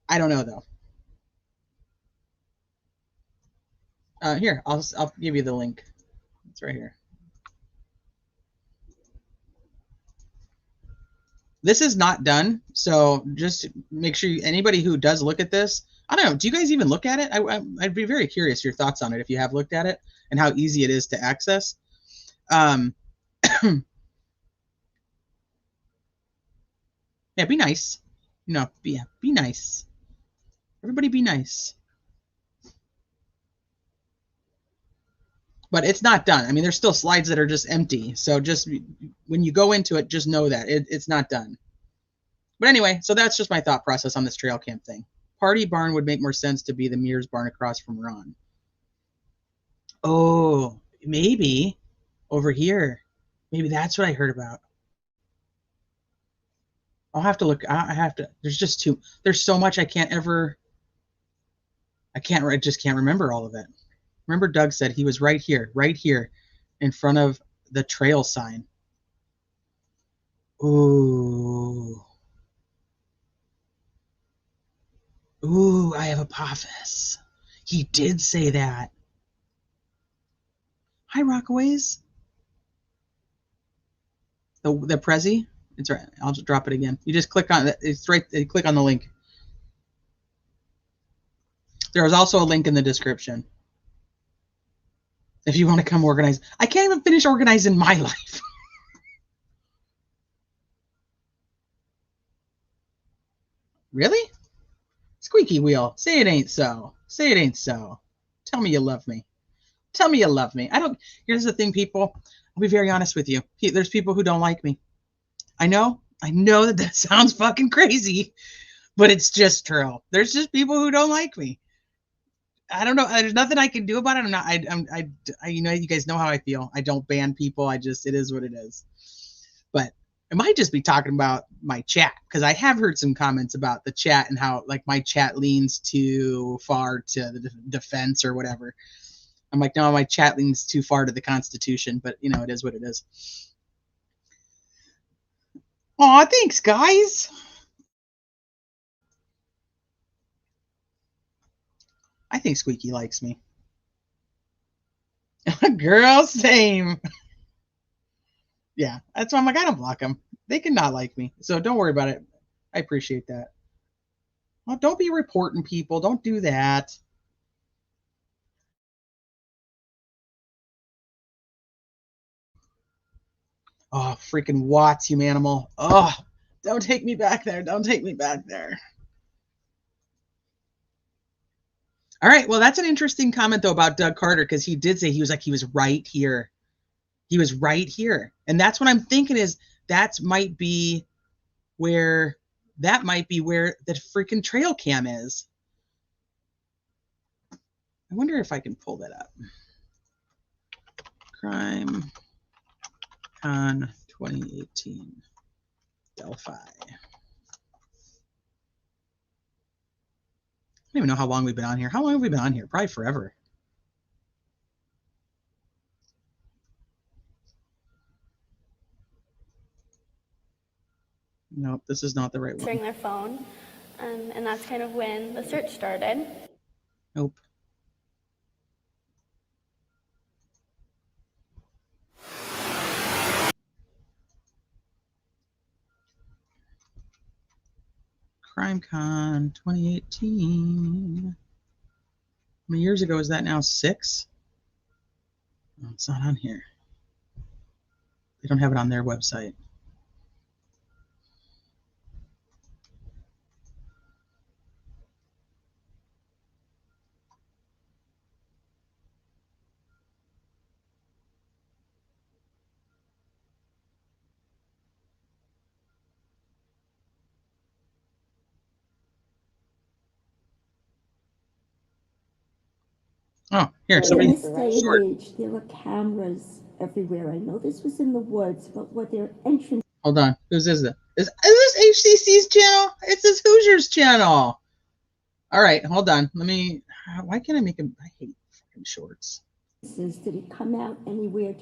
I don't know though. Here, I'll give you the link. It's right here. This is not done, so just make sure anybody who does look at this, I don't know, do you guys even look at it? I'd be very curious your thoughts on it if you have looked at it and how easy it is to access. Yeah, be nice. Be nice. Everybody be nice. But it's not done. I mean, there's still slides that are just empty. So just when you go into it, just know that it's not done. But anyway, so that's just my thought process on this trail cam thing. Party barn would make more sense to be the Mears barn across from Ron. Oh, maybe over here. Maybe that's what I heard about. I'll have to look. I have to. There's just there's so much I just can't remember all of it. Remember Doug said he was right here in front of the trail sign. Ooh. Ooh, I have Apophis. He did say that. Hi, Rockaways. The Prezi? It's right. I'll just drop it again. You just click on it. It's right. You click on the link. There is also a link in the description. If you want to come organize. I can't even finish organizing my life. Really? Squeaky wheel. Say it ain't so. Say it ain't so. Tell me you love me. Tell me you love me. Here's the thing, people. I'll be very honest with you. There's people who don't like me. I know that sounds fucking crazy, but it's just true. There's just people who don't like me. I don't know. There's nothing I can do about it. I'm not. You guys know how I feel. I don't ban people. It is what it is. But I might just be talking about my chat, because I have heard some comments about the chat and how like my chat leans too far to the defense or whatever. I'm like, no, my chat leans too far to the Constitution, but it is what it is. Aw, thanks, guys. I think Squeaky likes me. Girl, same. Yeah, that's why I'm like, I don't block them. They can not like me, so don't worry about it. I appreciate that. Well, don't be reporting people. Don't do that. Oh, freaking Watts, you animal. Oh, don't take me back there. Don't take me back there. All right. Well, that's an interesting comment, though, about Doug Carter, because he did say he was right here. He was right here. And that's what I'm thinking is that might be where the freaking trail cam is. I wonder if I can pull that up. Crime Con 2018 Delphi. I don't even know how long we've been on here. How long have we been on here? Probably forever. Nope, this is not the right one. Answering their phone, and that's kind of when the search started. Nope. CrimeCon 2018. How many years ago is that now? 6? No, it's not on here. They don't have it on their website. Oh, here. In this day and age, there were cameras everywhere. I know this was in the woods, but what their entrance. Hold on. Whose is it? Is this HCC's channel? It's this Hoosiers channel. All right, hold on. Let me. Why can't I make him? I hate fucking shorts. Did it come out anywhere?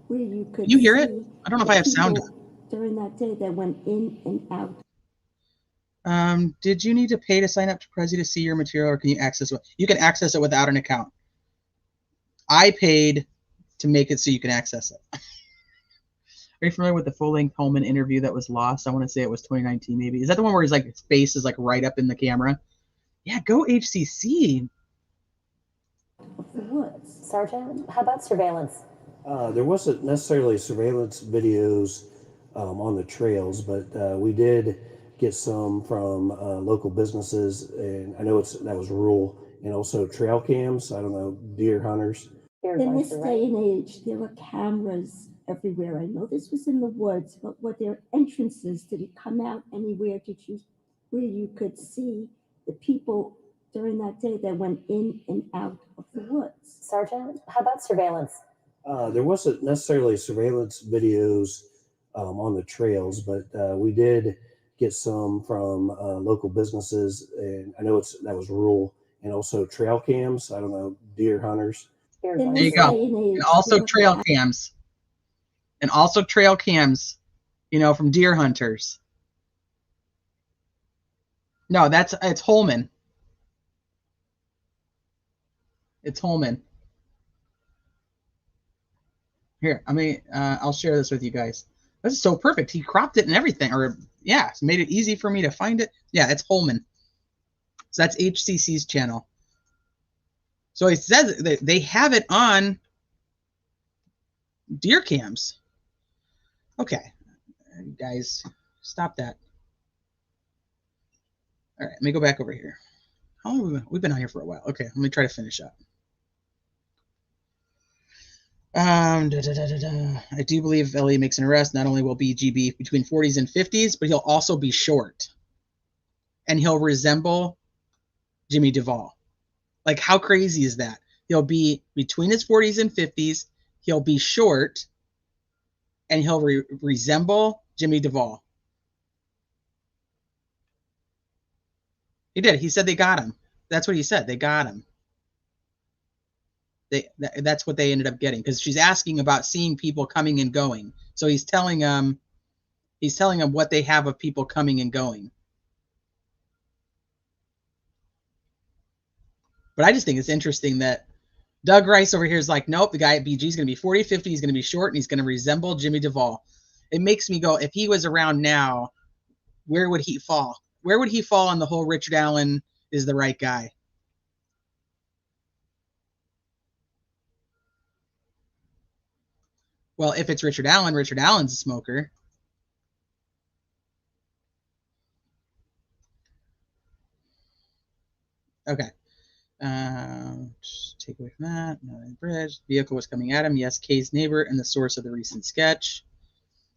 Where you could? You hear it? I don't know if I have sound on. During that day, that went in and out. Did you need to pay to sign up to Prezi to see your material, or can you access it? You can access it without an account. I paid to make it so you can access it. Are you familiar with the full-length Holman interview that was lost? I want to say it was 2019, maybe. Is that the one where his face is right up in the camera? Yeah, go HCC. Of the woods. Sergeant, how about surveillance? There wasn't necessarily surveillance videos on the trails, but we did get some from local businesses, and I know that was rural, and also trail cams. I don't know, deer hunters. In this day and age, there were cameras everywhere. I know this was in the woods, but were there entrances? Did it come out anywhere? Where you could see the people during that day that went in and out of the woods? Sergeant, how about surveillance? There wasn't necessarily surveillance videos on the trails, but we did get some from local businesses, and I know that was rural, and also trail cams. I don't know, deer hunters. There you go. And also trail cams. And also trail cams, from deer hunters. No, it's Holman. It's Holman. Here, I'll share this with you guys. This is so perfect. He cropped it and everything, it's made it easy for me to find it. Yeah, it's Holman. So that's HCC's channel. So it says that they have it on deer cams. Okay, guys, stop that. All right, let me go back over here. How long have we been? We've been on here for a while. Okay, let me try to finish up. I do believe if Elliot makes an arrest, not only will BG be between 40s and 50s, but he'll also be short. And he'll resemble Jimmy Duvall. How crazy is that? He'll be between his 40s and 50s. He'll be short. And he'll resemble Jimmy Duvall. He did. He said they got him. That's what he said. They got him. That's what they ended up getting, because she's asking about seeing people coming and going. So he's telling them what they have of people coming and going. But I just think it's interesting that Doug Rice over here is nope, the guy at BG is going to be 40, 50, he's going to be short, and he's going to resemble Jimmy Duvall. It makes me go, if he was around now, where would he fall? Where would he fall on the whole Richard Allen is the right guy? Well, if it's Richard Allen's a smoker. Okay. Just take away from that. Another bridge. The vehicle was coming at him. Yes, Kay's neighbor and the source of the recent sketch.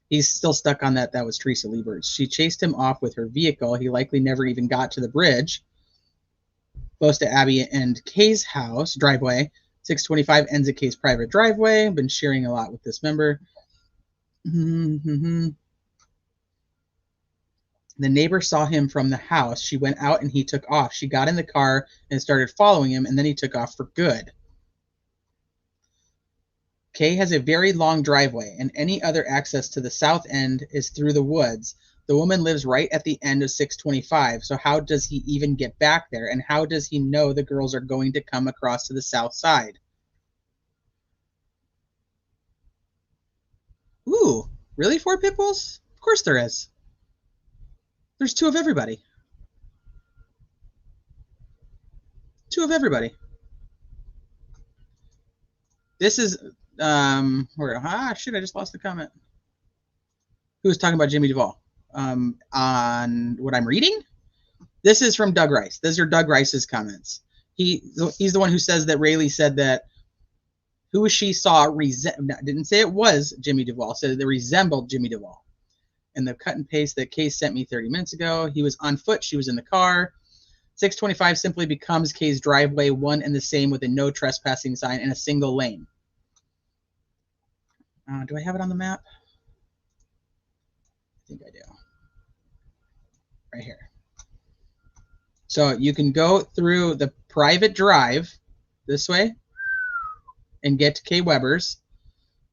He's still stuck on that. That was Teresa Liebert. She chased him off with her vehicle. He likely never even got to the bridge. Close to Abby and Kay's house, driveway. 625 ends at Kay's private driveway. Been sharing a lot with this member. The neighbor saw him from the house. She went out and he took off. She got in the car and started following him, and then he took off for good. Kay has a very long driveway, and any other access to the south end is through the woods. The woman lives right at the end of 625, so how does he even get back there? And how does he know the girls are going to come across to the south side? Ooh, really 4 pit bulls? Of course there is. There's 2 of everybody. 2 of everybody. This is, shit, I just lost the comment. Who was talking about Jimmy Duvall? On what I'm reading? This is from Doug Rice. These are Doug Rice's comments. He's the one who says that Rayleigh said that who she saw didn't say it was Jimmy Duvall, said they resembled Jimmy Duvall. And the cut and paste that Kay sent me 30 minutes ago, he was on foot, she was in the car. 625 simply becomes Kay's driveway, one and the same with a no trespassing sign and a single lane. Do I have it on the map? I think I do. Right here. So you can go through the private drive this way and get to Kay Weber's.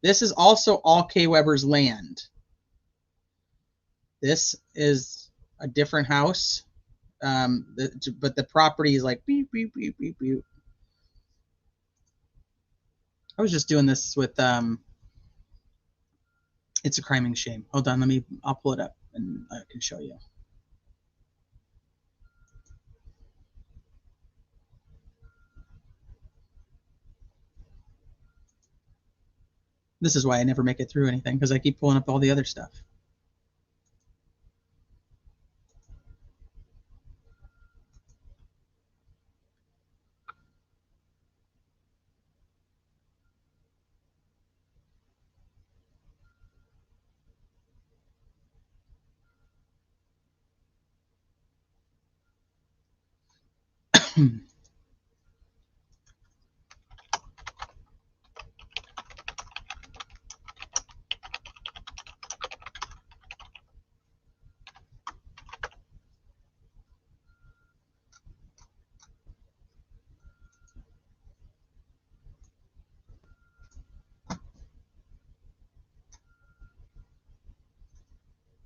This is also all Kay Weber's land. This is a different house, but the property is like beep, beep, beep, beep, beep. I was just doing this with It's a Crime and Shame. Hold on, I'll pull it up and I can show you. This is why I never make it through anything, because I keep pulling up all the other stuff.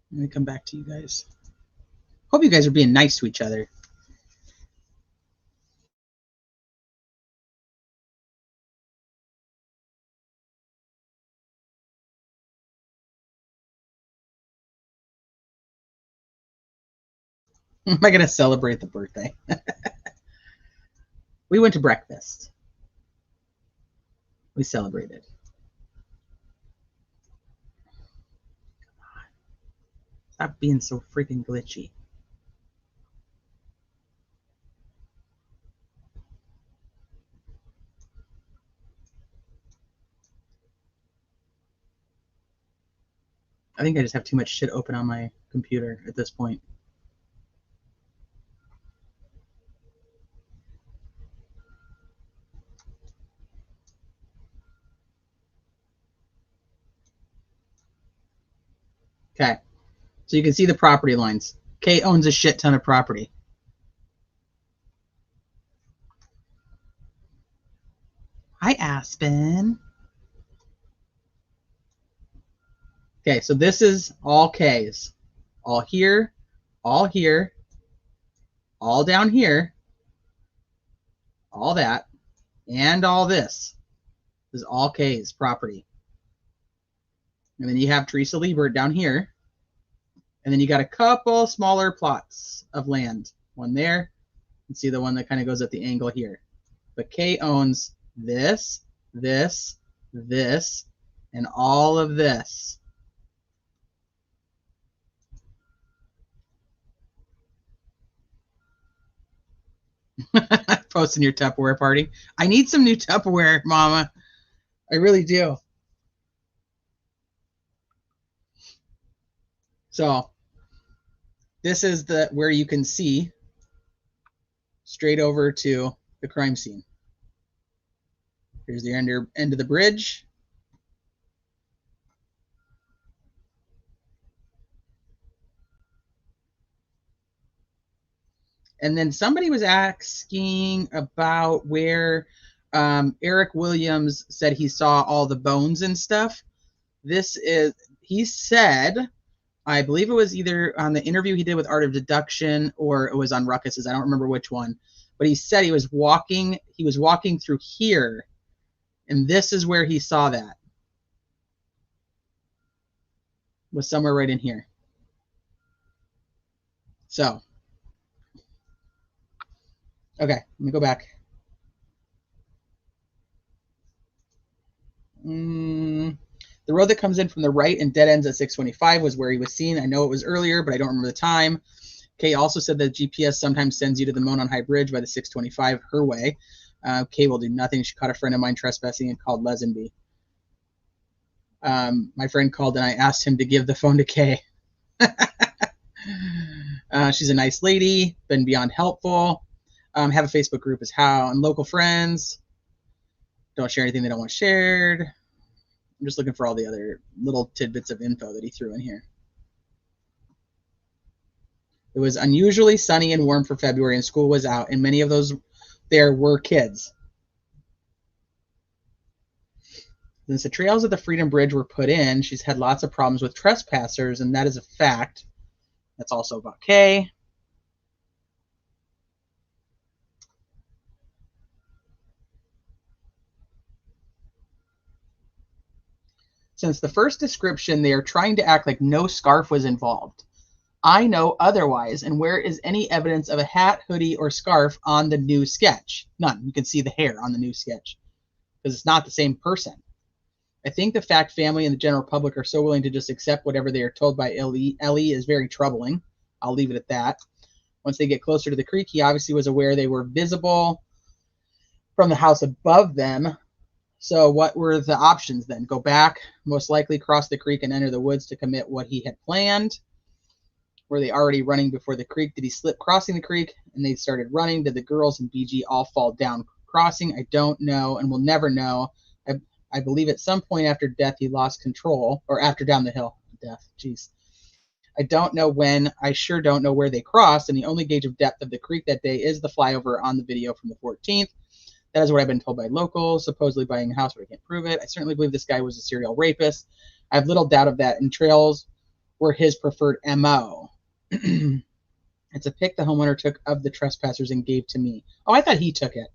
Let me come back to you guys. Hope you guys are being nice to each other. Am I going to celebrate the birthday? We went to breakfast. We celebrated. Stop being so freaking glitchy. I think I just have too much shit open on my computer at this point. Okay, so you can see the property lines. Kay owns a shit ton of property. Hi, Aspen. Okay, so this is all K's. All here, all here, all down here, all that, and all this. This is all K's property. And then you have Teresa Liebert down here. And then you got a couple smaller plots of land. One there. You can see the one that kind of goes at the angle here. But Kay owns this, this, this, and all of this. Posting your Tupperware party. I need some new Tupperware, Mama. I really do. So this is the where you can see straight over to the crime scene. Here's the end of the bridge. And then somebody was asking about where Eric Williams said he saw all the bones and stuff. He said, I believe it was either on the interview he did with Art of Deduction or it was on Ruckus's. I don't remember which one. But he said he was walking through here, and this is where he saw that. Was somewhere right in here. So, okay, let me go back. The road that comes in from the right and dead ends at 625 was where he was seen. I know it was earlier, but I don't remember the time. Kay also said that GPS sometimes sends you to the Monon High Bridge by the 625 her way. Kay will do nothing. She caught a friend of mine trespassing and called Lesenby. My friend called and I asked him to give the phone to Kay. She's a nice lady, been beyond helpful. Have a Facebook group as how, and local friends. Don't share anything they don't want shared. I'm just looking for all the other little tidbits of info that he threw in here. It was unusually sunny and warm for February, and school was out, and many of those there were kids. Since the trails of the Freedom Bridge were put in, she's had lots of problems with trespassers, and that is a fact. That's also about Kay. Since the first description, they are trying to act like no scarf was involved. I know otherwise, and where is any evidence of a hat, hoodie, or scarf on the new sketch? None. You can see the hair on the new sketch because it's not the same person. I think the fact family and the general public are so willing to just accept whatever they are told by Ellie is very troubling. I'll leave it at that. Once they get closer to the creek, he obviously was aware they were visible from the house above them. So what were the options then? Go back, most likely cross the creek and enter the woods to commit what he had planned. Were they already running before the creek? Did he slip crossing the creek and they started running? Did the girls and BG all fall down crossing? I don't know and will never know. I believe at some point after death he lost control, or after down the hill. Death, jeez. I don't know when. I sure don't know where they crossed, and the only gauge of depth of the creek that day is the flyover on the video from the 14th. That is what I've been told by locals, supposedly buying a house, but I can't prove it. I certainly believe this guy was a serial rapist. I have little doubt of that, and trails were his preferred MO. It's a pic the homeowner took of the trespassers and gave to me. Oh, I thought he took it.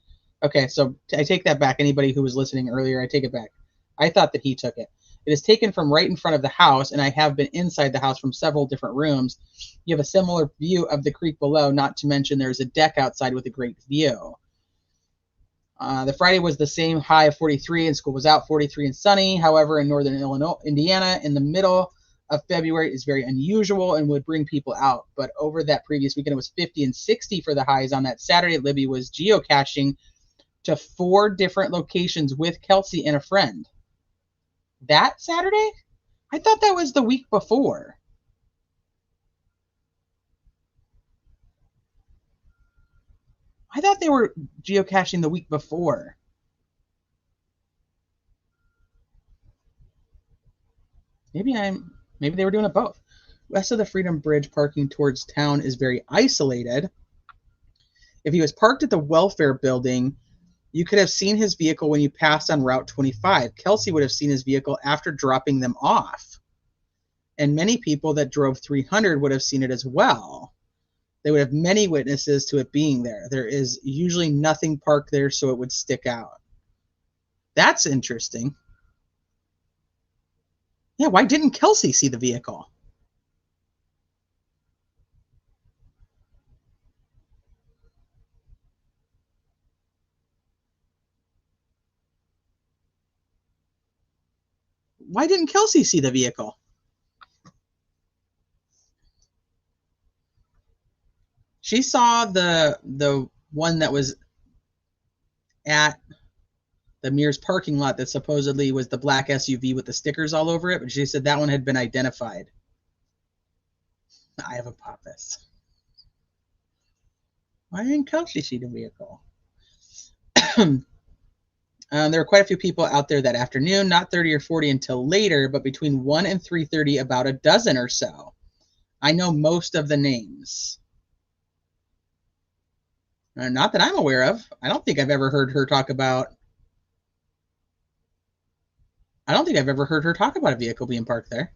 Okay, so I take that back. Anybody who was listening earlier, I take it back. I thought that he took it. It is taken from right in front of the house, and I have been inside the house from several different rooms. You have a similar view of the creek below, not to mention there's a deck outside with a great view. The Friday was the same high of 43, and school was out, 43 and sunny. However, in northern Indiana, in the middle of February is very unusual and would bring people out. But over that previous weekend, it was 50 and 60 for the highs. On that Saturday, Libby was geocaching to 4 different locations with Kelsey and a friend. That Saturday? I thought that was the week before. I thought they were geocaching the week before. Maybe they were doing it both. West of the Freedom Bridge, parking towards town is very isolated. If he was parked at the welfare building, you could have seen his vehicle when you passed on Route 25. Kelsey would have seen his vehicle after dropping them off. And many people that drove 300 would have seen it as well. They would have many witnesses to it being there. There is usually nothing parked there, so it would stick out. That's interesting. Yeah, why didn't Kelsey see the vehicle? Why didn't Kelsey see the vehicle? She saw the one that was at the Mears parking lot that supposedly was the black SUV with the stickers all over it, but she said that one had been identified. I haven't popped this. Why didn't Kelsey see the vehicle? There were quite a few people out there that afternoon, not 30 or 40 until later, but between 1 and 3:30, about a dozen or so. I know most of the names. Not that I'm aware of. I don't think I've ever heard her talk about a vehicle being parked there.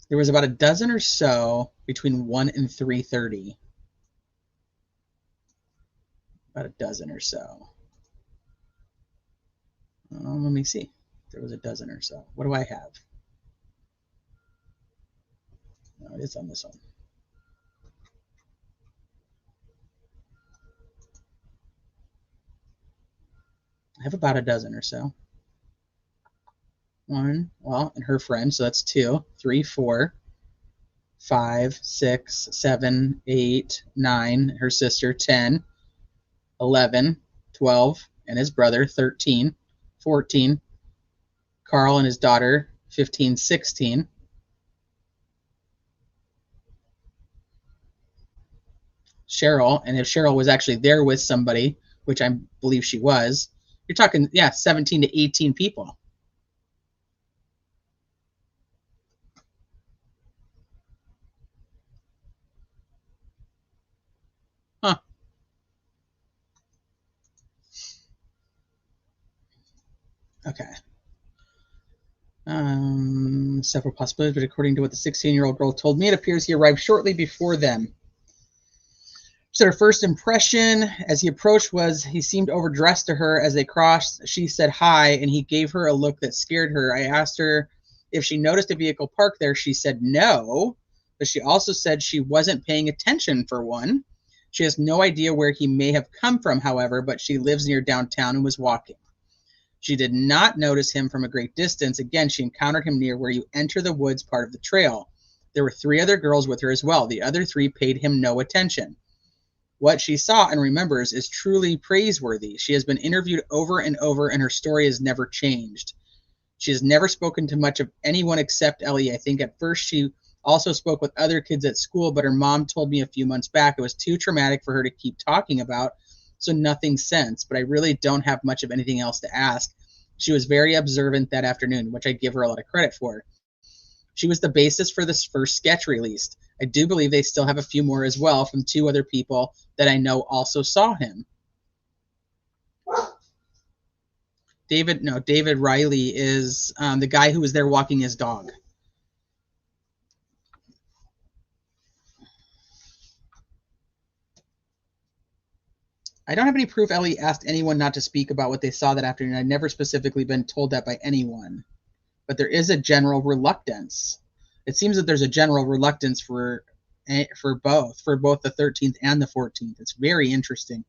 There was about a dozen or so between 1 and 3:30. About a dozen or so. Let me see. There was a dozen or so. What do I have? No, it is on this one. I have about a dozen or so. One, well, and her friend, so that's 2, 3, 4, 5, 6, 7, 8, 9, her sister, 10, 11, 12, and his brother, 13, 14, Carl and his daughter, 15, 16, Cheryl, and if Cheryl was actually there with somebody, which I believe she was, you're talking, 17 to 18 people. Huh. Okay. Several possibilities, but according to what the 16-year-old girl told me, it appears he arrived shortly before them. So her first impression as he approached was he seemed overdressed to her as they crossed. She said hi, and he gave her a look that scared her. I asked her if she noticed a vehicle parked there. She said no, but she also said she wasn't paying attention for one. She has no idea where he may have come from, however, but she lives near downtown and was walking. She did not notice him from a great distance. Again, she encountered him near where you enter the woods part of the trail. There were 3 other girls with her as well. The other 3 paid him no attention. What she saw and remembers is truly praiseworthy. She has been interviewed over and over, and her story has never changed. She has never spoken to much of anyone except Ellie. I think at first she also spoke with other kids at school, but her mom told me a few months back it was too traumatic for her to keep talking about, so nothing since. But I really don't have much of anything else to ask. She was very observant that afternoon, which I give her a lot of credit for. She was the basis for this first sketch released. I do believe they still have a few more as well from 2 other people that I know also saw him. David Riley is the guy who was there walking his dog. I don't have any proof Ellie asked anyone not to speak about what they saw that afternoon. I've never specifically been told that by anyone. But there is a general reluctance. It seems that there's a general reluctance for both the 13th and the 14th. It's very interesting.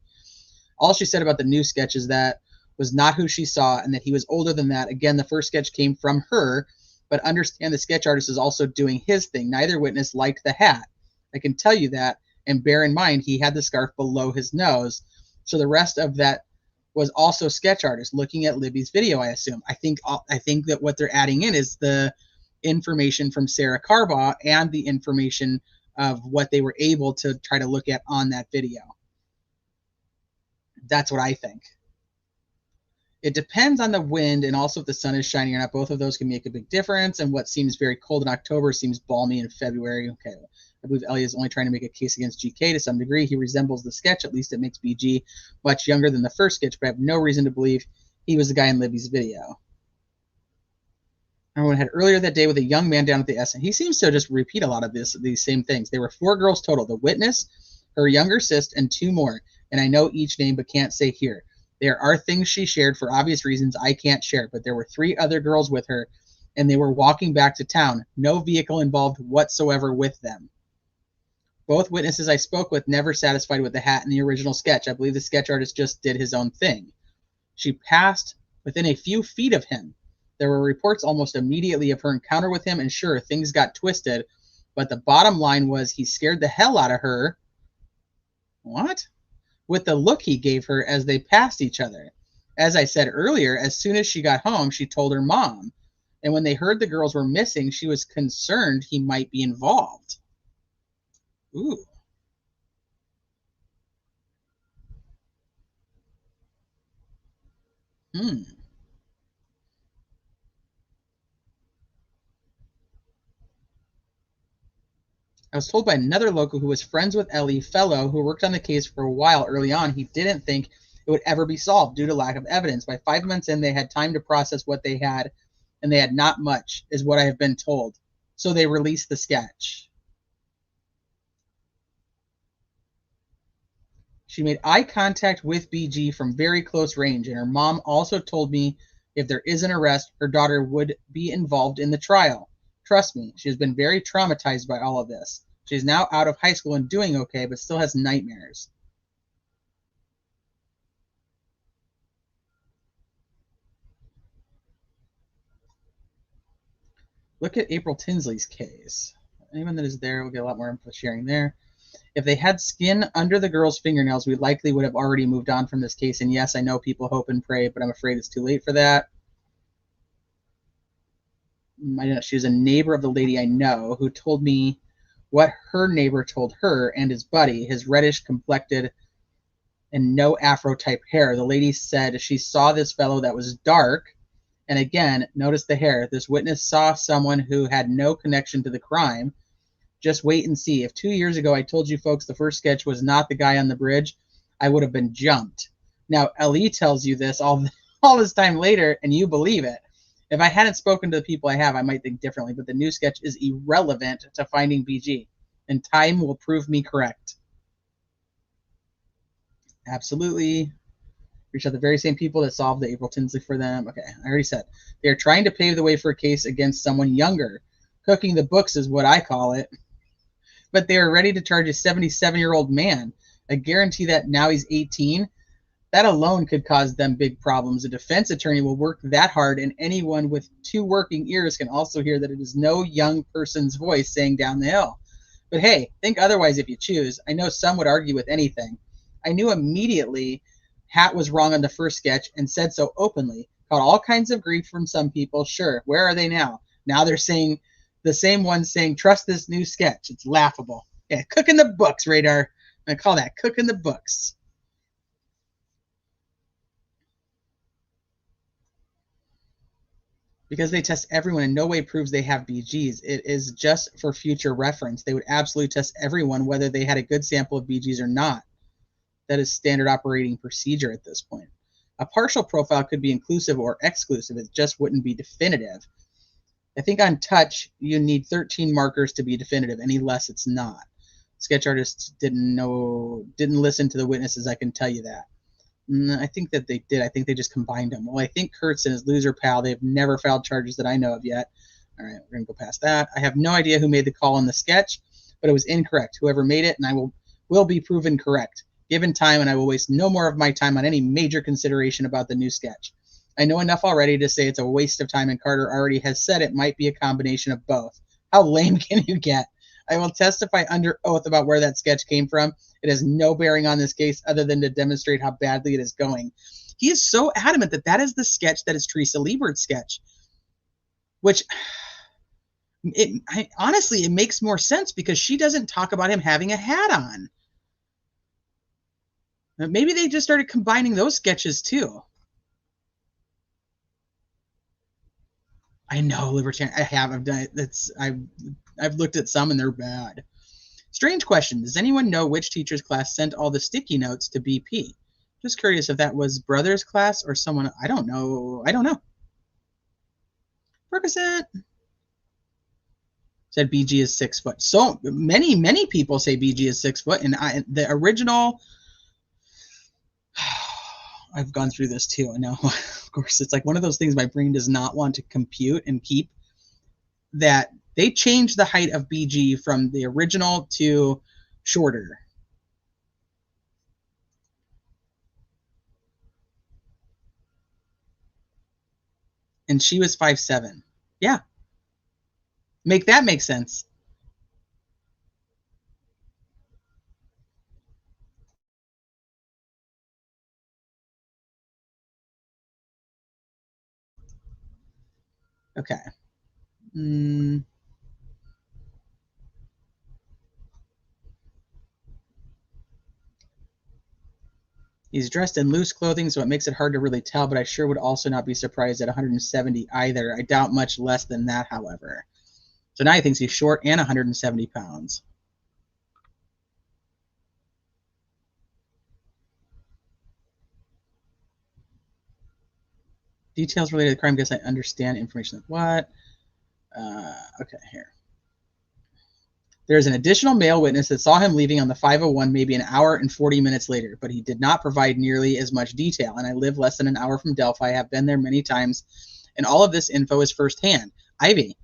All she said about the new sketch is that was not who she saw and that he was older than that. Again, the first sketch came from her, but understand the sketch artist is also doing his thing. Neither witness liked the hat. I can tell you that, and bear in mind he had the scarf below his nose. So the rest of that was also sketch artist looking at Libby's video, I assume. I think that what they're adding in is the information from Sarah Carbaugh and the information of what they were able to try to look at on that video. That's what I think. It depends on the wind and also if the sun is shining or not. Both of those can make a big difference, and what seems very cold in October seems balmy in February. Okay, I believe Ellie is only trying to make a case against GK to some degree. He resembles the sketch. At least it makes BG much younger than the first sketch, but I have no reason to believe he was the guy in Libby's video. Everyone had earlier that day with a young man down at the S, and he seems to just repeat a lot of these same things. There were 4 girls total: the witness, her younger sister, and 2 more. And I know each name, but can't say here. There are things she shared for obvious reasons I can't share, but there were 3 other girls with her, and they were walking back to town. No vehicle involved whatsoever with them. Both witnesses I spoke with never satisfied with the hat in the original sketch. I believe the sketch artist just did his own thing. She passed within a few feet of him. There were reports almost immediately of her encounter with him, and sure, things got twisted, but the bottom line was he scared the hell out of her. What? With the look he gave her as they passed each other. As I said earlier, as soon as she got home, she told her mom. And when they heard the girls were missing, she was concerned he might be involved. Ooh. I was told by another local who was friends with Ellie Fellow, who worked on the case for a while early on, he didn't think it would ever be solved due to lack of evidence. By 5 months in, they had time to process what they had, and they had not much, is what I have been told. So they released the sketch. She made eye contact with BG from very close range, and her mom also told me if there is an arrest, her daughter would be involved in the trial. Trust me, she has been very traumatized by all of this. She is now out of high school and doing okay, but still has nightmares. Look at April Tinsley's case. Anyone that is there will get a lot more info sharing there. If they had skin under the girl's fingernails, we likely would have already moved on from this case. And yes, I know people hope and pray, but I'm afraid it's too late for that. She was a neighbor of the lady I know who told me what her neighbor told her and his buddy, his reddish complected and no afro type hair. The lady said she saw this fellow that was dark. And again, notice the hair. This witness saw someone who had no connection to the crime. Just wait and see. If 2 years ago I told you folks the first sketch was not the guy on the bridge, I would have been jumped. Now, Ellie tells you this all this time later, and you believe it. If I hadn't spoken to the people I have, I might think differently, but the new sketch is irrelevant to finding BG, and time will prove me correct. Absolutely. Reach out the very same people that solved the April Tinsley for them. Okay, I already said. They are trying to pave the way for a case against someone younger. Cooking the books is what I call it. But they are ready to charge a 77-year-old man. I guarantee that now he's 18. That alone could cause them big problems. A defense attorney will work that hard, and anyone with 2 working ears can also hear that it is no young person's voice saying down the hill. But hey, think otherwise if you choose. I know some would argue with anything. I knew immediately Hat was wrong on the first sketch and said so openly. Caught all kinds of grief from some people. Sure, where are they now? Now they're saying, the same ones saying, trust this new sketch. It's laughable. Yeah, cooking the books, Radar. I call that cooking the books. Because they test everyone in no way proves they have BGs. It is just for future reference. They would absolutely test everyone whether they had a good sample of BGs or not. That is standard operating procedure at this point. A partial profile could be inclusive or exclusive. It just wouldn't be definitive. I think on touch, you need 13 markers to be definitive. Any less, it's not. Sketch artists didn't listen to the witnesses, I can tell you that. I think that they did. I think they just combined them. Well, I think Kurtz and his loser pal, they've never filed charges that I know of yet. All right, we're going to go past that. I have no idea who made the call on the sketch, but it was incorrect. Whoever made it, and I will be proven correct. Given time, and I will waste no more of my time on any major consideration about the new sketch. I know enough already to say it's a waste of time, and Carter already has said it might be a combination of both. How lame can you get? I will testify under oath about where that sketch came from. It has no bearing on this case other than to demonstrate how badly it is going. He is so adamant that that is the sketch that is Teresa Liebert's sketch, which honestly, it makes more sense because she doesn't talk about him having a hat on. Maybe they just started combining those sketches too. I know, libertarian. I've done it. I've looked at some and they're bad. Strange question. Does anyone know which teacher's class sent all the sticky notes to BP? Just curious if that was Brother's class or someone. I don't know. Percocet said BG is 6 foot. So many people say BG is 6 foot, and the original. I've gone through this too. I know, of course, it's like one of those things my brain does not want to compute and keep. That they changed the height of BG from the original to shorter. And she was 5'7". Yeah. Make that make sense. Okay. He's dressed in loose clothing, so it makes it hard to really tell, but I sure would also not be surprised at 170 either. I doubt much less than that, however. So now he thinks he's short and 170 pounds. Details related to the crime, guess I understand information like what? Okay, here. There's an additional male witness that saw him leaving on the 501 maybe an hour and 40 minutes later, but he did not provide nearly as much detail, and I live less than an hour from Delphi. I have been there many times, and all of this info is firsthand. Ivy.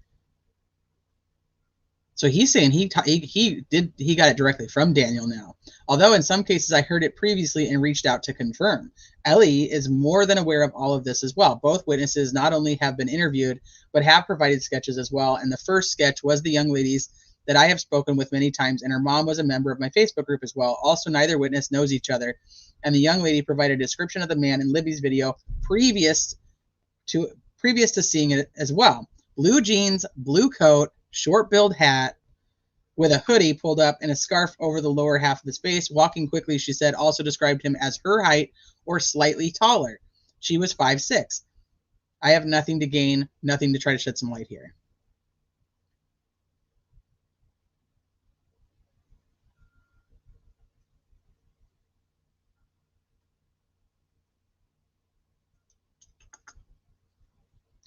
So he's saying he got it directly from Daniel now. Although in some cases I heard it previously and reached out to confirm. Ellie is more than aware of all of this as well. Both witnesses not only have been interviewed, but have provided sketches as well. And the first sketch was the young lady's that I have spoken with many times, and her mom was a member of my Facebook group as well. Also, neither witness knows each other, and the young lady provided a description of the man in Libby's video previous to seeing it as well. Blue jeans, blue coat, short-billed hat with a hoodie pulled up and a scarf over the lower half of his face. Walking quickly, she said, also described him as her height or slightly taller. She was 5'6". I have nothing to gain, nothing to try to shed some light here.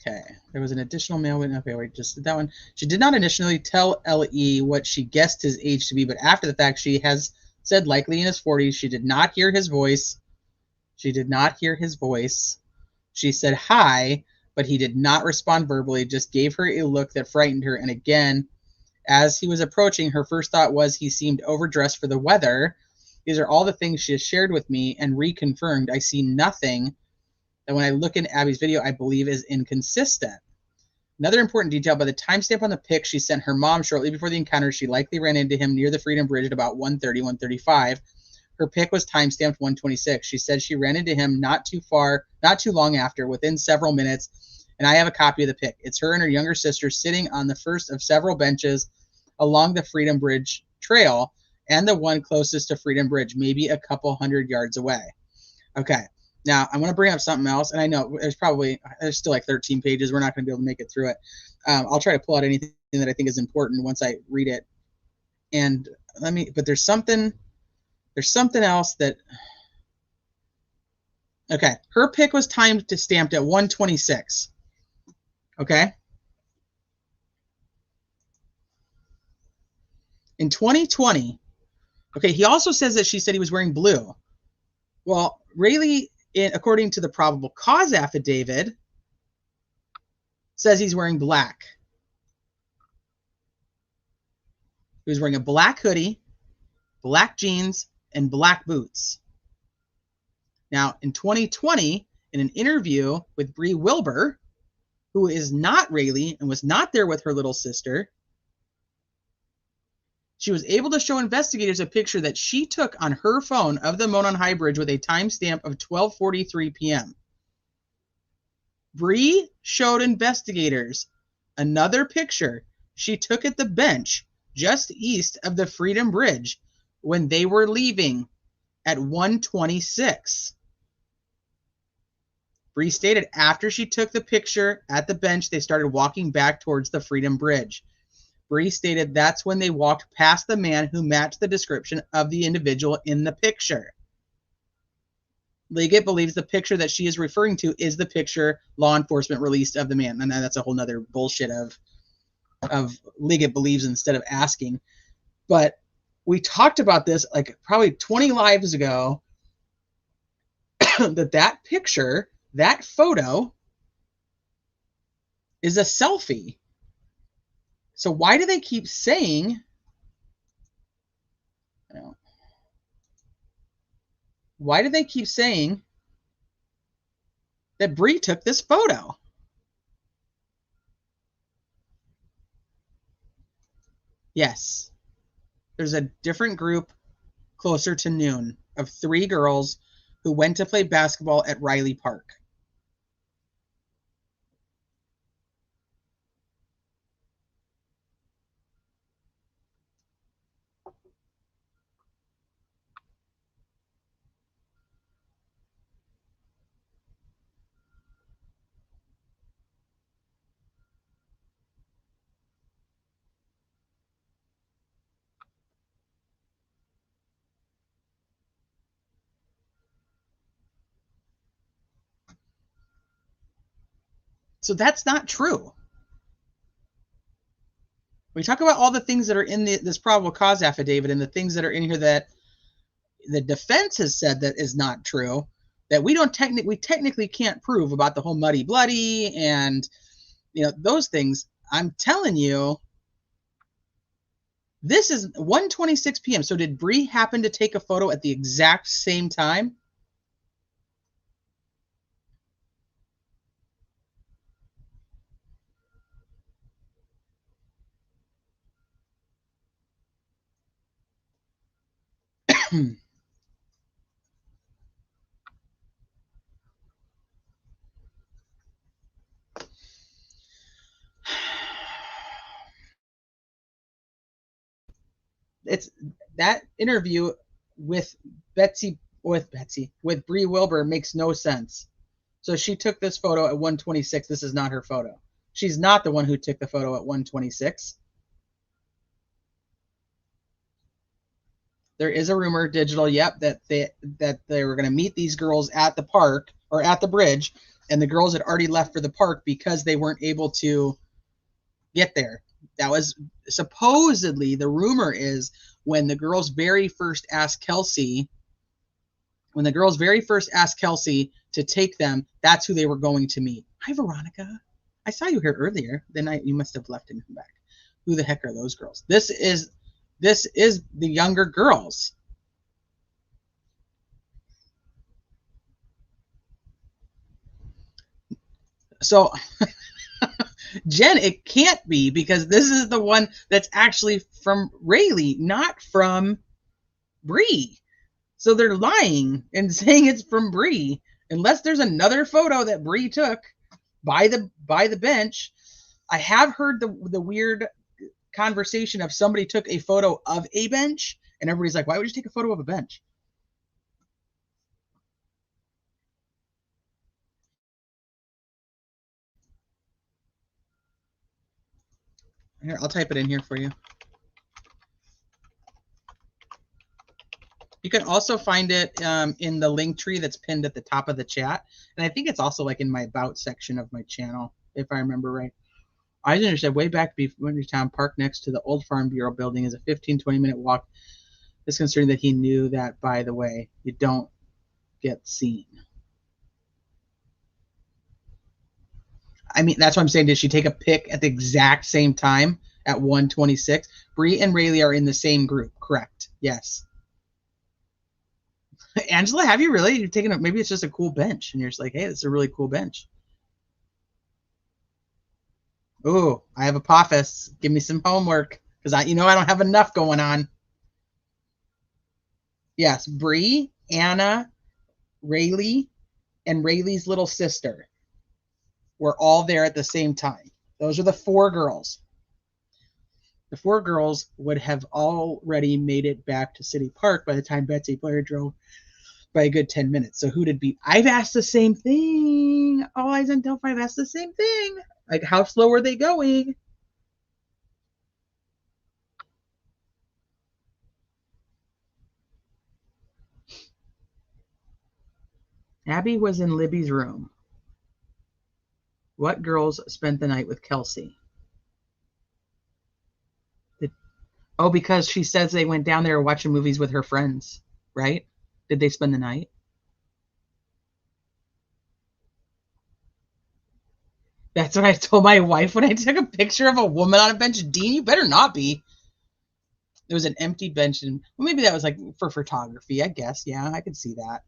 Okay, there was an additional male witness. Okay, wait, just did that one. She did not initially tell LE what she guessed his age to be, but after the fact, she has said likely in his 40s. She did not hear his voice. She did not hear his voice. She said hi, but he did not respond verbally, just gave her a look that frightened her. And again, as he was approaching, her first thought was he seemed overdressed for the weather. These are all the things she has shared with me and reconfirmed. I see nothing that when I look in Abby's video, I believe is inconsistent. Another important detail, by the timestamp on the pic she sent her mom shortly before the encounter, she likely ran into him near the Freedom Bridge at about 1:30, 1:35. Her pic was timestamped 1:26. She said she ran into him not too long after, within several minutes, and I have a copy of the pic. It's her and her younger sister sitting on the first of several benches along the Freedom Bridge trail, and the one closest to Freedom Bridge, maybe a couple hundred yards away. Okay. Now, I'm going to bring up something else, and I know there's still like 13 pages. We're not going to be able to make it through it. I'll try to pull out anything that I think is important once I read it. And but there's something else that, okay, her pick was stamped at 1:26. Okay. In 2020, okay, he also says that she said he was wearing blue. Well, Rayleigh, according to the probable cause affidavit, says he's wearing black. He was wearing a black hoodie, black jeans, and black boots. Now, in 2020, in an interview with Bree Wilbur, who is not Rayleigh and was not there with her little sister, she was able to show investigators a picture that she took on her phone of the Monon High Bridge with a timestamp of 12:43 p.m. Bree showed investigators another picture she took at the bench just east of the Freedom Bridge when they were leaving at 1:26. Bree stated after she took the picture at the bench, they started walking back towards the Freedom Bridge. Bree stated that's when they walked past the man who matched the description of the individual in the picture. Liggett believes the picture that she is referring to is the picture law enforcement released of the man. And that's a whole nother bullshit of Liggett believes instead of asking. But we talked about this like probably 20 lives ago, that picture, that photo is a selfie. So why do they keep saying, that Bree took this photo? Yes. There's a different group closer to noon of 3 girls who went to play basketball at Riley Park. So that's not true. We talk about all the things that are in this probable cause affidavit and the things that are in here that the defense has said that is not true, that we technically can't prove about the whole muddy bloody and those things. I'm telling you, this is 1:26 p.m. So did Bree happen to take a photo at the exact same time? It's that interview with Bree Wilbur makes no sense. So she took this photo at 1:26. This is not her photo. She's not the one who took the photo at 1:26. There is a rumor, digital, that they were going to meet these girls at the park or at the bridge, and the girls had already left for the park because they weren't able to get there. That was supposedly, the rumor is, when the girls very first asked Kelsey to take them, that's who they were going to meet. Hi, Veronica. I saw you here earlier. Then you must have left and come back. Who the heck are those girls? This is the younger girls. So, Jen, it can't be, because this is the one that's actually from Rayleigh, not from Bree. So they're lying and saying it's from Bree, unless there's another photo that Bree took by the bench. I have heard the weird conversation of somebody took a photo of a bench, and everybody's like, why would you take a photo of a bench? Here, I'll type it in here for you. You can also find it in the link tree that's pinned at the top of the chat. And I think it's also like in my about section of my channel, if I remember right. I understand way back before town, park next to the old Farm Bureau building is a 15-20 minute walk. It's concerning that he knew that, by the way, you don't get seen. I mean, that's what I'm saying. Did she take a pic at the exact same time at 1:26? Bree and Rayleigh are in the same group, correct? Yes. Angela, have you really? You've taken maybe it's just a cool bench, and you're just like, hey, this is a really cool bench. Ooh, I have Apophis. Give me some homework, because I don't have enough going on. Yes, Bree, Anna, Rayleigh, and Rayleigh's little sister were all there at the same time. Those are the 4 girls. The 4 girls would have already made it back to City Park by the time Betsy Blair drove by a good 10 minutes. So who did beat? I've asked the same thing. All Eyes on Delphi, I've asked the same thing. Like, how slow are they going? Abby was in Libby's room. What girls spent the night with Kelsey? Because she says they went down there watching movies with her friends, right? Did they spend the night? That's what I told my wife when I took a picture of a woman on a bench. Dean, you better not be. There was an empty bench, and well, maybe that was like for photography, I guess. Yeah, I could see that.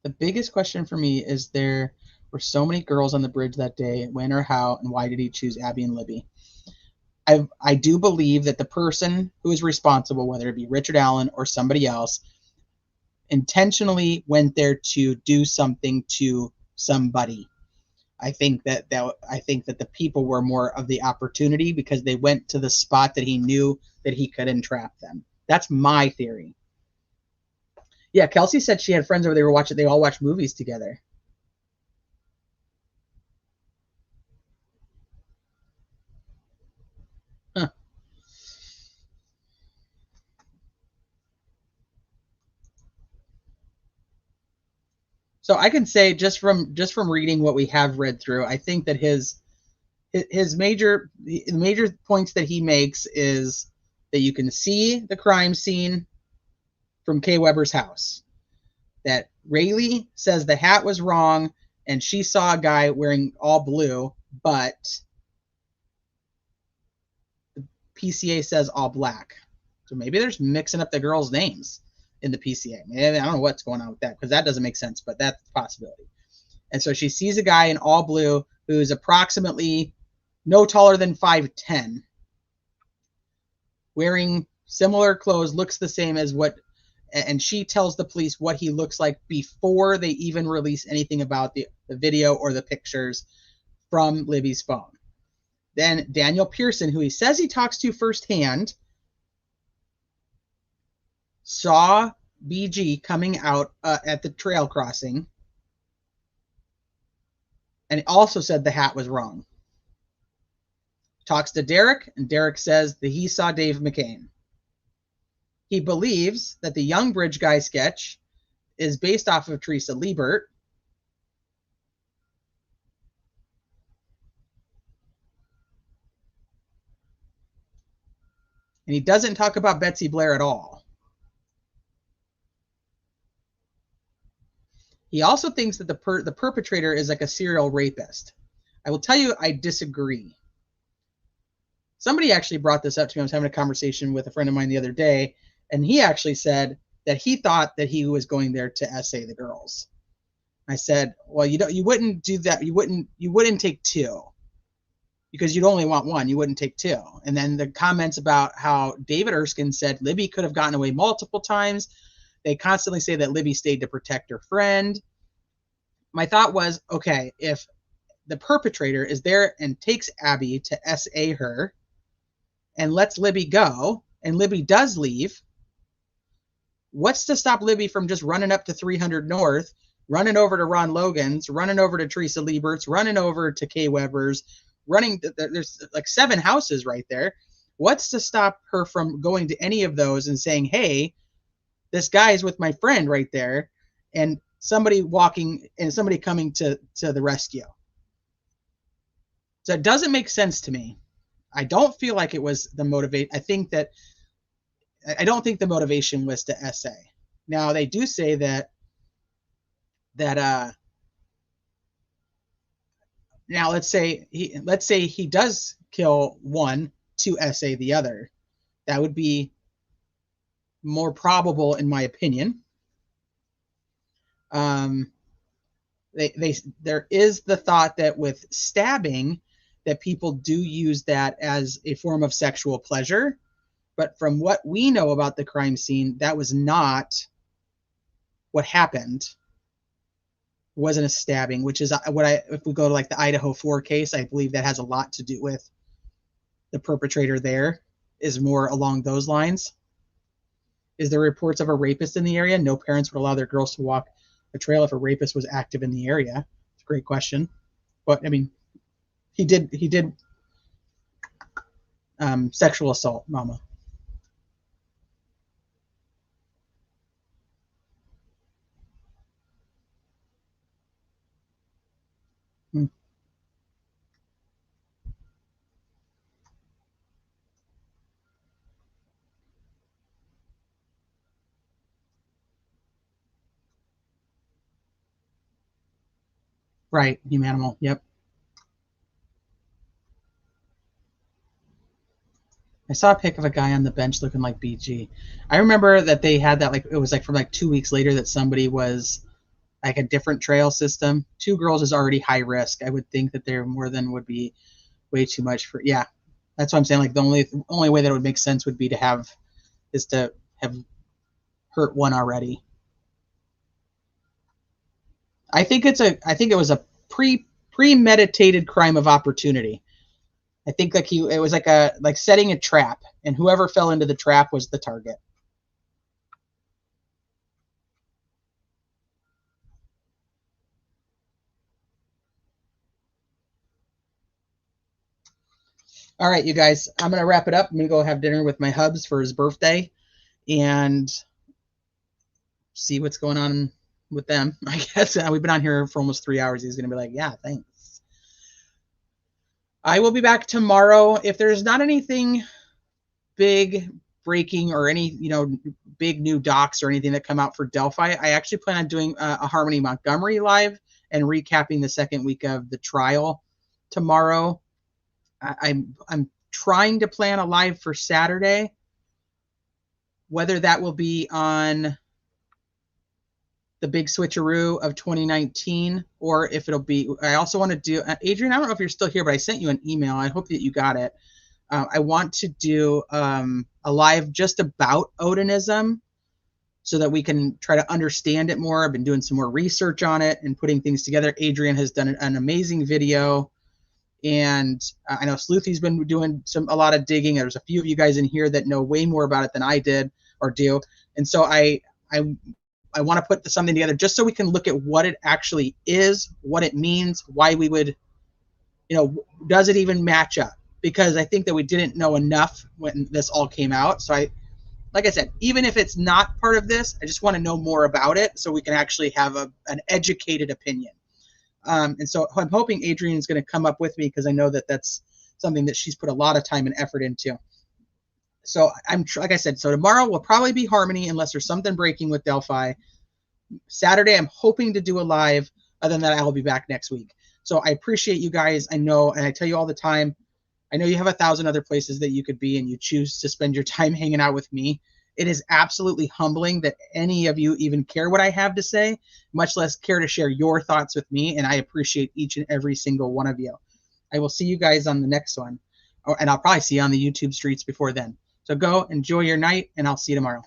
The biggest question for me is, there were so many girls on the bridge that day. When or how, and why did he choose Abby and Libby? I do believe that the person who is responsible, whether it be Richard Allen or somebody else, intentionally went there to do something to somebody. I think that the people were more of the opportunity because they went to the spot that he knew that he could entrap them. That's my theory. Yeah, Kelsey said she had friends over there they all watched movies together. Huh. So I can say just from reading what we have read through, I think that his major points that he makes is that you can see the crime scene from Kay Weber's house. That Rayleigh says the hat was wrong and she saw a guy wearing all blue, but the PCA says all black. So maybe they're mixing up the girls' names in the PCA. Maybe, I don't know what's going on with that because that doesn't make sense, but that's a possibility. And so she sees a guy in all blue who's approximately no taller than 5'10", wearing similar clothes, looks the same as what, and she tells the police what he looks like before they even release anything about the video or the pictures from Libby's phone. Then Daniel Pearson, who he says he talks to firsthand, saw BG coming out at the trail crossing and also said the hat was wrong. Talks to Derek, and Derek says that he saw Dave McCain. He believes that the young bridge guy sketch is based off of Teresa Liebert. And he doesn't talk about Betsy Blair at all. He also thinks that the perpetrator is like a serial rapist. I will tell you, I disagree. Somebody actually brought this up to me. I was having a conversation with a friend of mine the other day, and he actually said that he thought that he was going there to essay the girls. I said, well, you wouldn't do that. You wouldn't take two because you'd only want one. You wouldn't take two. And then the comments about how David Erskine said Libby could have gotten away multiple times. They constantly say that Libby stayed to protect her friend. My thought was, okay, if the perpetrator is there and takes Abby to SA her and lets Libby go, and Libby does leave, what's to stop Libby from just running up to 300 North, running over to Ron Logan's, running over to Teresa Liebert's, running over to Kay Weber's, there's like 7 houses right there. What's to stop her from going to any of those and saying, hey, this guy is with my friend right there, and somebody coming to the rescue? So it doesn't make sense to me. I don't feel like it was the motivate. I don't think the motivation was to SA. Now they do say that now let's say he does kill one to SA the other. That would be more probable in my opinion. There is the thought that with stabbing that people do use that as a form of sexual pleasure, but from what we know about the crime scene, that was not what happened. It wasn't a stabbing, which is if we go to like the Idaho 4 case, I believe that has a lot to do with the perpetrator there is more along those lines. Is there reports of a rapist in the area? No parents would allow their girls to walk a trail if a rapist was active in the area. It's a great question. But I mean, he did sexual assault Mama. Right, Humanimal. Yep. I saw a pic of a guy on the bench looking like BG. I remember that they had that, like, it was like from like 2 weeks later that somebody was like a different trail system. 2 girls is already high risk. I would think that there more than would be way too much for, yeah. That's what I'm saying. Like the only way that it would make sense would be to have hurt one already. I think it was a premeditated crime of opportunity. I think like it was like setting a trap, and whoever fell into the trap was the target. All right, you guys, I'm going to wrap it up. I'm going to go have dinner with my hubs for his birthday and see what's going on with them. I guess we've been on here for almost 3 hours. He's going to be like, yeah, thanks. I will be back tomorrow. If there's not anything big breaking or any, big new docs or anything that come out for Delphi, I actually plan on doing a Harmony Montgomery live and recapping the second week of the trial tomorrow. I'm trying to plan a live for Saturday, whether that will be on the big switcheroo of 2019 or if it'll be, I also want to do, Adrian, I don't know if you're still here, but I sent you an email. I hope that you got it. I want to do a live just about Odinism so that we can try to understand it more. I've been doing some more research on it and putting things together. Adrian has done an amazing video. And I know Sleuthy's been doing a lot of digging. There's a few of you guys in here that know way more about it than I did or do. And so I want to put something together just so we can look at what it actually is, what it means, why we would, does it even match up? Because I think that we didn't know enough when this all came out. So like I said, even if it's not part of this, I just want to know more about it so we can actually have an educated opinion. And so I'm hoping Adrian's going to come up with me because I know that that's something that she's put a lot of time and effort into. So like I said, so tomorrow will probably be Harmony unless there's something breaking with Delphi. Saturday, I'm hoping to do a live. Other than that, I will be back next week. So I appreciate you guys. I know, and I tell you all the time, I know you have 1,000 other places that you could be and you choose to spend your time hanging out with me. It is absolutely humbling that any of you even care what I have to say, much less care to share your thoughts with me. And I appreciate each and every single one of you. I will see you guys on the next one. And I'll probably see you on the YouTube streets before then. So go enjoy your night, and I'll see you tomorrow.